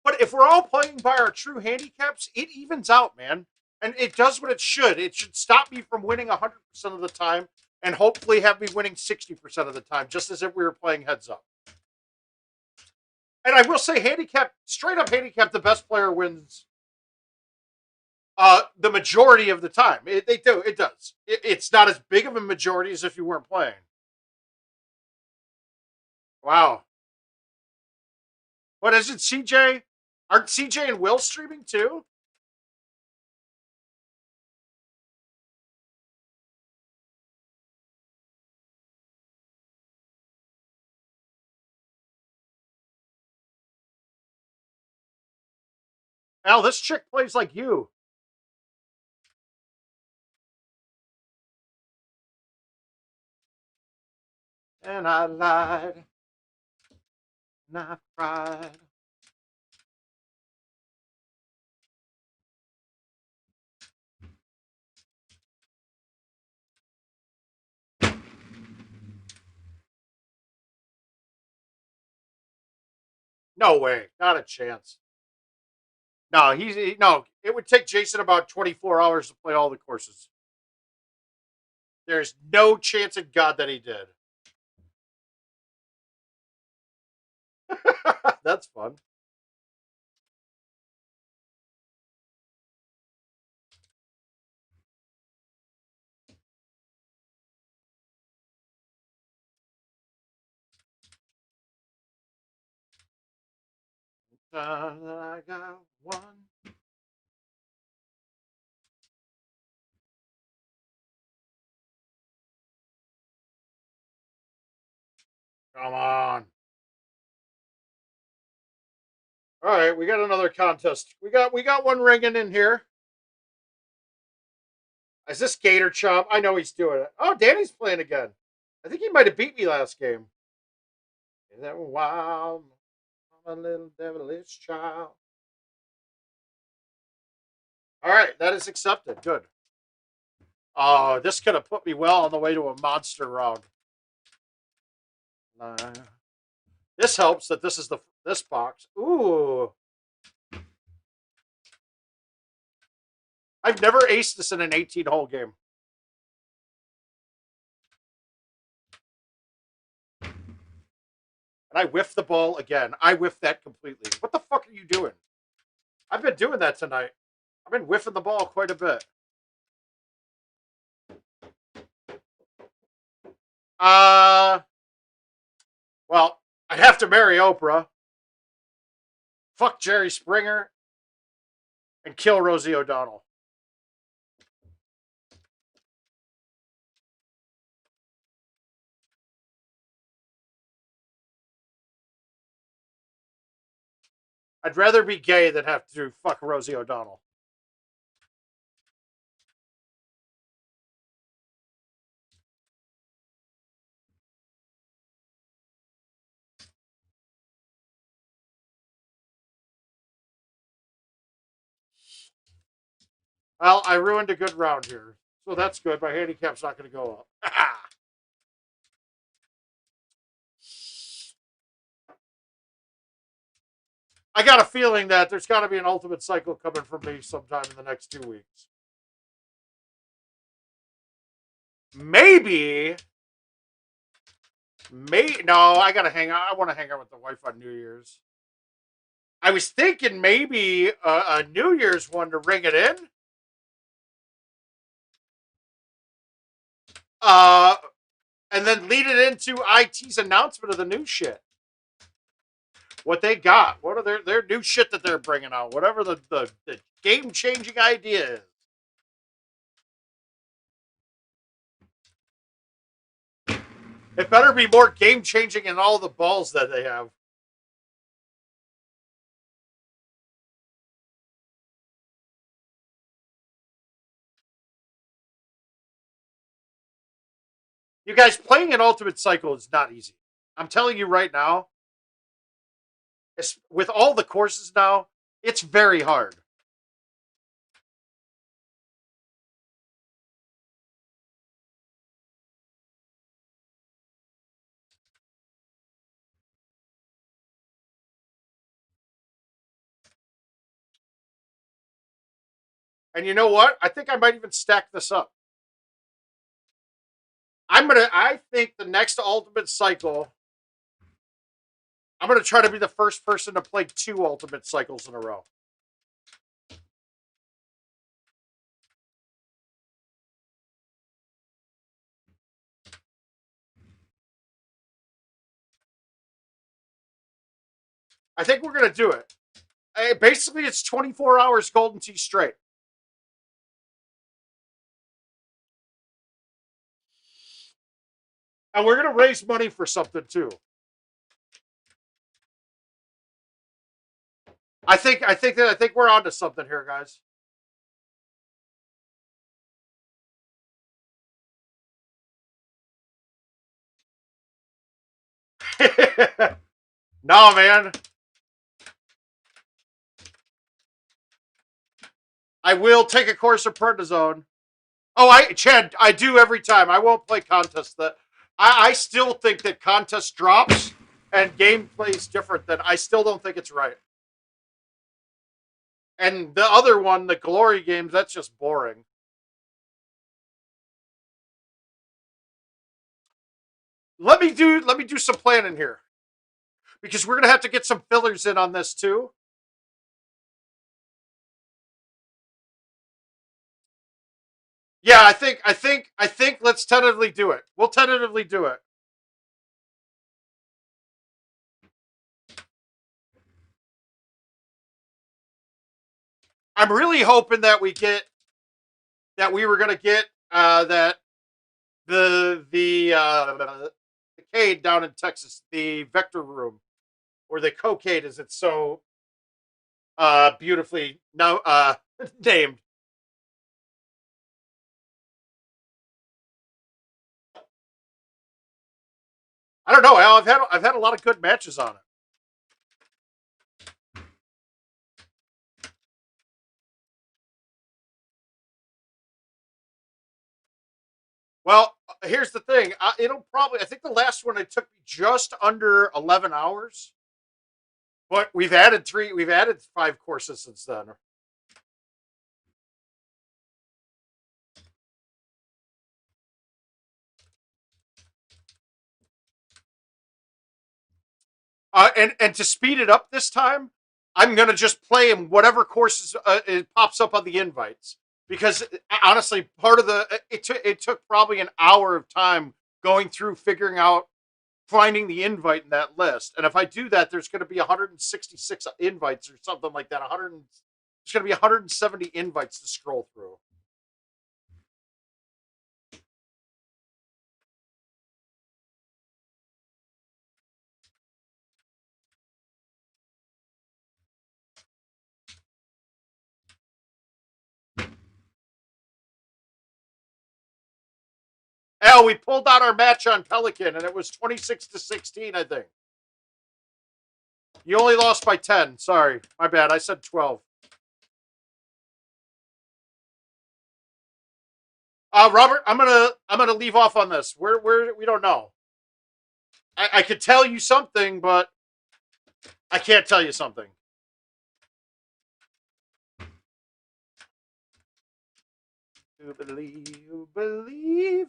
But if we're all playing by our true handicaps, it evens out, man, and it does what it should. It should stop me from winning 100% of the time, and hopefully have me winning 60% of the time, just as if we were playing heads up. And I will say, handicap, straight up handicap, the best player wins the majority of the time. They do. It does. It's not as big of a majority as if you weren't playing. Wow. What is it, CJ? Aren't CJ and Will streaming too? Al, this chick plays like you. And I lied. And I cried. No way. Not a chance. No, no. It would take Jason about 24 hours to play all the courses. There's no chance in God that he did. That's fun. I got one. Come on. All right, we got another contest. We got one ringing in here. Is this Gator Chomp? I know he's doing it. Oh, Danny's playing again. I think he might have beat me last game. Is that wild? I'm a little devilish child. All right, that is accepted. Good. Oh, this could have put me well on the way to a monster round. This helps that this is this box. Ooh. I've never aced this in an 18-hole game. And I whiffed the ball again. I whiffed that completely. What the fuck are you doing? I've been doing that tonight. I've been whiffing the ball quite a bit. Well, I'd have to marry Oprah, fuck Jerry Springer, and kill Rosie O'Donnell. I'd rather be gay than have to fuck Rosie O'Donnell. Well, I ruined a good round here. So that's good. My handicap's not going to go up. I got a feeling that there's got to be an ultimate cycle coming from me sometime in the next 2 weeks. Maybe. No, I gotta hang out. I want to hang out with the wife on New Year's. I was thinking maybe a New Year's one to ring it in. And then lead it into IT's announcement of the new shit. what they got. What are their new shit that they're bringing out? Whatever the game changing idea is. It better be more game changing than all the balls that they have. You guys, playing an Ultimate Cycle is not easy. I'm telling you right now, with all the courses now, it's very hard. And you know what? I think I might even stack this up. I think the next Ultimate Cycle, I'm gonna try to be the first person to play 2 Ultimate Cycles in a row. I think we're gonna do it. Basically, it's 24 hours Golden Tee straight. And we're gonna raise money for something too. I think we're onto something here, guys. No, man. I will take a course of prednisone. Oh, Chad, I do every time. I won't play contests. I still think that contest drops and gameplay is different. Than I still don't think it's right. And the other one, the glory games, that's just boring. Let me do some planning here, because we're gonna have to get some fillers in on this too. Yeah, I think let's tentatively do it. We'll tentatively do it. I'm really hoping that we were gonna get that the Cade down in Texas, the Vector Room, or the Cocaine, as it's so beautifully now named. I don't know, Al. I've had a lot of good matches on it. Well, here's the thing. It'll probably. I think the last one it took me just under 11 hours, but we've added 3. We've added 5 courses since then. And to speed it up this time, I'm gonna just play in whatever courses it pops up on the invites, because honestly, part of it took probably an hour of time going through figuring out finding the invite in that list. And if I do that, there's going to be 166 invites or something like that. 100. There's going to be 170 invites to scroll through. Hell, we pulled out our match on Pelican, and it was 26-16, I think. You only lost by 10. Sorry, my bad. I said 12. Robert, I'm gonna leave off on this. We don't know. I could tell you something, but I can't tell you something. You believe it.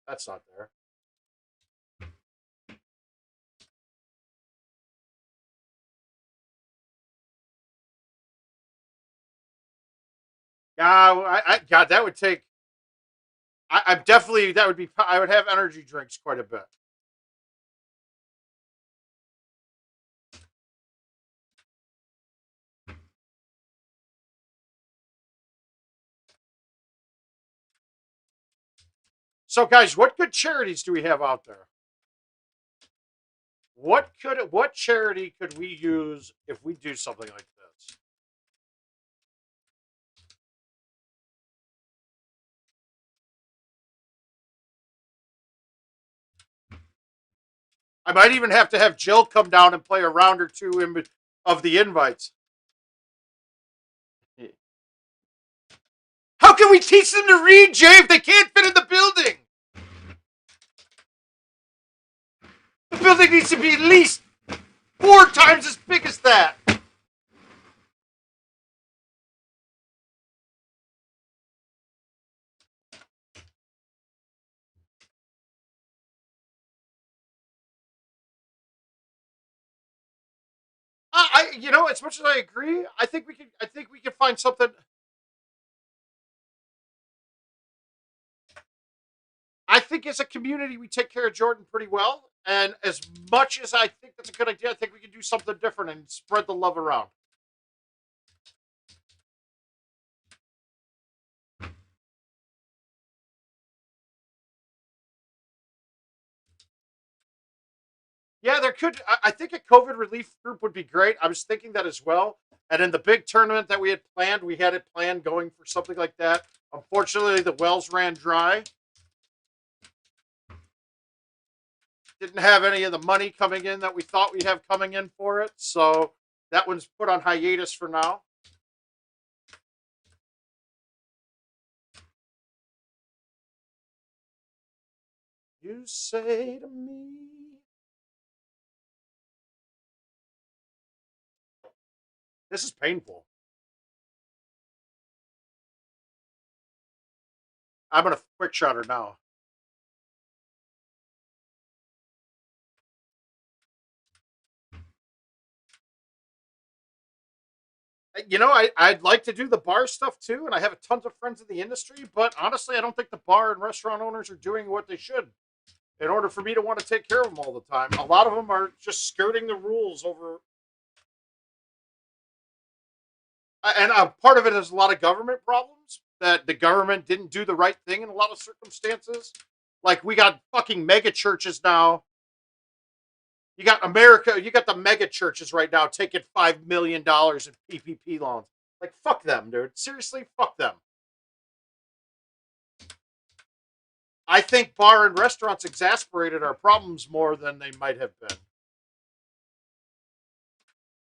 That's not there. God, that would take. I'm definitely that would be. I would have energy drinks quite a bit. So, guys, what good charities do we have out there? What charity could we use if we do something like this? I might even have to have Jill come down and play a round or two of the invites. How can we teach them to read, Jay, if they can't fit in the building? The building needs to be at least 4 times as big as that. As much as I agree, I think we can. I think we can find something. I think as a community, we take care of Jordan pretty well. And as much as I think that's a good idea, I think we can do something different and spread the love around. Yeah, there could. I think a COVID relief group would be great. I was thinking that as well. And in the big tournament that we had planned, we had it planned going for something like that. Unfortunately, the wells ran dry. Didn't have any of the money coming in that we thought we'd have coming in for it. So that one's put on hiatus for now. You say to me. This is painful. I'm going to quick shot her now. I'd like to do the bar stuff too, and I have tons of friends in the industry, but honestly, I don't think the bar and restaurant owners are doing what they should in order for me to want to take care of them all the time. A lot of them are just skirting the rules over. And part of it is a lot of government problems that the government didn't do the right thing in a lot of circumstances. Like we got fucking mega churches now. You got America. You got the mega churches right now taking $5 million in PPP loans. Like fuck them, dude. Seriously, fuck them. I think bar and restaurants exasperated our problems more than they might have been.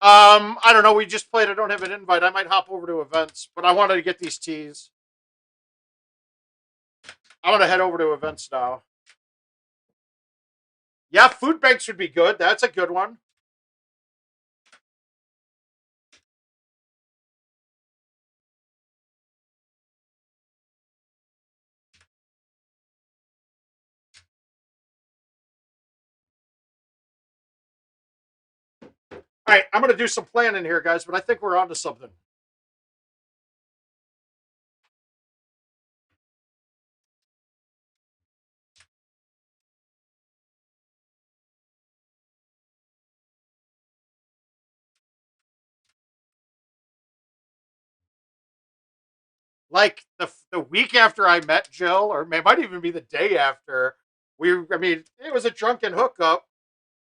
I don't know. We just played. I don't have an invite. I might hop over to events, but I wanted to get these teas. I'm gonna head over to events now. Yeah, food banks would be good. That's a good one. All right, I'm gonna do some planning here, guys, but I think we're onto something. Like the week after I met Jill, or it might even be the day after. I mean, it was a drunken hookup,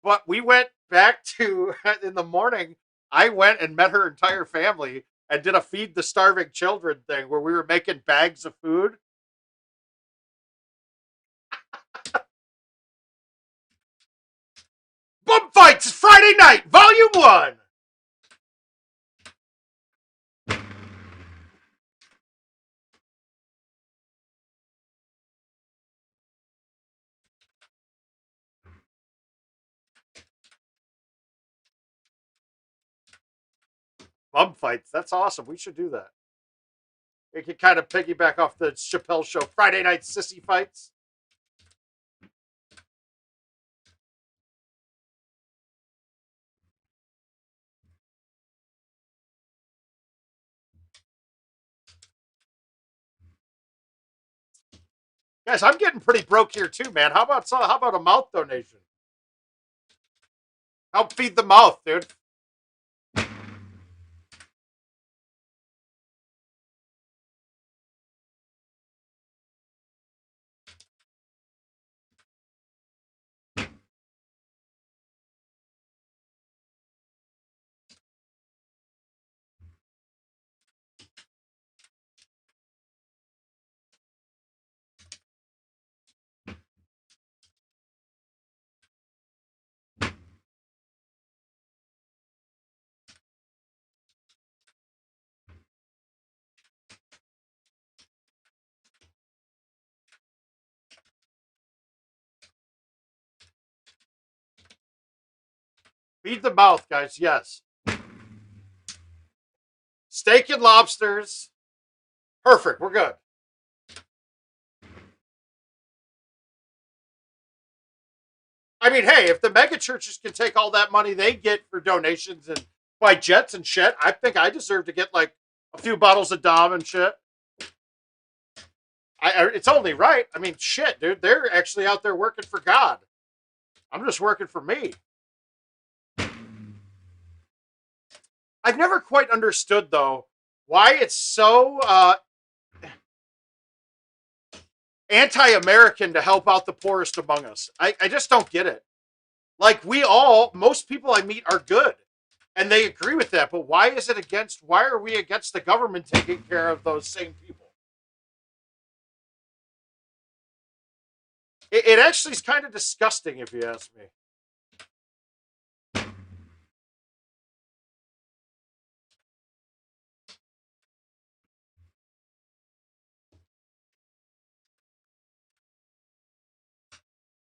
but we went back to in the morning. I went and met her entire family and did a feed the starving children thing where we were making bags of food. Bum Fights Friday night, Volume 1. Bum Fights. That's awesome. We should do that. It could kind of piggyback off the Chappelle Show Friday night sissy fights. Guys, I'm getting pretty broke here too, man. How about a mouth donation? Help feed the mouth, dude. Feed the mouth, guys. Yes. Steak and lobsters. Perfect. We're good. I mean, hey, if the mega churches can take all that money they get for donations and buy jets and shit, I think I deserve to get like a few bottles of Dom and shit. It's only right. I mean, shit, dude. They're actually out there working for God. I'm just working for me. I've never quite understood, though, why it's so anti-American to help out the poorest among us. I just don't get it. Like, most people I meet are good, and they agree with that. But why are we against the government taking care of those same people? It actually is kind of disgusting, if you ask me.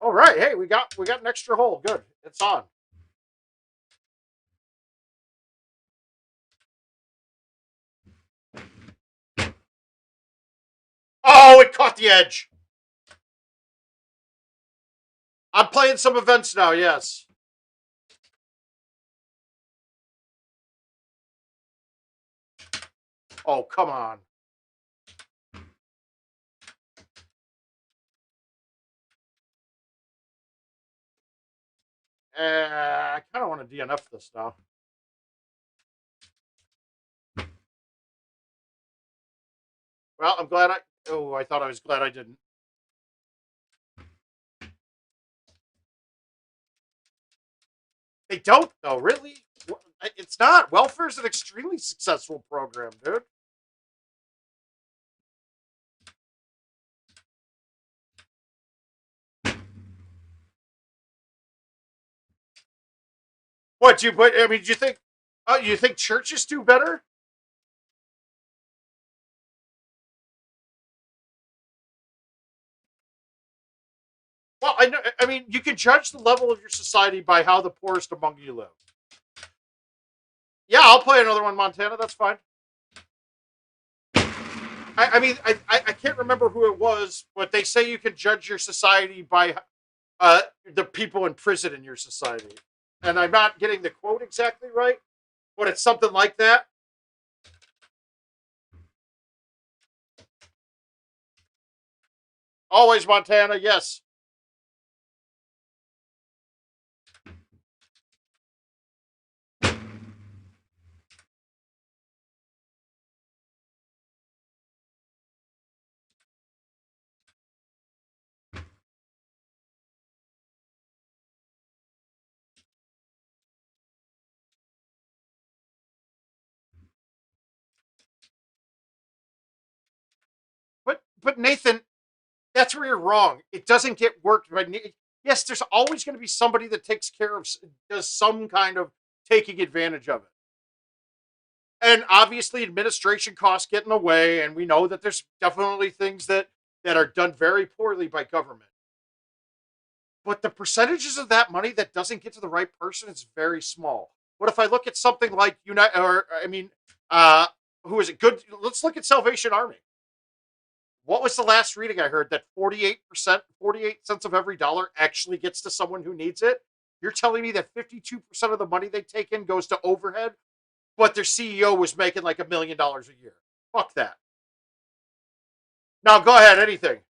All right, hey, we got an extra hole. Good, it's on. Oh, it caught the edge. I'm playing some events now. Yes. Oh, come on. I kind of want to DNF this now. Well, I'm glad I. Oh, I thought I was glad I didn't. They don't, though. Really? It's not. Welfare is an extremely successful program, dude. What do you put? I mean, do you think? Oh, you think churches do better? Well, I know. I mean, you can judge the level of your society by how the poorest among you live. Yeah, I'll play another one, Montana. That's fine. I can't remember who it was, but they say you can judge your society by the people in prison in your society. And I'm not getting the quote exactly right, but it's something like that. Always Montana, yes. But Nathan, that's where you're wrong. It doesn't get worked by. Yes, there's always going to be somebody that takes care of, does some kind of taking advantage of it. And obviously, administration costs get in the way, and we know that there's definitely things that are done very poorly by government. But the percentages of that money that doesn't get to the right person is very small. What if I look at something like United, or I mean, uh, who is it? Good. Let's look at Salvation Army. What was the last reading I heard that 48%, 48 cents of every dollar actually gets to someone who needs it? You're telling me that 52% of the money they take in goes to overhead, but their CEO was making like $1 million a year. Fuck that. Now go ahead, anything.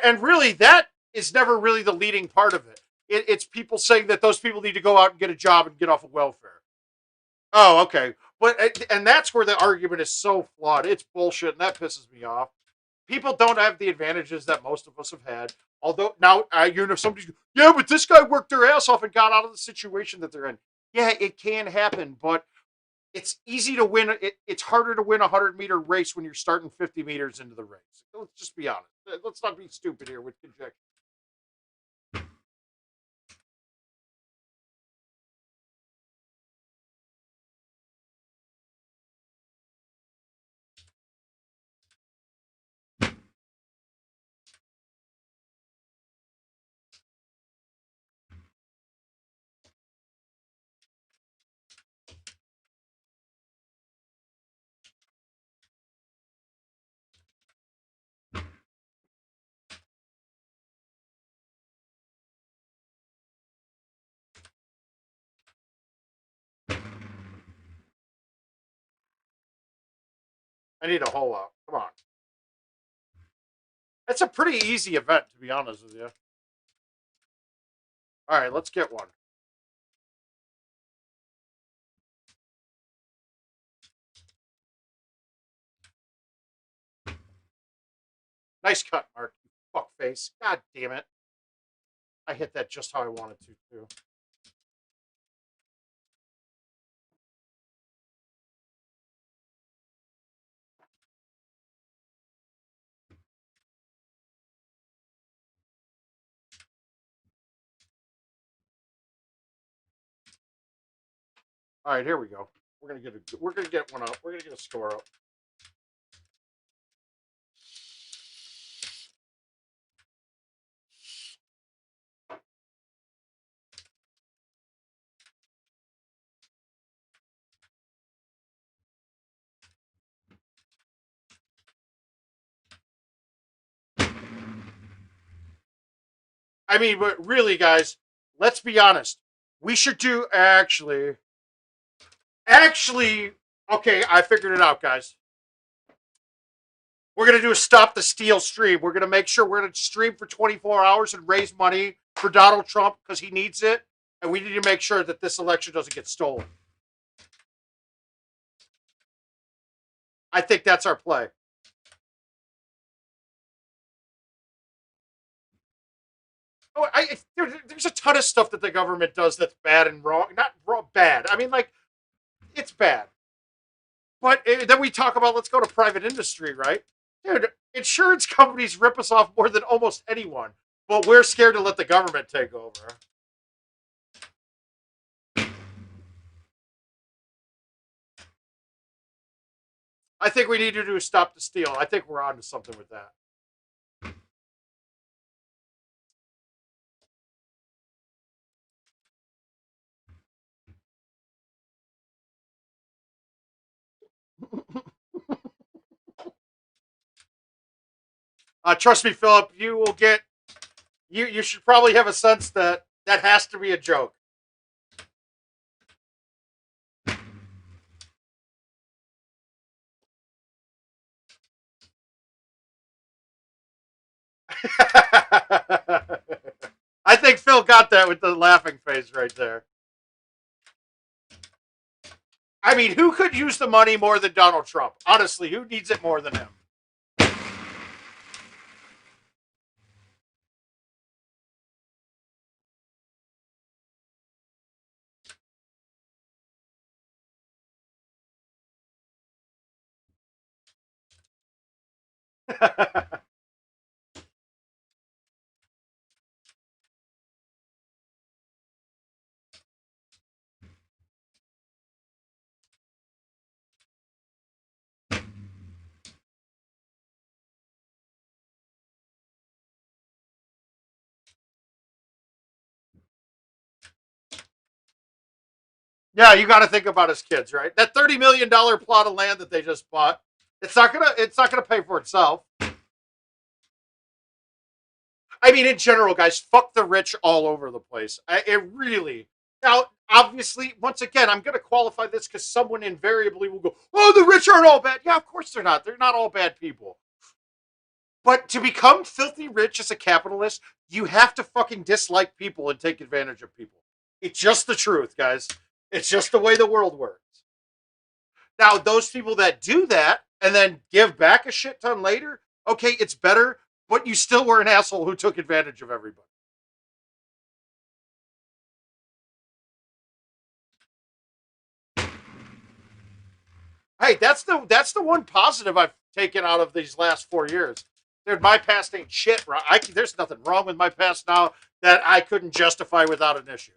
And really, that is never really the leading part of it. It's people saying that those people need to go out and get a job and get off of welfare. Oh, okay. But and that's where the argument is so flawed. It's bullshit, and that pisses me off. People don't have the advantages that most of us have had. Although now, somebody's yeah, but this guy worked their ass off and got out of the situation that they're in. Yeah, it can happen, but it's easy to win. It's harder to win a 100-meter race when you're starting 50 meters into the race. Let's just be honest. Let's not be stupid here with conjecture. I need a hole out. Come on. It's a pretty easy event, to be honest with you. All right, let's get one. Nice cut, Mark. You fuckface. God damn it. I hit that just how I wanted to, too. All right, here we go. We're gonna get one up. We're gonna get a score up. I mean, but really, guys, let's be honest. We should do actually. Okay, I figured it out, guys. We're gonna do a stop the steal stream. We're gonna make sure we're gonna stream for 24 hours and raise money for Donald Trump because he needs it, and we need to make sure that this election doesn't get stolen. I think that's our play. Oh, there's a ton of stuff that the government does that's bad and wrong. Not wrong, bad. I mean, like, it's bad. But then we talk about let's go to private industry, right? Dude, insurance companies rip us off more than almost anyone, but we're scared to let the government take over. I think we need to do stop the steal. I think we're on to something with that. Trust me, Philip, you will get. You should probably have a sense that that has to be a joke. I think Phil got that with the laughing face right there. I mean, who could use the money more than Donald Trump? Honestly, who needs it more than him? Yeah, you got to think about his kids, right? That $30 million plot of land that they just bought, it's not gonna pay for itself. I mean, in general, guys, fuck the rich all over the place. It really. Now, obviously, once again, I'm going to qualify this because someone invariably will go, "Oh, the rich aren't all bad." Yeah, of course they're not. They're not all bad people. But to become filthy rich as a capitalist, you have to fucking dislike people and take advantage of people. It's just the truth, guys. It's just the way the world works. Now, those people that do that and then give back a shit ton later, okay, it's better, but you still were an asshole who took advantage of everybody. Hey, that's the one positive I've taken out of these last 4 years. Dude, my past ain't shit. There's nothing wrong with my past now that I couldn't justify without an issue.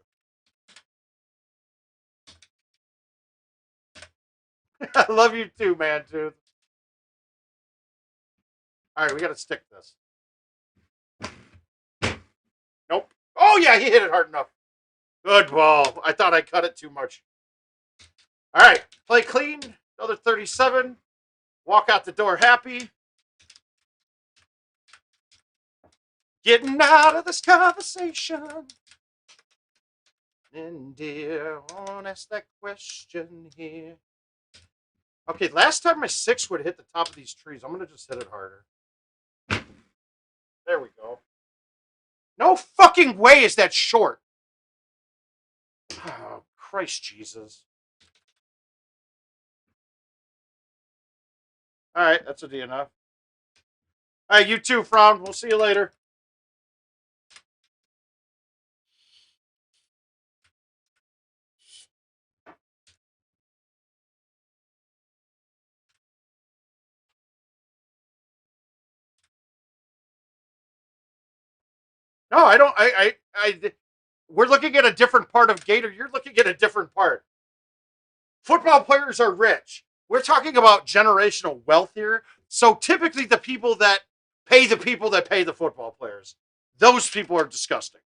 I love you too, man, dude. All right, we got to stick this. Nope. Oh yeah, he hit it hard enough. Good ball. I thought I cut it too much. All right, play clean. Another 37. Walk out the door happy. Getting out of this conversation. And dear, I won't ask that question here. Okay, last time my 6 would hit the top of these trees. I'm going to just hit it harder. There we go. No fucking way is that short. Oh, Christ Jesus. All right, that's a DNF. All right, you too, Frown. We'll see you later. No, I don't. We're looking at a different part of Gator. You're looking at a different part. Football players are rich. We're talking about generational wealth here. So typically, the people that pay the football players, those people are disgusting.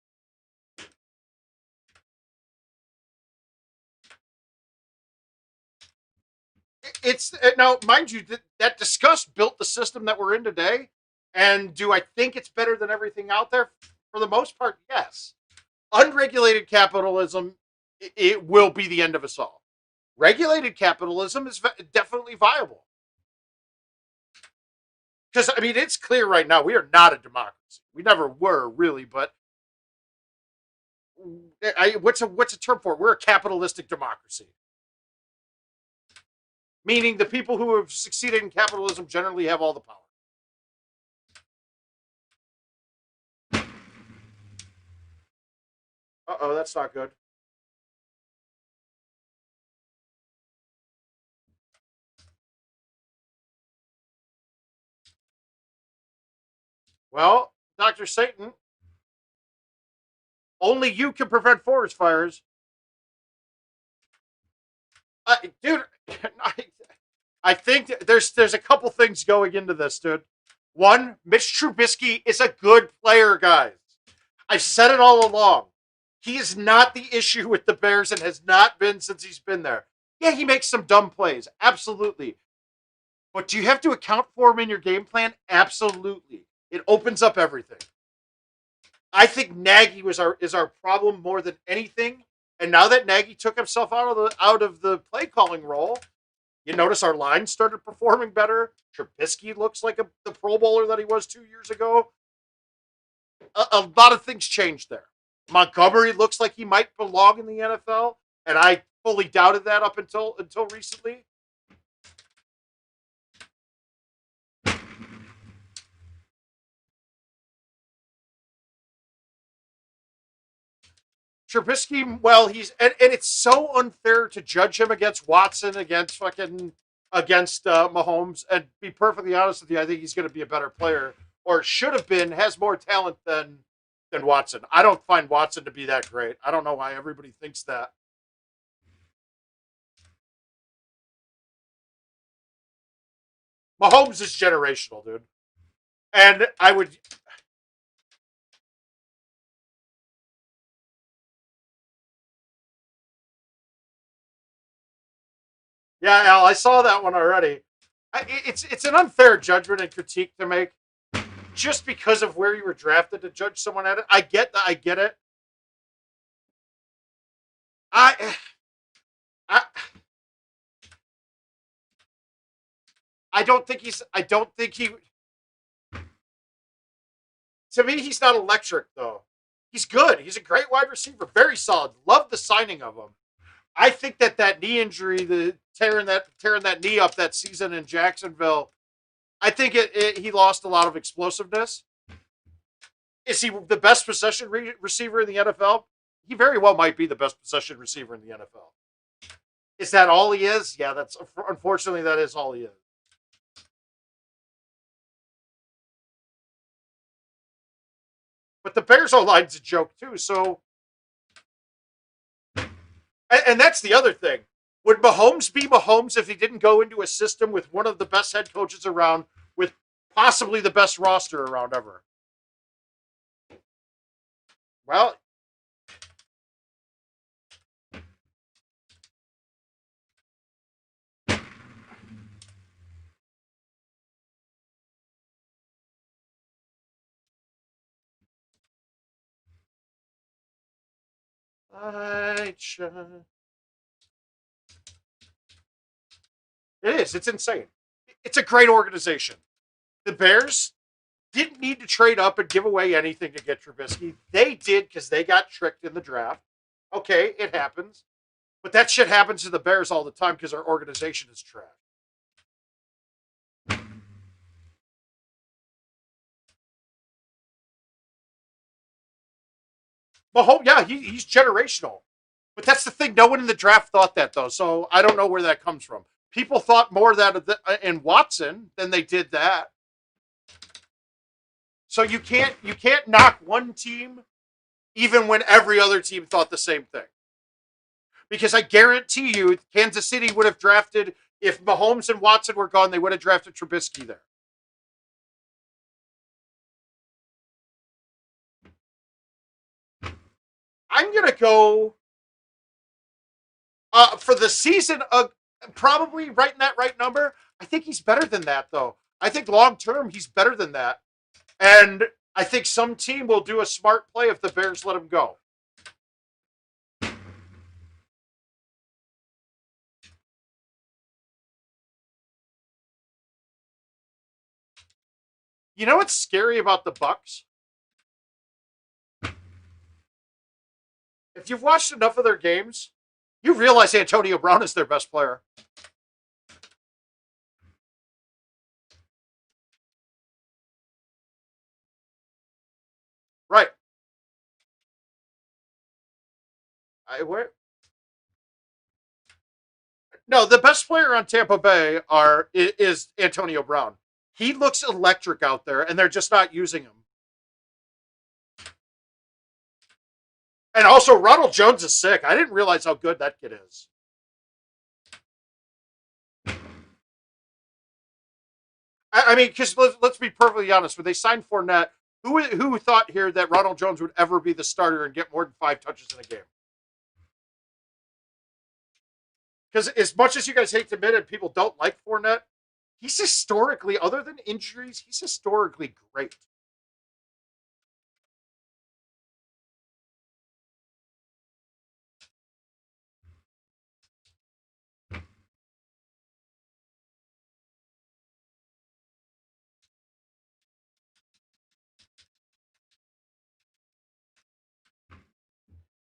It's now, mind you, that disgust built the system that we're in today. And do I think it's better than everything out there? For the most part, yes. Unregulated capitalism, it will be the end of us all. Regulated capitalism is definitely viable. Because I mean, it's clear right now we are not a democracy. We never were really, but what's a term for it? We're a capitalistic democracy, meaning the people who have succeeded in capitalism generally have all the power. Uh-oh, that's not good. Well, Dr. Satan, only you can prevent forest fires. Dude, I, I think there's a couple things going into this, dude. One, Mitch Trubisky is a good player, guys. I've said it all along. He is not the issue with the Bears and has not been since he's been there. Yeah, he makes some dumb plays, absolutely. But do you have to account for him in your game plan? Absolutely. It opens up everything. I think Nagy is our problem more than anything. And now that Nagy took himself out of the play calling role, you notice our line started performing better. Trubisky looks like the Pro Bowler that he was 2 years ago. A lot of things changed there. Montgomery looks like he might belong in the NFL, and I fully doubted that up until recently. Trubisky, well, and it's so unfair to judge him against Watson, against Mahomes, and be perfectly honest with you, I think he's going to be a better player, or should have been, has more talent than Watson. I don't find Watson to be that great. I don't know why everybody thinks that. Mahomes is generational, dude, and I would. Yeah, Al, I saw that one already. It's an unfair judgment and critique to make just because of where you were drafted to judge someone at it. I get that. I get it. I, I I don't think he's. I don't think he. To me, he's not electric though. He's good. He's a great wide receiver. Very solid. Love the signing of him. I think that knee injury, the tearing that knee up that season in Jacksonville, I think he lost a lot of explosiveness. Is he the best possession receiver in the NFL? He very well might be the best possession receiver in the NFL. Is that all he is? Yeah, that's unfortunately that is all he is. But the Bears O line's a joke too. So, and that's the other thing. Would Mahomes be Mahomes if he didn't go into a system with one of the best head coaches around, with possibly the best roster around ever? Well, I It is. It's insane. It's a great organization. The Bears didn't need to trade up and give away anything to get Trubisky. They did because they got tricked in the draft. Okay, it happens. But that shit happens to the Bears all the time because our organization is trash. Mahomes, yeah, he's generational. But that's the thing. No one in the draft thought that, though. So I don't know where that comes from. People thought more that in Watson than they did that. So you can't knock one team even when every other team thought the same thing. Because I guarantee you, Kansas City would have drafted, if Mahomes and Watson were gone, they would have drafted Trubisky there. I'm going to go for the season, probably right in that right number. I think he's better than that, though. I think long term, he's better than that. And I think some team will do a smart play if the Bears let him go. You know what's scary about the Bucks? If you've watched enough of their games, you realize Antonio Brown is their best player. Right. Where? No, the best player on Tampa Bay is Antonio Brown. He looks electric out there, and they're just not using him. And also, Ronald Jones is sick. I didn't realize how good that kid is. I mean, because let's be perfectly honest. When they signed Fournette, who thought here that Ronald Jones would ever be the starter and get more than 5 touches in a game? Because as much as you guys hate to admit it, people don't like Fournette. He's historically, other than injuries, he's historically great.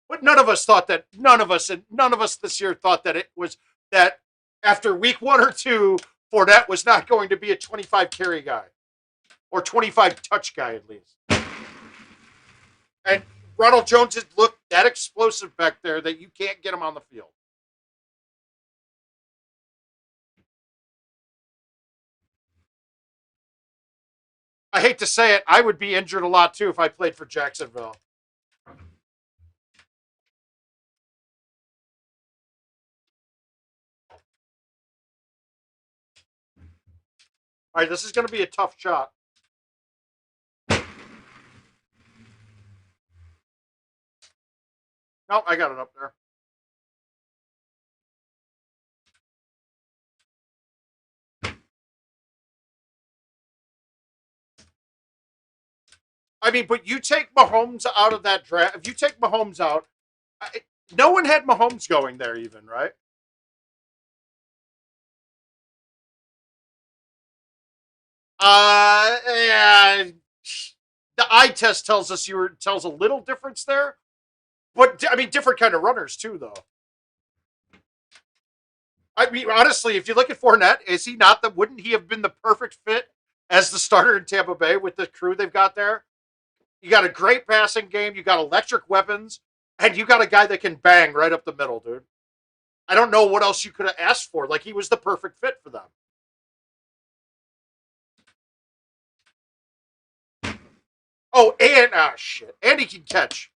But none of us thought that. None of us this year thought that it was that after week 1 or 2, Fournette was not going to be a 25 carry guy or 25 touch guy at least. And Ronald Jones has looked that explosive back there that you can't get him on the field. I hate to say it, I would be injured a lot too if I played for Jacksonville. All right, this is going to be a tough shot. No, I got it up there. I mean, but you take Mahomes out of that draft. If you take Mahomes out, no one had Mahomes going there, even, right? Yeah. The eye test tells us tells a little difference there, but I mean, different kind of runners too, though. I mean, honestly, if you look at Fournette, is he not the? Wouldn't he have been the perfect fit as the starter in Tampa Bay with the crew they've got there? You got a great passing game, you got electric weapons, and you got a guy that can bang right up the middle, dude. I don't know what else you could have asked for. Like, he was the perfect fit for them. Oh, and shit, and he can catch.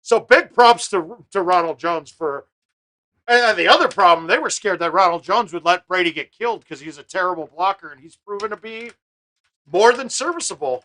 So big props to Ronald Jones for. And the other problem, they were scared that Ronald Jones would let Brady get killed because he's a terrible blocker, and he's proven to be more than serviceable.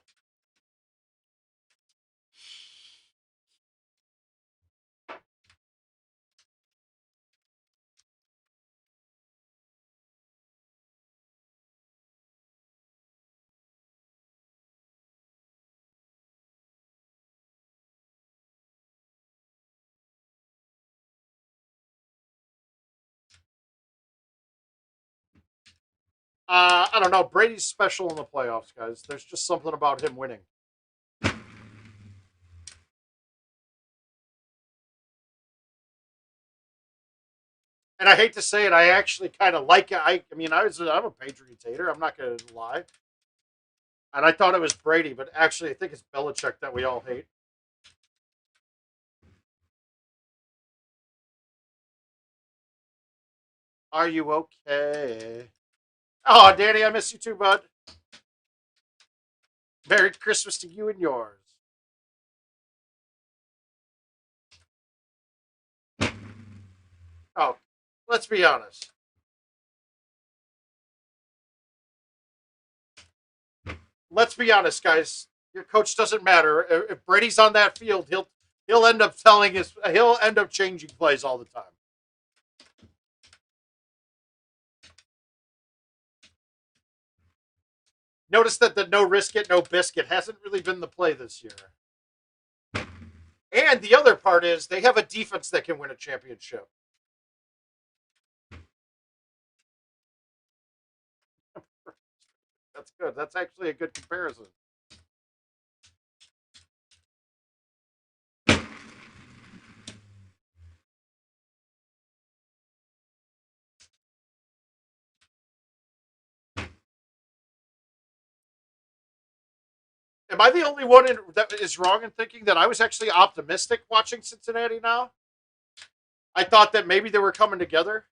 I don't know. Brady's special in the playoffs, guys. There's just something about him winning. And I hate to say it, I actually kind of like it. I mean, I'm a Patriots hater. I'm not going to lie. And I thought it was Brady, but actually, I think it's Belichick that we all hate. Are you okay? Oh, Danny, I miss you too, bud. Merry Christmas to you and yours. Oh, let's be honest. Let's be honest, guys. Your coach doesn't matter. If Brady's on that field, he'll end up he'll end up changing plays all the time. Notice that the no risk it, no biscuit hasn't really been the play this year. And the other part is they have a defense that can win a championship. That's good. That's actually a good comparison. Am I the only one that is wrong in thinking that I was actually optimistic watching Cincinnati now? I thought that maybe they were coming together.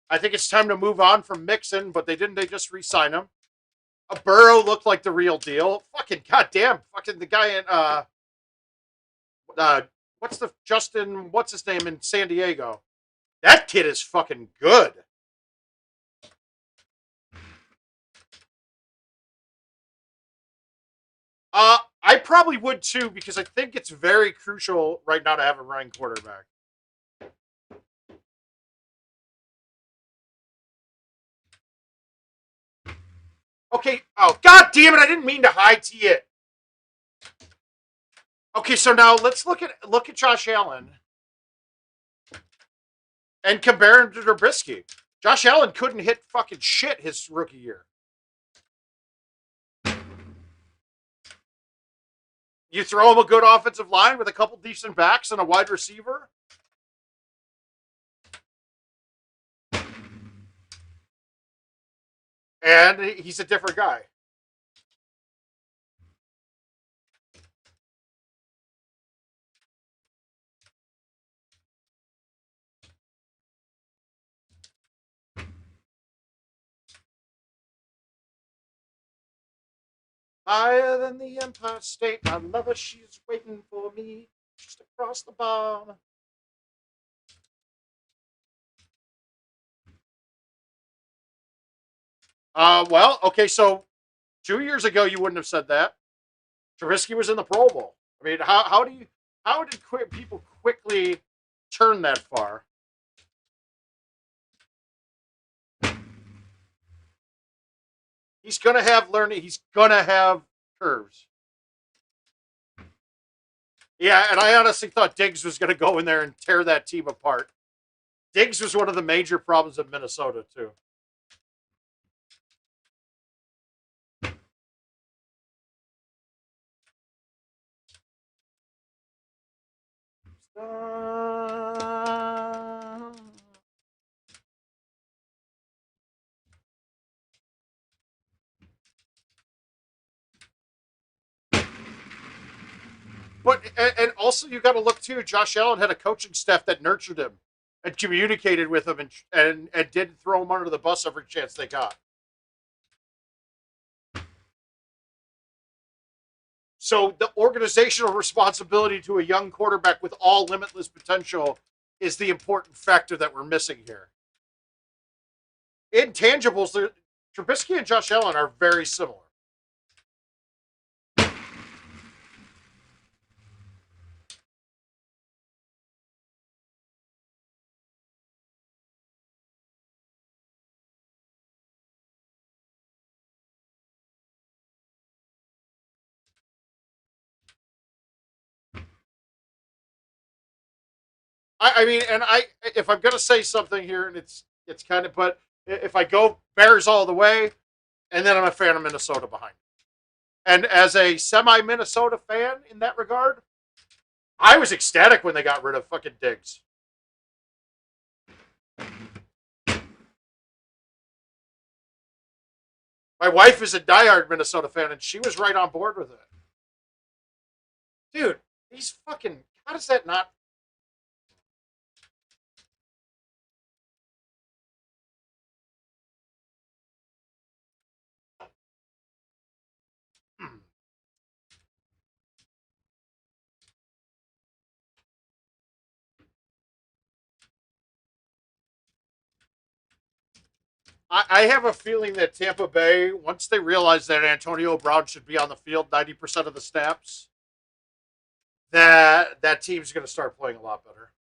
I think it's time to move on from Mixon, but they didn't. They just re-sign him. A Burrow looked like the real deal. Fucking goddamn, fucking the guy in uh what's the Justin? What's his name in San Diego? That kid is fucking good. I probably would too because I think it's very crucial right now to have a running quarterback. Okay. Oh, god damn it! I didn't mean to high tee it. Okay, so now let's look at Josh Allen and compare him to Trubisky. Josh Allen couldn't hit fucking shit his rookie year. You throw him a good offensive line with a couple decent backs and a wide receiver. And he's a different guy. Higher than the Empire State, my lover, she's waiting for me just across the bar. Well, okay, so 2 years ago you wouldn't have said that. Trubisky was in the Pro Bowl. I mean, how did people quickly turn that far? He's gonna have learning. He's gonna have curves. Yeah, and I honestly thought Diggs was gonna go in there and tear that team apart. Diggs was one of the major problems of Minnesota too. But and also you got to look too. Josh Allen had a coaching staff that nurtured him and communicated with him and didn't throw him under the bus every chance they got. So the organizational responsibility to a young quarterback with all limitless potential is the important factor that we're missing here. Intangibles, Trubisky and Josh Allen are very similar. I mean, and if I'm gonna say something here, and it's kind of, but if I go Bears all the way, And then I'm a fan of Minnesota behind. And as a semi-Minnesota fan in that regard, I was ecstatic when they got rid of fucking Diggs. My wife is a diehard Minnesota fan, and she was right on board with it. Dude, he's fucking. How does that not? I have a feeling that Tampa Bay, once they realize that Antonio Brown should be on the field 90% of the snaps, that team's going to start playing a lot better.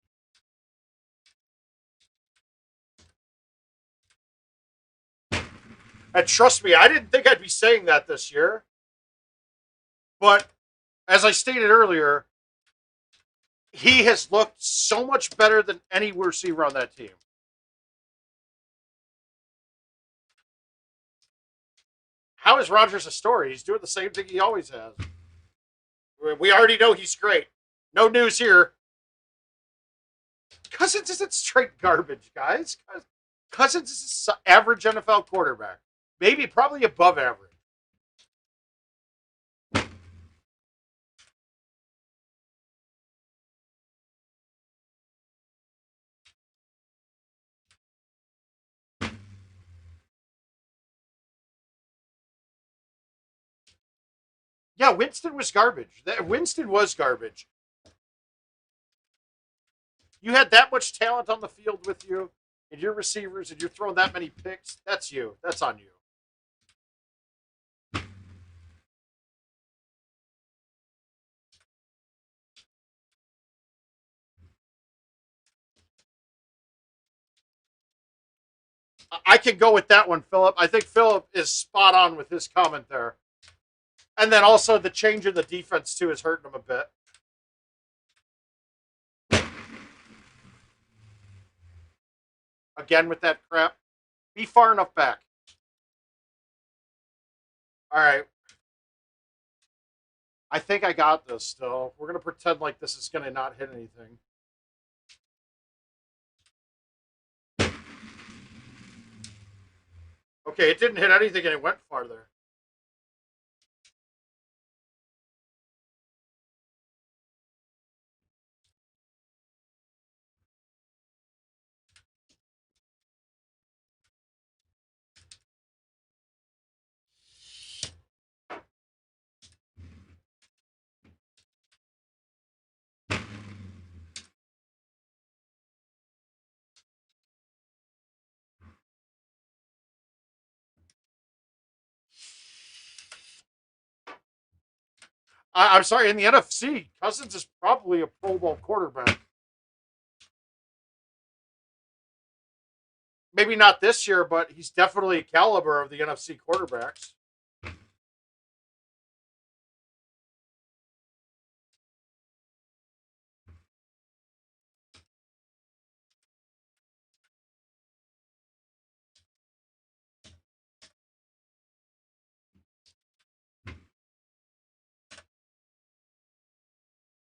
And trust me, I didn't think I'd be saying that this year. But as I stated earlier, he has looked so much better than any receiver on that team. How is Rodgers a story? He's doing the same thing he always has. We already know he's great. No news here. Cousins isn't straight garbage, guys. Cousins is an average NFL quarterback. Maybe probably above average. Yeah, Winston was garbage. Winston was garbage. You had that much talent on the field with you, and your receivers, and you're throwing that many picks. That's you. That's on you. I can go with that one, Philip. I think Philip is spot on with his comment there. And then also the change in the defense, too, is hurting him a bit. Again with that crap. Be far enough back. All right. I think I got this still. We're going to pretend like this is going to not hit anything. Okay, it didn't hit anything and it went farther. I'm sorry, in the NFC, Cousins is probably a Pro Bowl quarterback. Maybe not this year, but he's definitely a caliber of the NFC quarterbacks.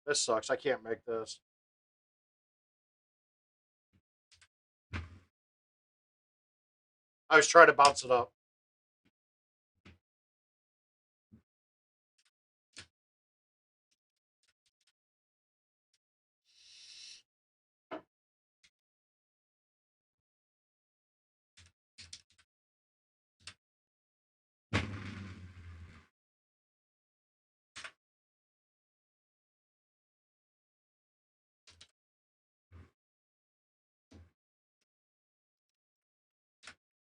This sucks. I can't make this. I was trying to bounce it up.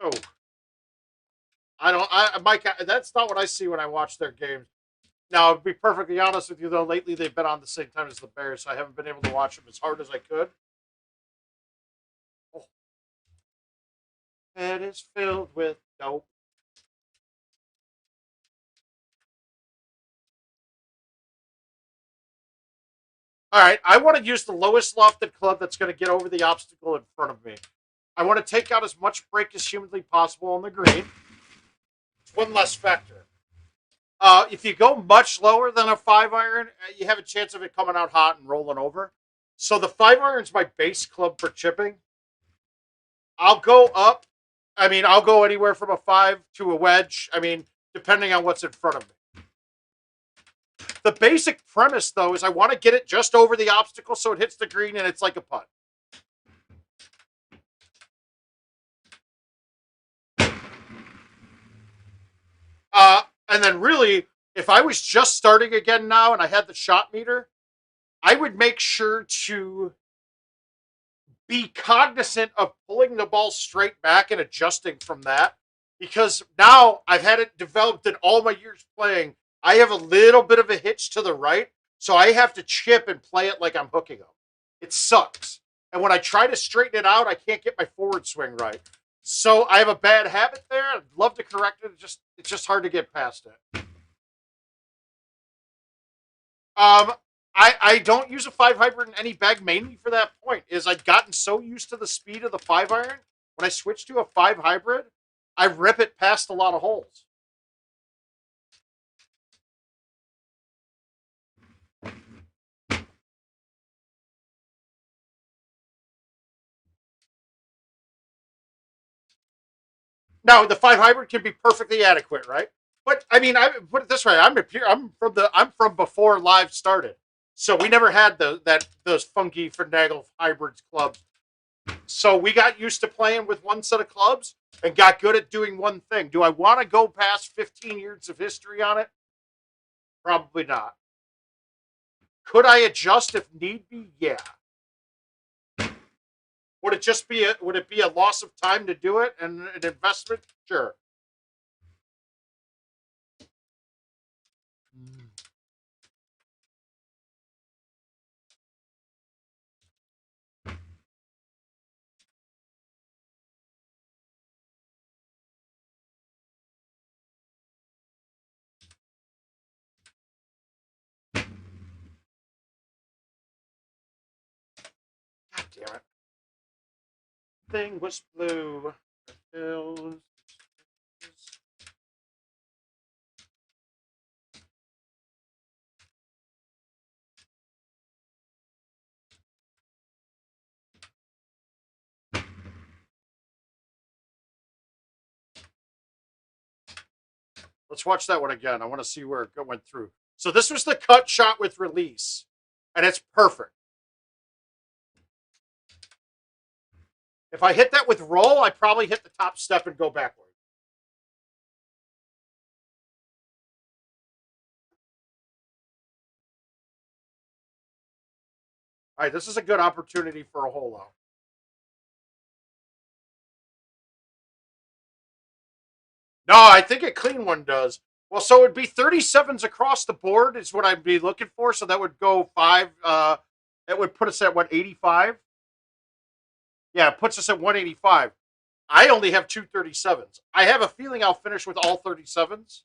Oh, I don't. Mike, that's not what I see when I watch their games. Now, to be perfectly honest with you, though, lately they've been on the same time as the Bears, so I haven't been able to watch them as hard as I could. Oh, head is filled with dope. All right, I want to use the lowest lofted club that's going to get over the obstacle in front of me. I want to take out as much break as humanly possible on the green. It's one less factor. If you go much lower than a 5 iron, you have a chance of it coming out hot and rolling over. So the 5 iron's my base club for chipping. I'll go up. I mean, I'll go anywhere from a 5 to a wedge. I mean, depending on what's in front of me. The basic premise, though, is I want to get it just over the obstacle so it hits the green and it's like a putt. And then really, if I was just starting again now and I had the shot meter, I would make sure to be cognizant of pulling the ball straight back and adjusting from that. Because now I've had it developed in all my years playing. I have a little bit of a hitch to the right, so I have to chip and play it like I'm hooking them. It sucks. And when I try to straighten it out, I can't get my forward swing right. So I have a bad habit there. I'd love to correct it. It's just hard to get past it. Um, I don't use a 5 hybrid in any bag mainly for that point. Is I've gotten so used to the speed of the 5 iron. When I switch to a 5 hybrid, I rip it past a lot of holes. Now the 5 hybrid can be perfectly adequate, right? But I mean, I put it this way: I'm from before live started, so we never had those funky finagle hybrids clubs. So we got used to playing with one set of clubs and got good at doing one thing. Do I want to go past 15 years of history on it? Probably not. Could I adjust if need be? Yeah. Would it be a loss of time to do it and an investment? Sure. God damn it. Thing was blue. Let's watch that one again. I want to see where it went through. So this was the cut shot with release, and it's perfect. If I hit that with roll, I probably hit the top step and go backward. All right, this is a good opportunity for a hole out. No, I think a clean one does. Well, so it'd be 37s across the board is what I'd be looking for. So that would go five. That would put us at what, 85? Yeah, it puts us at 185. I only have two 37s. I have a feeling I'll finish with all 37s.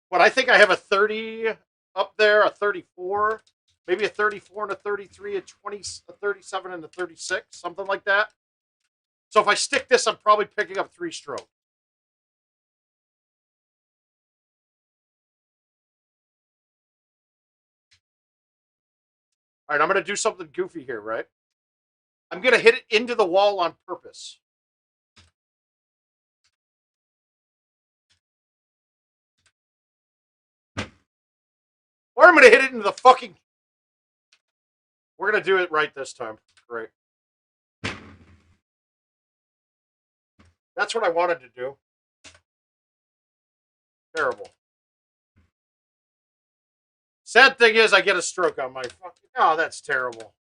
But I think I have a 30 up there, a 34, maybe a 34 and a 33, a 20, a 37 and a 36, something like that. So if I stick this, I'm probably picking up 3 stroke. All right, I'm going to do something goofy here, right? I'm going to hit it into the wall on purpose. Or I'm going to hit it into the fucking... We're going to do it right this time. Great. That's what I wanted to do. Terrible. Sad thing is, I get a stroke on my fucking... Oh, that's terrible.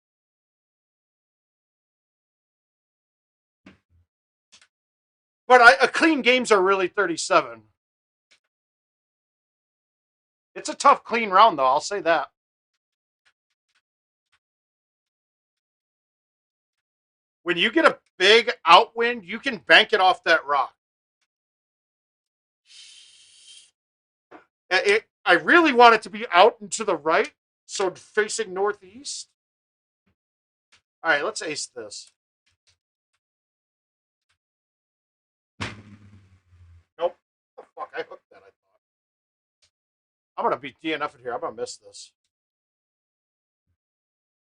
But clean games are really 37. It's a tough clean round, though. I'll say that. When you get a big outwind, you can bank it off that rock. I really want it to be out and to the right, so facing northeast. All right, let's ace this. Nope. I'm going to be DNF in here. I'm going to miss this.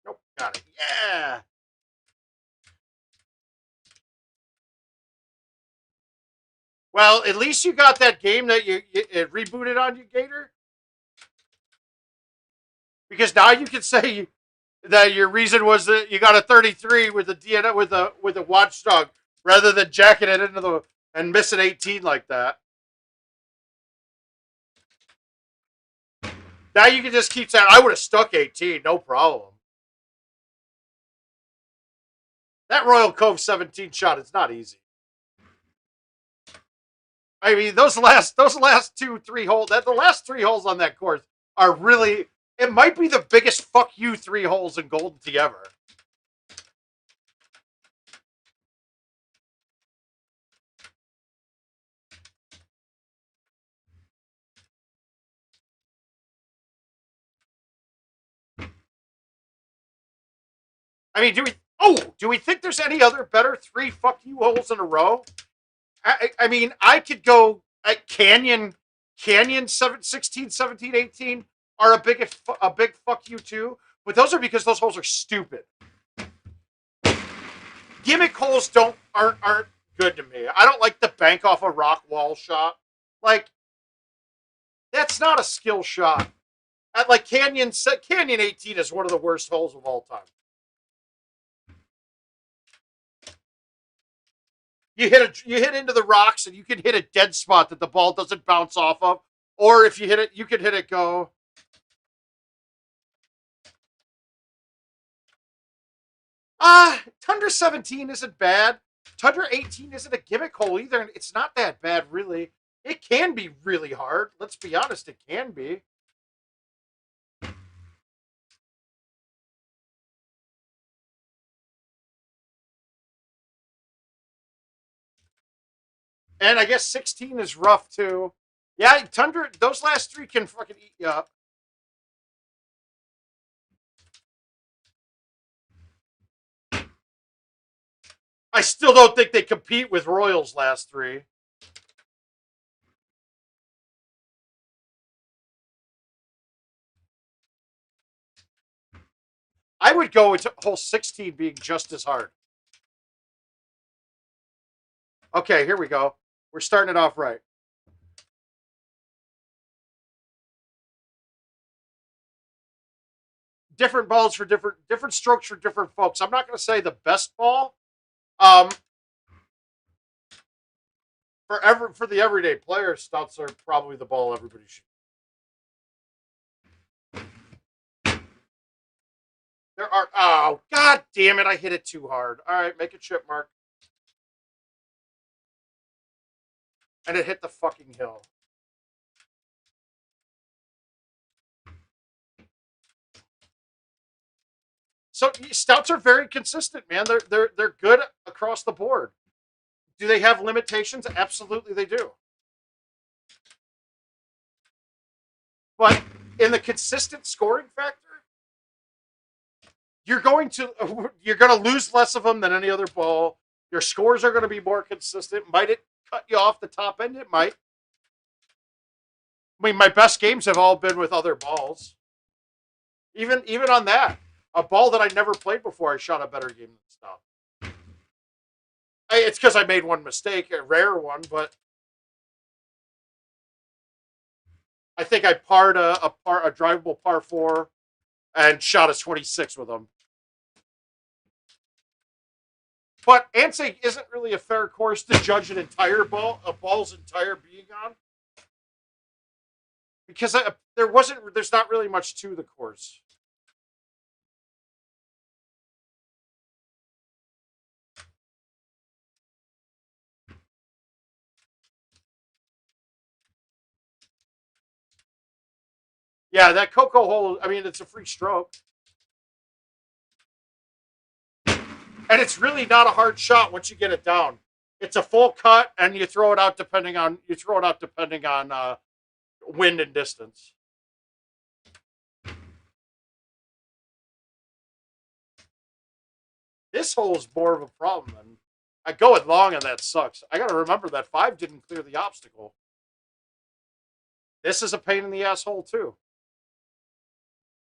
Nope, got it. Yeah. Well, at least you got that game that it rebooted on you, Gator. Because now you can say that your reason was that you got a 33 with a DNF with a watchdog rather than jacking it into the and missing 18 like that. Now you can just keep saying, I would have stuck 18, no problem. That Royal Cove 17 shot is not easy. I mean, those last 2-3 holes, the last 3 holes on that course are really, it might be the biggest fuck you 3 holes in Golden Tee ever. I mean, do we think there's any other better 3 fuck you holes in a row? I mean, I could go at Canyon 16, 17, 18 are a big fuck you too, but those are because those holes are stupid. Gimmick holes aren't good to me. I don't like the bank off a rock wall shot. Like, that's not a skill shot. At like Canyon 18 is one of the worst holes of all time. You hit into the rocks and you can hit a dead spot that the ball doesn't bounce off of, or if you hit it, you can hit it go. Tundra 17 isn't bad. Tundra 18 isn't a gimmick hole either, and it's not that bad really. It can be really hard. Let's be honest, it can be. And I guess 16 is rough too. Yeah, Tundra, those last 3 can fucking eat you up. I still don't think they compete with Royals last 3. I would go with hole 16 being just as hard. Okay, here we go. We're starting it off right. Different balls for different strokes for different folks. I'm not going to say the best ball. For the everyday player, stouts are probably the ball everybody should. There are, oh god damn it! I hit it too hard. All right, make a chip mark, and it hit the fucking hill. So stouts are very consistent, man. They're good across the board. Do they have limitations? Absolutely, they do. But in the consistent scoring factor, you're going to lose less of them than any other ball. Your scores are going to be more consistent. Might it cut you off the top end? It might. I mean, my best games have all been with other balls. Even on that, a ball that I never played before, I shot a better game than stuff. It's because I made one mistake, a rare one, but I think I parred a drivable par 4 and shot a 26 with them. But Anseg isn't really a fair course to judge a ball's entire being on, because there's not really much to the course. Yeah, that Coco hole, I mean, it's a free stroke. And it's really not a hard shot once you get it down. It's a full cut, and you throw it out depending on wind and distance. This hole is more of a problem than I go it long, and that sucks. I got to remember that 5 didn't clear the obstacle. This is a pain in the asshole too.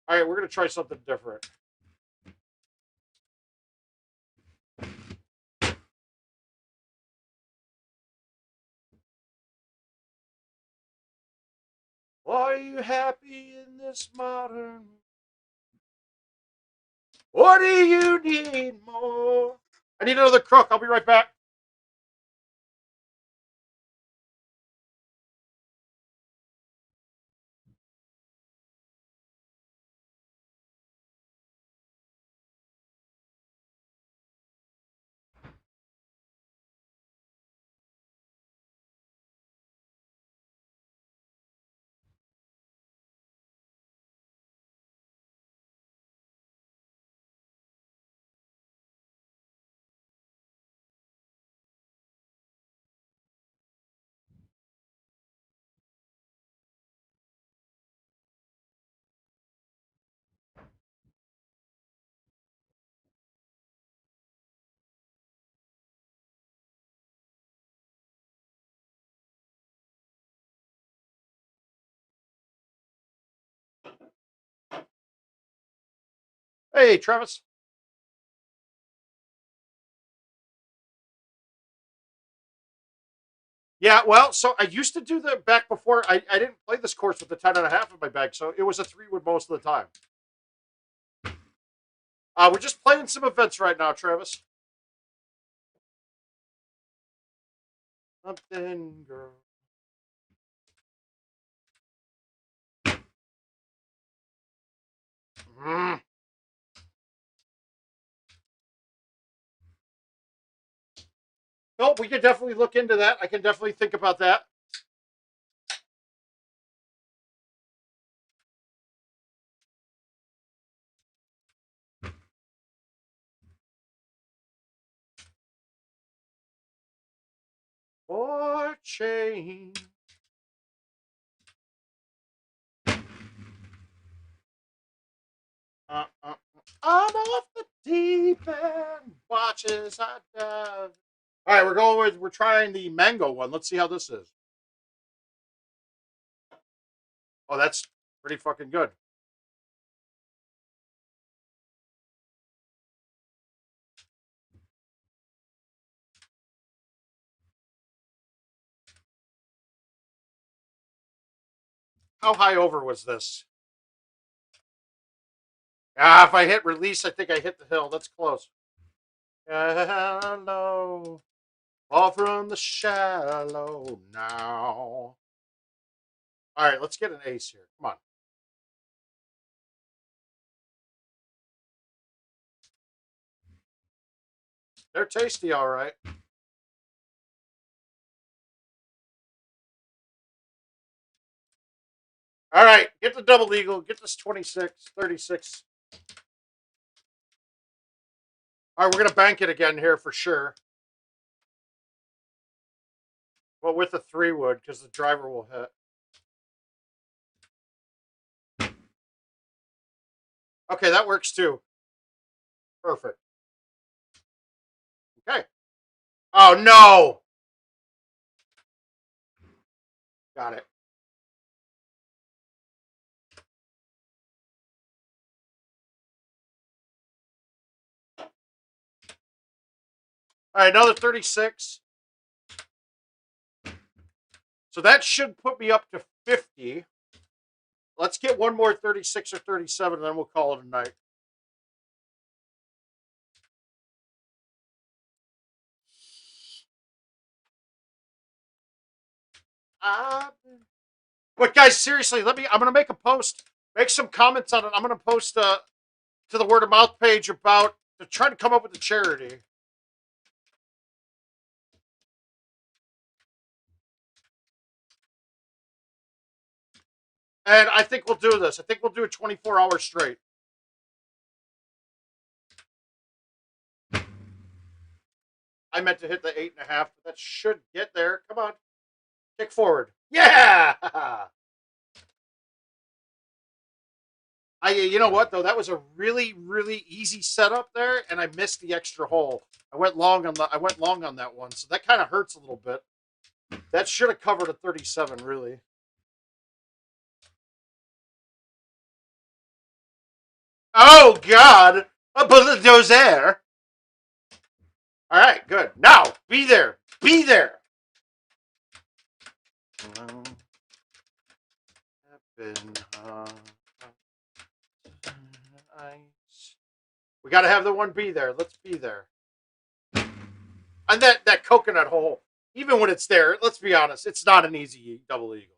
All right, we're gonna try something different. Are you happy in this modern? What do you need more? I need another crook. I'll be right back. Hey, Travis. Yeah, well, so I used to do the back before. I didn't play this course with the 10.5 in my bag, so it was a 3-wood most of the time. We're just playing some events right now, Travis. Something, girl. Mm. No, we could definitely look into that. I can definitely think about that. Or change. I'm off the deep end. Watch as I dive. All right, we're trying the mango one. Let's see how this is. Oh, that's pretty fucking good. How high over was this? If I hit release, I think I hit the hill. That's close. Hello. All from the shallow now. All right, let's get an ace here. Come on. They're tasty, all right. All right, get the double eagle. Get this 26, 36. All right, we're going to bank it again here for sure. But with the 3-wood, because the driver will hit. Okay, that works too. Perfect. Okay. Oh, no. Got it. All right, another 36. So that should put me up to 50. Let's get one more 36 or 37, and then we'll call it a night. But guys, seriously, I'm gonna make a post. Make some comments on it. I'm gonna post to the word of mouth page about to try to come up with a charity. And I think we'll do this. I think we'll do it 24 hours straight. I meant to hit the 8.5, but that should get there. Come on. Kick forward. Yeah. You know what though? That was a really, really easy setup there, and I missed the extra hole. I went long on that one, so that kind of hurts a little bit. That should have covered a 37, really. Oh, God. A bulldozer. All right, good. Now, be there. Be there. We got to have the one be there. Let's be there. And that coconut hole, even when it's there, let's be honest, it's not an easy double eagle.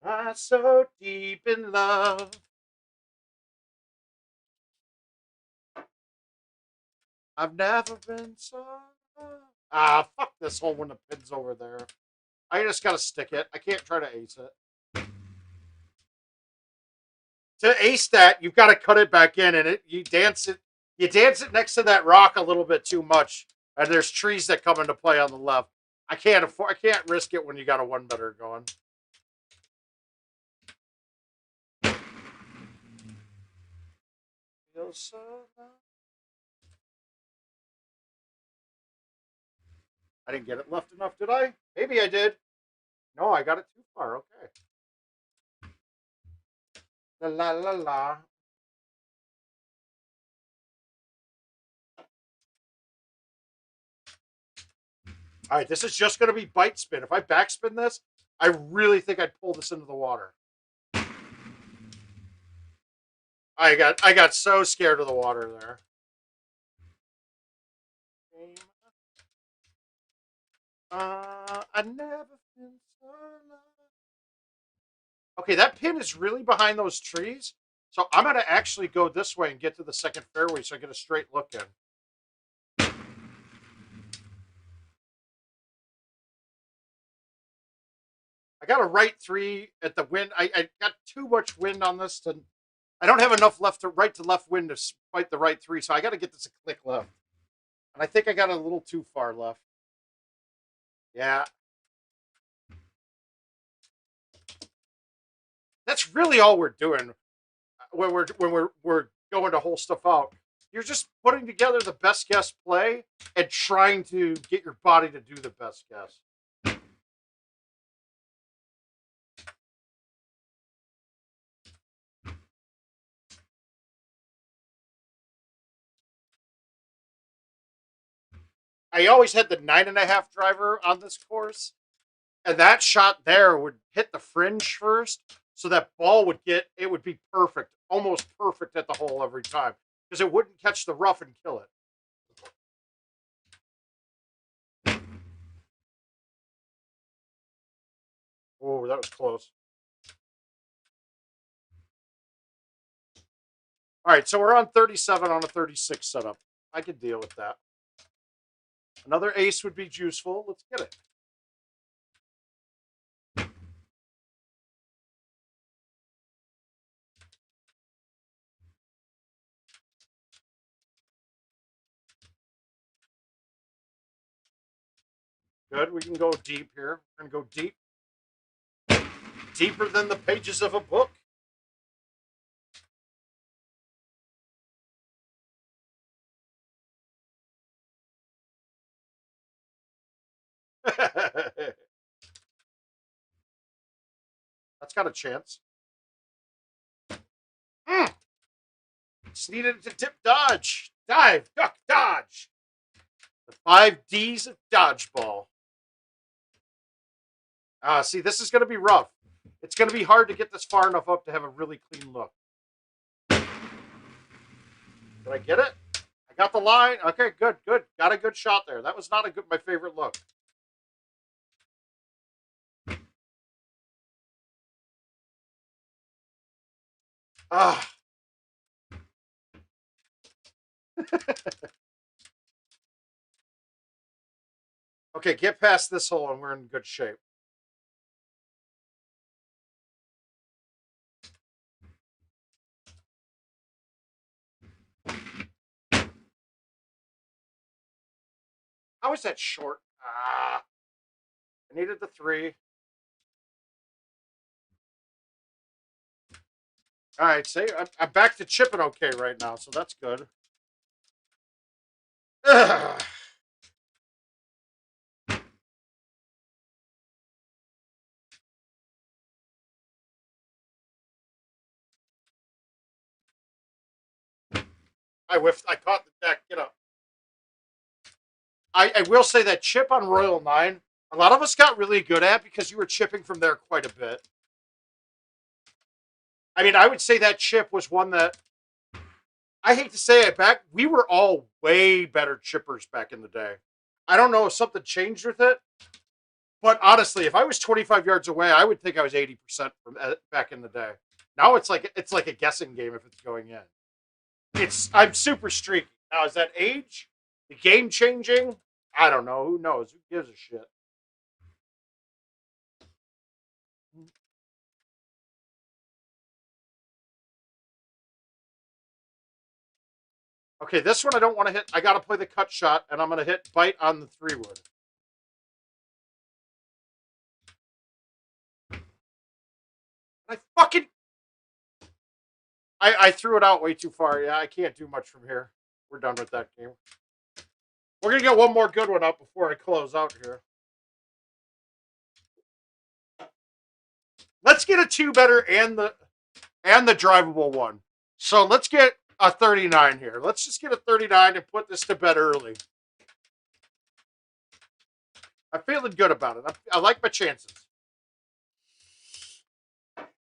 I'm so deep in love. I've never been so. Ah, fuck this hole when the pin's over there. I just gotta stick it. I can't try to ace it. To ace that, you've got to cut it back in, and you dance it. You dance it next to that rock a little bit too much, and there's trees that come into play on the left. I can't afford. I can't risk it when you got a one better going. Feels so nice. I didn't get it left enough, did I? Maybe I did. No, I got it too far. Okay. La la la la. All right, this is just going to be bite spin. If I backspin this, I really think I'd pull this into the water. I got so scared of the water there. I never been so low. Okay, that pin is really behind those trees. So I'm going to actually go this way and get to the second fairway so I get a straight look in. I got a right three at the wind. I got too much wind on this. I don't have enough left to right to left wind to fight the right three. So I got to get this a click left. And I think I got a little too far left. Yeah. That's really all we're doing when we're going to hole stuff out. You're just putting together the best guess play and trying to get your body to do the best guess. I always had the 9.5 driver on this course, and that shot there would hit the fringe first, so that ball would be perfect, almost perfect at the hole every time, because it wouldn't catch the rough and kill it. Oh, that was close. All right, so we're on 37 on a 36 setup. I could deal with that. Another ace would be useful. Let's get it. Good. We can go deep here. We're going to go deep. Deeper than the pages of a book. That's got a chance. It's needed to tip dodge. Dive, duck, dodge. The 5 D's of dodgeball. See, this is going to be rough. It's going to be hard to get this far enough up to have a really clean look. Did I get it? I got the line. Okay, good, good. Got a good shot there. That was not my favorite look. Ah. Okay, get past this hole and we're in good shape. How is that short? I needed the 3. All right, see, I'm back to chipping okay right now, so that's good. Ugh. I whiffed. I caught the deck. Get up. I will say that chip on Royal 9, a lot of us got really good at because you were chipping from there quite a bit. I mean, I would say that chip was one that, I hate to say it, back we were all way better chippers back in the day. I don't know if something changed with it, but honestly, if I was 25 yards away, I would think I was 80% from back in the day. Now it's like a guessing game if it's going in. I'm super streaky. Now is that age? The game changing? I don't know. Who knows? Who gives a shit? Okay, this one I don't want to hit. I got to play the cut shot, and I'm going to hit bite on the 3-wood. I fucking... I threw it out way too far. Yeah, I can't do much from here. We're done with that game. We're going to get one more good one up before I close out here. Let's get a 2-better and the drivable one. So let's get a 39 here. Let's just get a 39 and put this to bed early. I'm feeling good about it. I like my chances.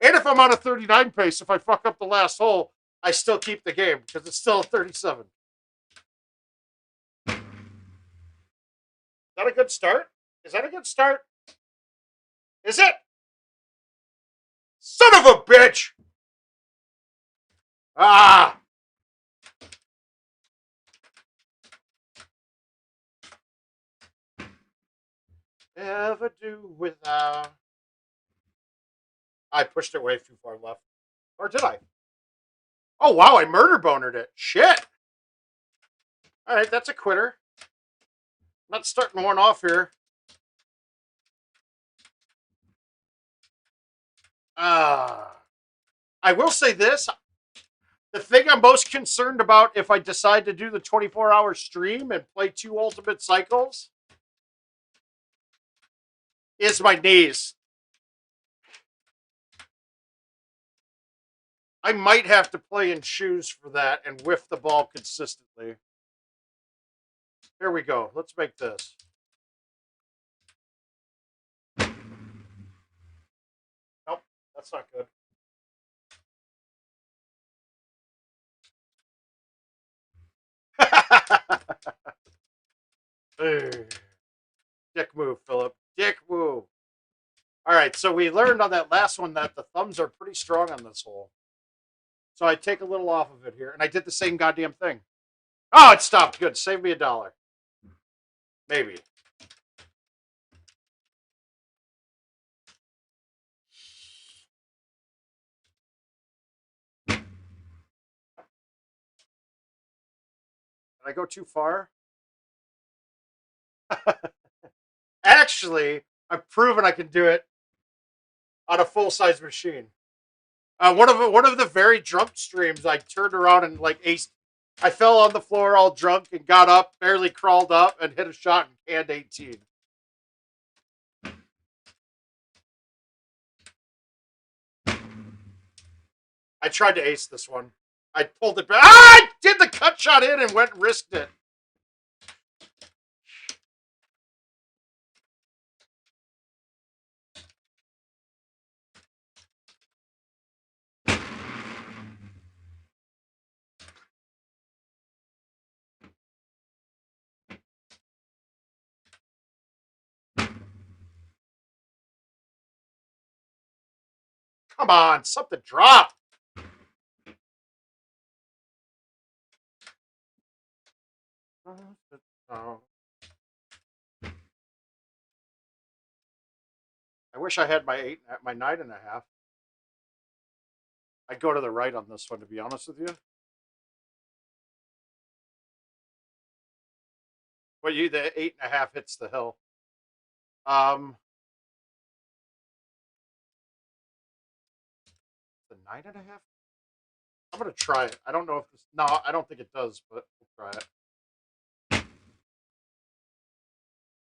And if I'm on a 39 pace, if I fuck up the last hole, I still keep the game because it's still a 37. Is that a good start? Is that a good start? Is it? Son of a bitch! Ah! Ever do without. I pushed it way too far left. Or did I? Oh, wow, I murder bonered it. Shit! Alright, that's a quitter. Not starting one off here. I will say this. The thing I'm most concerned about if I decide to do the 24-hour stream and play 2 ultimate cycles is my knees. I might have to play in shoes for that and whiff the ball consistently. Here we go. Let's make this. Nope, that's not good. Dick move, Philip. Dick move. All right, so we learned on that last one that the thumbs are pretty strong on this hole. So I take a little off of it here, and I did the same goddamn thing. Oh, it stopped. Good. Save me $1. Maybe. Did I go too far? Actually, I've proven I can do it on a full-size machine. One of the very drunk streams, I turned around and like aced. I fell on the floor all drunk and got up, barely crawled up, and hit a shot and canned 18. I tried to ace this one. I pulled it back. I did the cut shot in and went and risked it. Come on, something drop. I wish I had my 9.5. I'd go to the right on this one, to be honest with you. But the 8.5 hits the hill. The 9.5. I'm gonna try it. I don't know if this. No, I don't think it does, but we'll try it.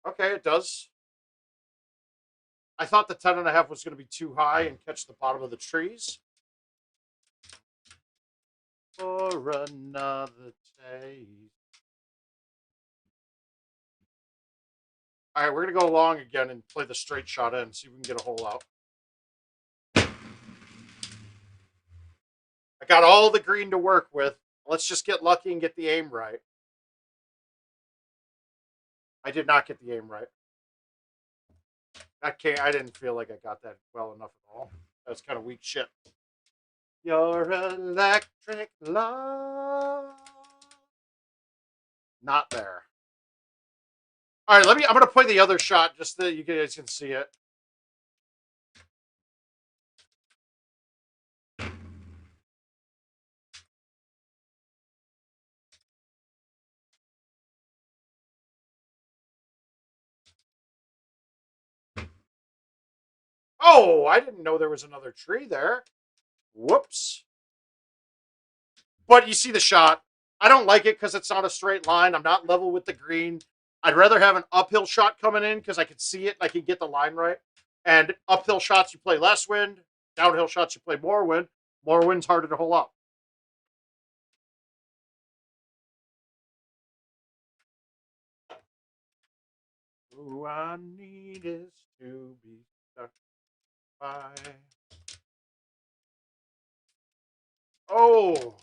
Okay, it does. I thought the 10.5 was going to be too high and catch the bottom of the trees. for another taste. All right, we're going to go along again and play the straight shot in, see if we can get a hole out. I got all the green to work with. Let's just get lucky and get the aim right. I did not get the aim right. I didn't feel like I got that well enough at all. That's kind of weak shit. Your electric love. Not there. All right, I'm gonna play the other shot just so that you guys can see it. Oh, I didn't know there was another tree there. Whoops. But you see the shot. I don't like it because it's not a straight line. I'm not level with the green. I'd rather have an uphill shot coming in because I can see it and I can get the line right. And uphill shots, you play less wind. Downhill shots, you play more wind. More wind's harder to hold up. Who I need is to be stuck by. Oh.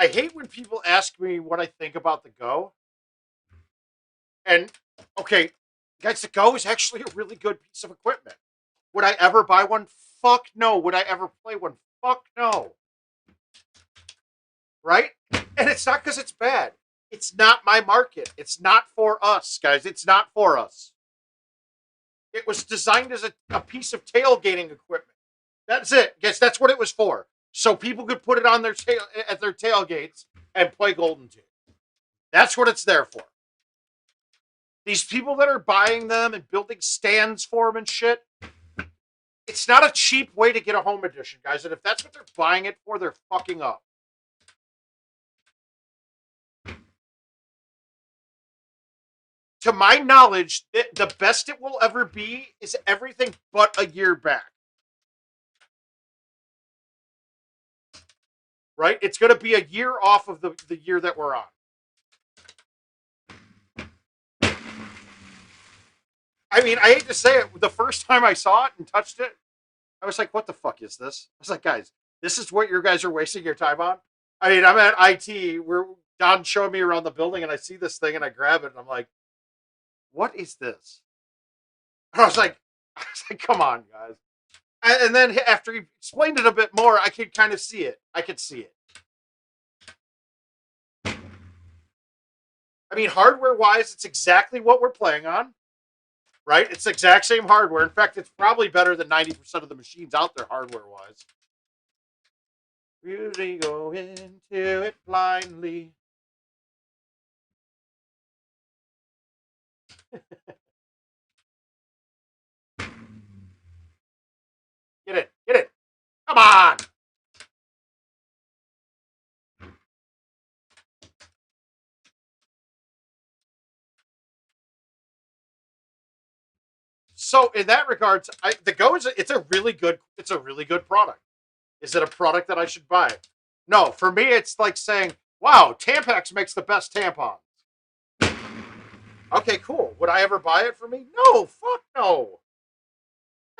I hate when people ask me what I think about the Go. And okay, guys, the Go is actually a really good piece of equipment. Would I ever buy one? Fuck no. Would I ever play one? Fuck no. Right? And it's not because it's bad. It's not my market. It's not for us, guys. It's not for us. It was designed as a piece of tailgating equipment. That's it. Guess that's what it was for. So people could put it on their at their tailgates and play Golden Tee. That's what it's there for. These people that are buying them and building stands for them and shit, it's not a cheap way to get a home edition, guys. And if that's what they're buying it for, they're fucking up. To my knowledge, the best it will ever be is everything but a year back. Right? It's going to be a year off of the year that we're on. I mean, I hate to say it. The first time I saw it and touched it, I was like, what the fuck is this? I was like, guys, this is what you guys are wasting your time on? I mean, I'm at IT. Don showing me around the building, and I see this thing, and I grab it, and I'm like, what is this? And I was like, come on, guys. And then after he explained it a bit more, I could kind of see it. I could see it. I mean, hardware-wise, it's exactly what we're playing on, right? It's the exact same hardware. In fact, it's probably better than 90% of the machines out there hardware-wise. Really go into it blindly. Get it. Get it. Come on. So in that regards, the Go it's a really good product. Is it a product that I should buy? No, for me it's like saying, "Wow, Tampax makes the best tampons." Okay, cool. Would I ever buy it for me? No, fuck no.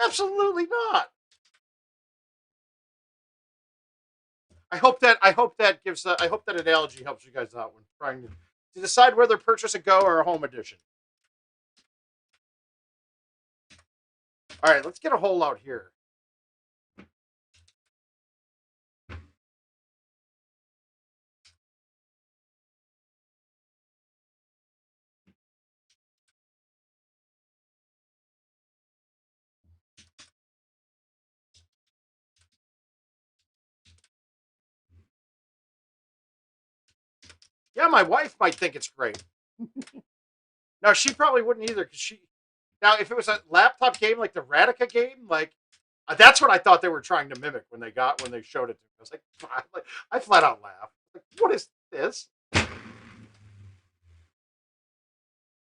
Absolutely not. I hope that analogy helps you guys out when trying to decide whether to purchase a Go or a home edition. All right, let's get a hole out here. Yeah, my wife might think it's great. No, she probably wouldn't either because she. Now, if it was a laptop game like the Radica game, like that's what I thought they were trying to mimic when they showed it to me. I was like, I flat out laughed. Like, what is this?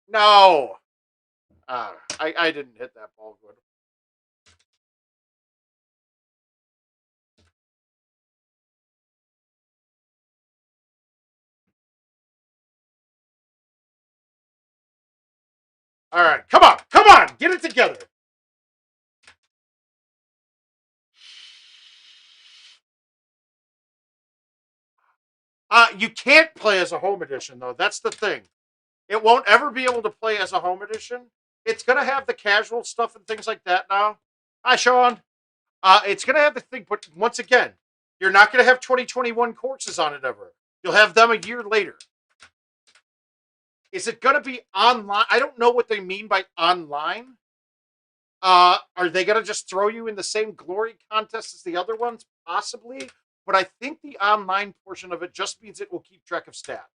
No, I didn't hit that ball good. All right, come on, get it together. You can't play as a home edition though. That's the thing. It won't ever be able to play as a home edition. It's gonna have the casual stuff and things like that now. Hi, Sean. It's gonna have the thing, but once again, you're not gonna have 2021 courses on it ever. You'll have them a year later. Is it gonna be online? I don't know what they mean by online. Are they gonna just throw you in the same glory contest as the other ones? Possibly, but I think the online portion of it just means it will keep track of stat.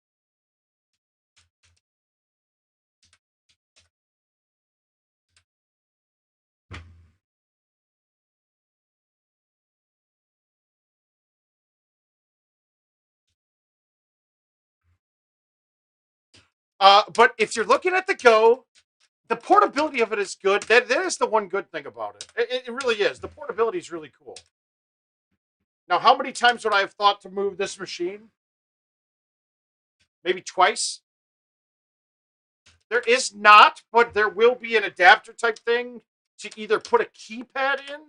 But if you're looking at the Go, the portability of it is good. That is the one good thing about it. It really is. The portability is really cool. Now, how many times would I have thought to move this machine? Maybe twice. There is not, but there will be an adapter type thing to either put a keypad in,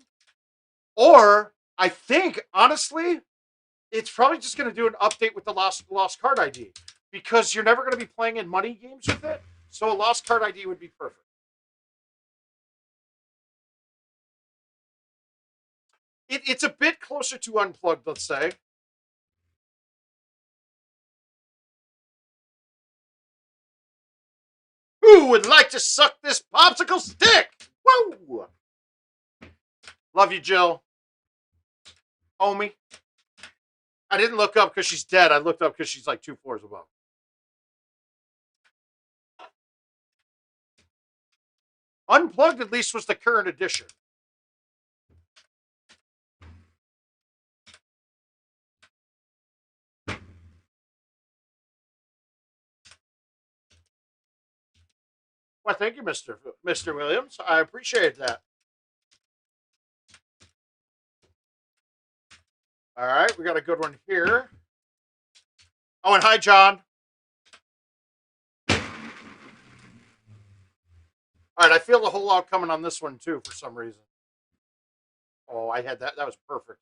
or I think, honestly, it's probably just going to do an update with the lost card ID because you're never going to be playing in money games with it. So a lost card ID would be perfect. It's a bit closer to unplugged, let's say. Who would like to suck this popsicle stick? Woo! Love you, Jill. Homie. I didn't look up because she's dead. I looked up because she's like 2 floors above. Unplugged, at least, was the current edition. Well, thank you, Mr. Williams. I appreciate that. All right, we got a good one here. Oh, and hi, John. All right, I feel the whole out coming on this one, too, for some reason. Oh, I had that. That was perfect.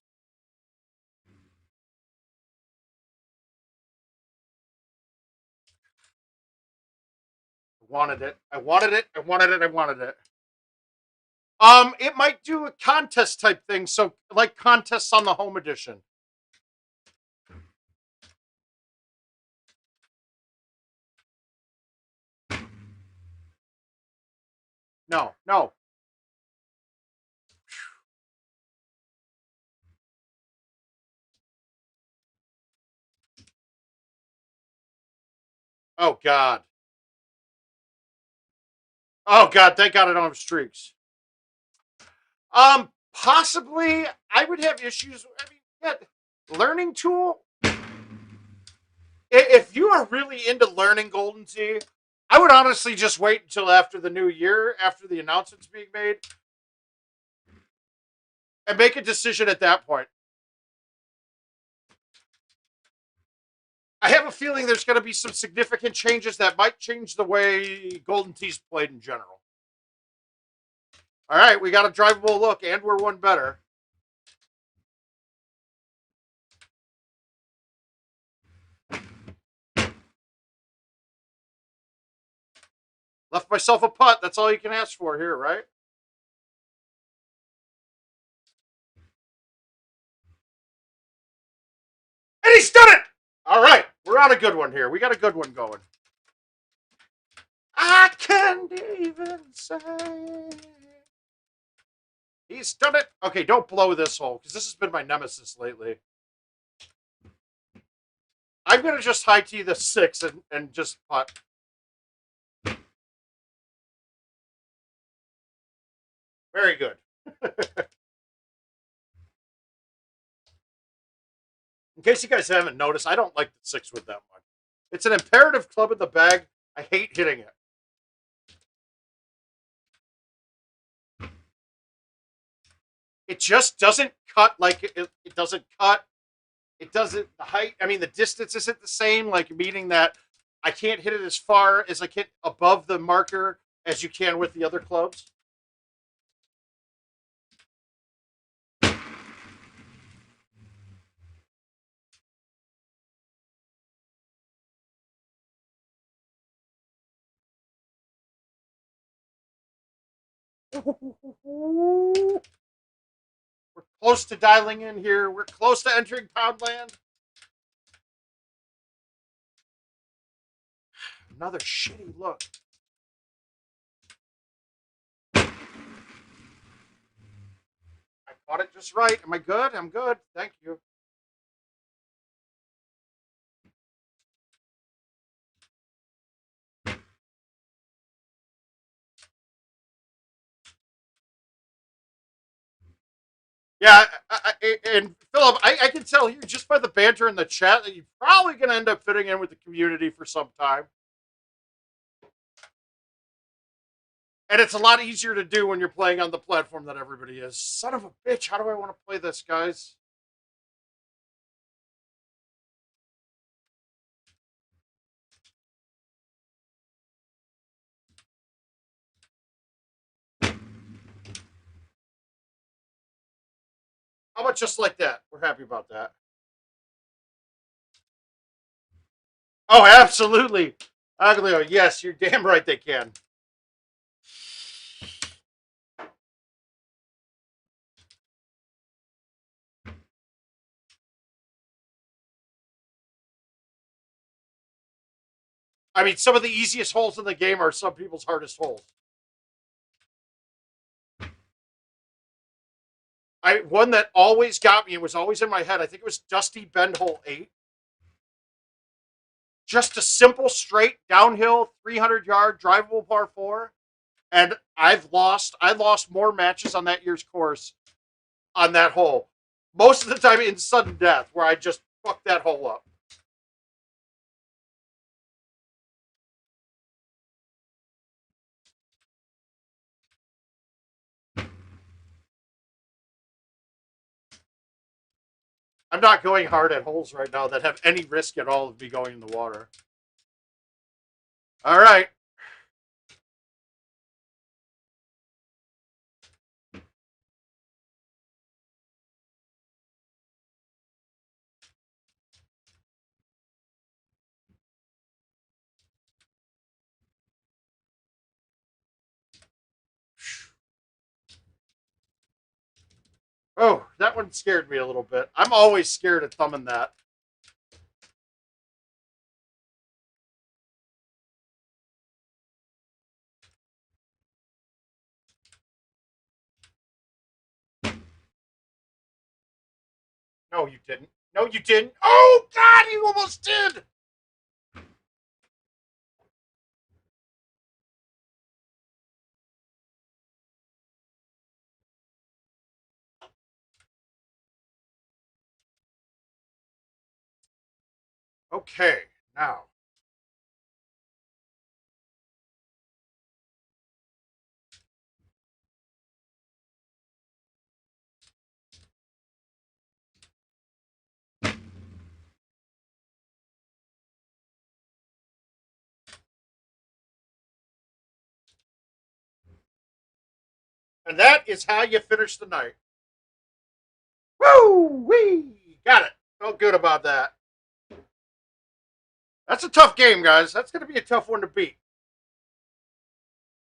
I wanted it. I wanted it. I wanted it. I wanted it. It might do a contest type thing, so like contests on the home edition. No, no. Oh God. Oh God, thank God I don't have streaks. Possibly I would have issues. I mean, yeah, learning tool. If you are really into learning Golden Tee, I would honestly just wait until after the new year, after the announcement's being made, and make a decision at that point. I have a feeling there's going to be some significant changes that might change the way Golden Tee's played in general. All right, we got a drivable look, and we're one better. Left myself a putt. That's all you can ask for here, right? And he's done it! All right, we're on a good one here. We got a good one going. I can't even say. He's done it. Okay, don't blow this hole, because this has been my nemesis lately. I'm going to just high tee the 6 and just putt. Very good. In case you guys haven't noticed, I don't like the 6 wood that much. It's an imperative club in the bag. I hate hitting it. It just doesn't cut like it doesn't cut. It doesn't, the height, I mean, the distance isn't the same, like meaning that I can't hit it as far as I can above the marker as you can with the other clubs. We're close to dialing in here. We're close to entering Poundland. Another shitty look. I caught it just right. Am I good? I'm good. Thank you. Yeah, and Philip, I can tell here just by the banter in the chat that you're probably going to end up fitting in with the community for some time. And it's a lot easier to do when you're playing on the platform that everybody is. Son of a bitch, how do I want to play this, guys? How about just like that? We're happy about that. Oh, absolutely. Aglio, yes, you're damn right they can. I mean, some of the easiest holes in the game are some people's hardest holes. One that always got me, it was always in my head. I think it was Dusty Bend Hole 8. Just a simple, straight, downhill, 300-yard, drivable par 4. And I lost more matches on that year's course on that hole. Most of the time in sudden death, where I just fucked that hole up. I'm not going hard at holes right now that have any risk at all of me going in the water. All right. Oh, that one scared me a little bit. I'm always scared of thumbing that. No, you didn't. No, you didn't. Oh, God, you almost did. Okay, now. And that is how you finish the night. Woo! Wee! Got it. Felt good about that. That's a tough game, guys. That's going to be a tough one to beat.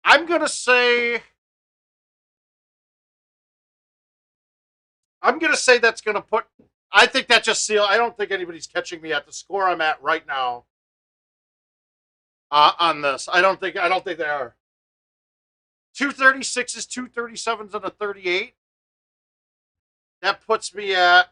I'm going to say... that's going to put... I think that just seal. I don't think anybody's catching me at the score I'm at right now on this. I don't think they are. 236s, 237s, and a 38. That puts me at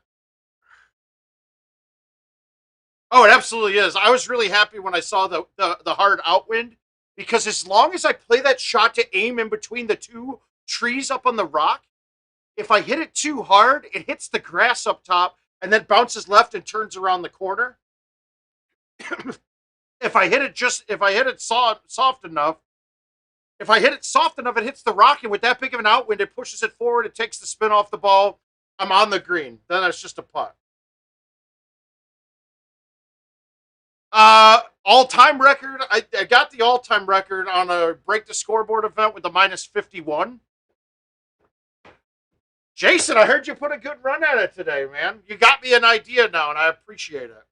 Oh, it absolutely is. I was really happy when I saw the hard outwind because as long as I play that shot to aim in between the two trees up on the rock, if I hit it too hard, it hits the grass up top and then bounces left and turns around the corner. If I hit it soft enough, if I hit it soft enough, it hits the rock, and with that big of an outwind, it pushes it forward. It takes the spin off the ball. I'm on the green. Then it's just a putt. All-time record. I got the all-time record on a break the scoreboard event with the minus 51. Jason, I heard you put a good run at it today, man. You got me an idea now, and I appreciate it.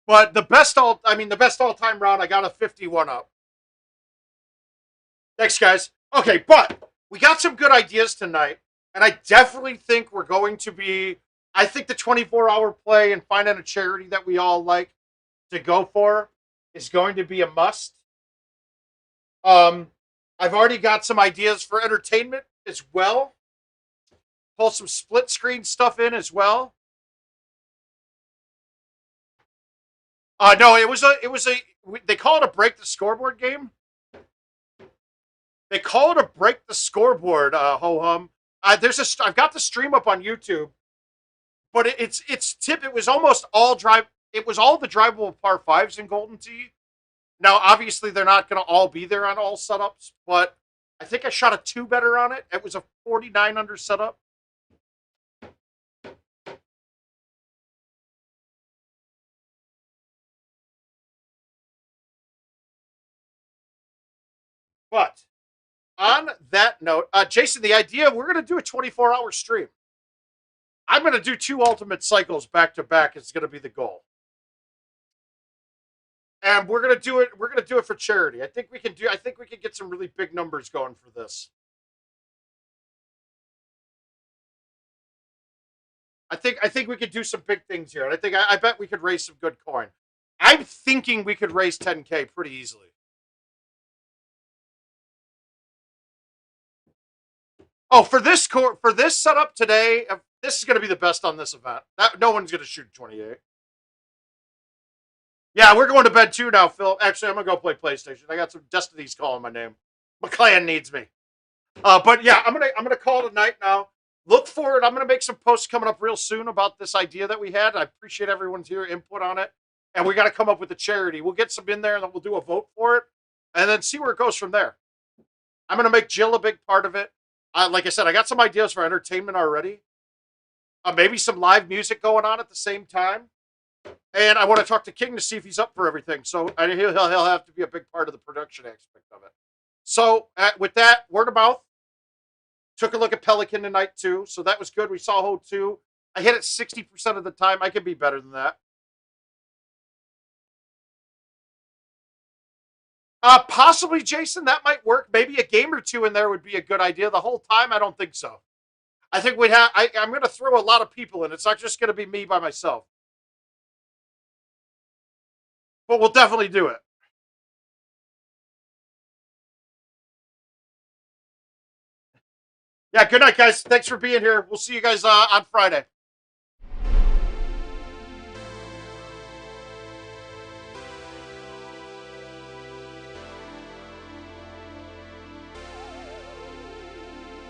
But the best all-time round, I got a 51 up. Thanks, guys. Okay, but we got some good ideas tonight, and I definitely think we're going to be. I think the 24-hour play and finding a charity that we all like to go for is going to be a must. Um, I've already got some ideas for entertainment as well. Pull some split screen stuff in as well. No, it was a they call it a break the scoreboard game. They call it a break the scoreboard. Ho hum. I've got the stream up on YouTube, but it's tip. It was almost all drive. It was all the drivable par fives in Golden Tee. Now, obviously, they're not going to all be there on all setups, but I think I shot a two better on it. It was a 49 under setup. But on that note, Jason, the idea we're going to do a 24-hour stream. I'm going to do two ultimate cycles back to back. Is going to be the goal, and we're going to do it. We're going to do it for charity. I think we can do. I think we can get some really big numbers going for this. I think we could do some big things here, and I bet we could raise some good coin. I'm thinking we could raise 10K pretty easily. Oh, for this setup today, this is going to be the best on this event. That no one's going to shoot 28. Yeah, we're going to bed too now, Phil. Actually, I'm gonna go play PlayStation. I got some Destiny's calling my name. My clan needs me. But yeah, I'm gonna call it a night now. Look forward. I'm gonna make some posts coming up real soon about this idea that we had. I appreciate everyone's here input on it, and we got to come up with a charity. We'll get some in there, and then we'll do a vote for it, and then see where it goes from there. I'm gonna make Jill a big part of it. Like I said, I got some ideas for entertainment already. Maybe some live music going on at the same time. And I want to talk to King to see if he's up for everything. So he'll have to be a big part of the production aspect of it. So with that, word of mouth. Took a look at Pelican tonight too, so that was good. We saw hole two. I hit it 60% of the time. I could be better than that. Possibly, Jason. That might work. Maybe a game or two in there would be a good idea. The whole time, I don't think so. I think we'd have. I'm going to throw a lot of people in. It's not just going to be me by myself. But we'll definitely do it. Yeah. Good night, guys. Thanks for being here. We'll see you guys on Friday.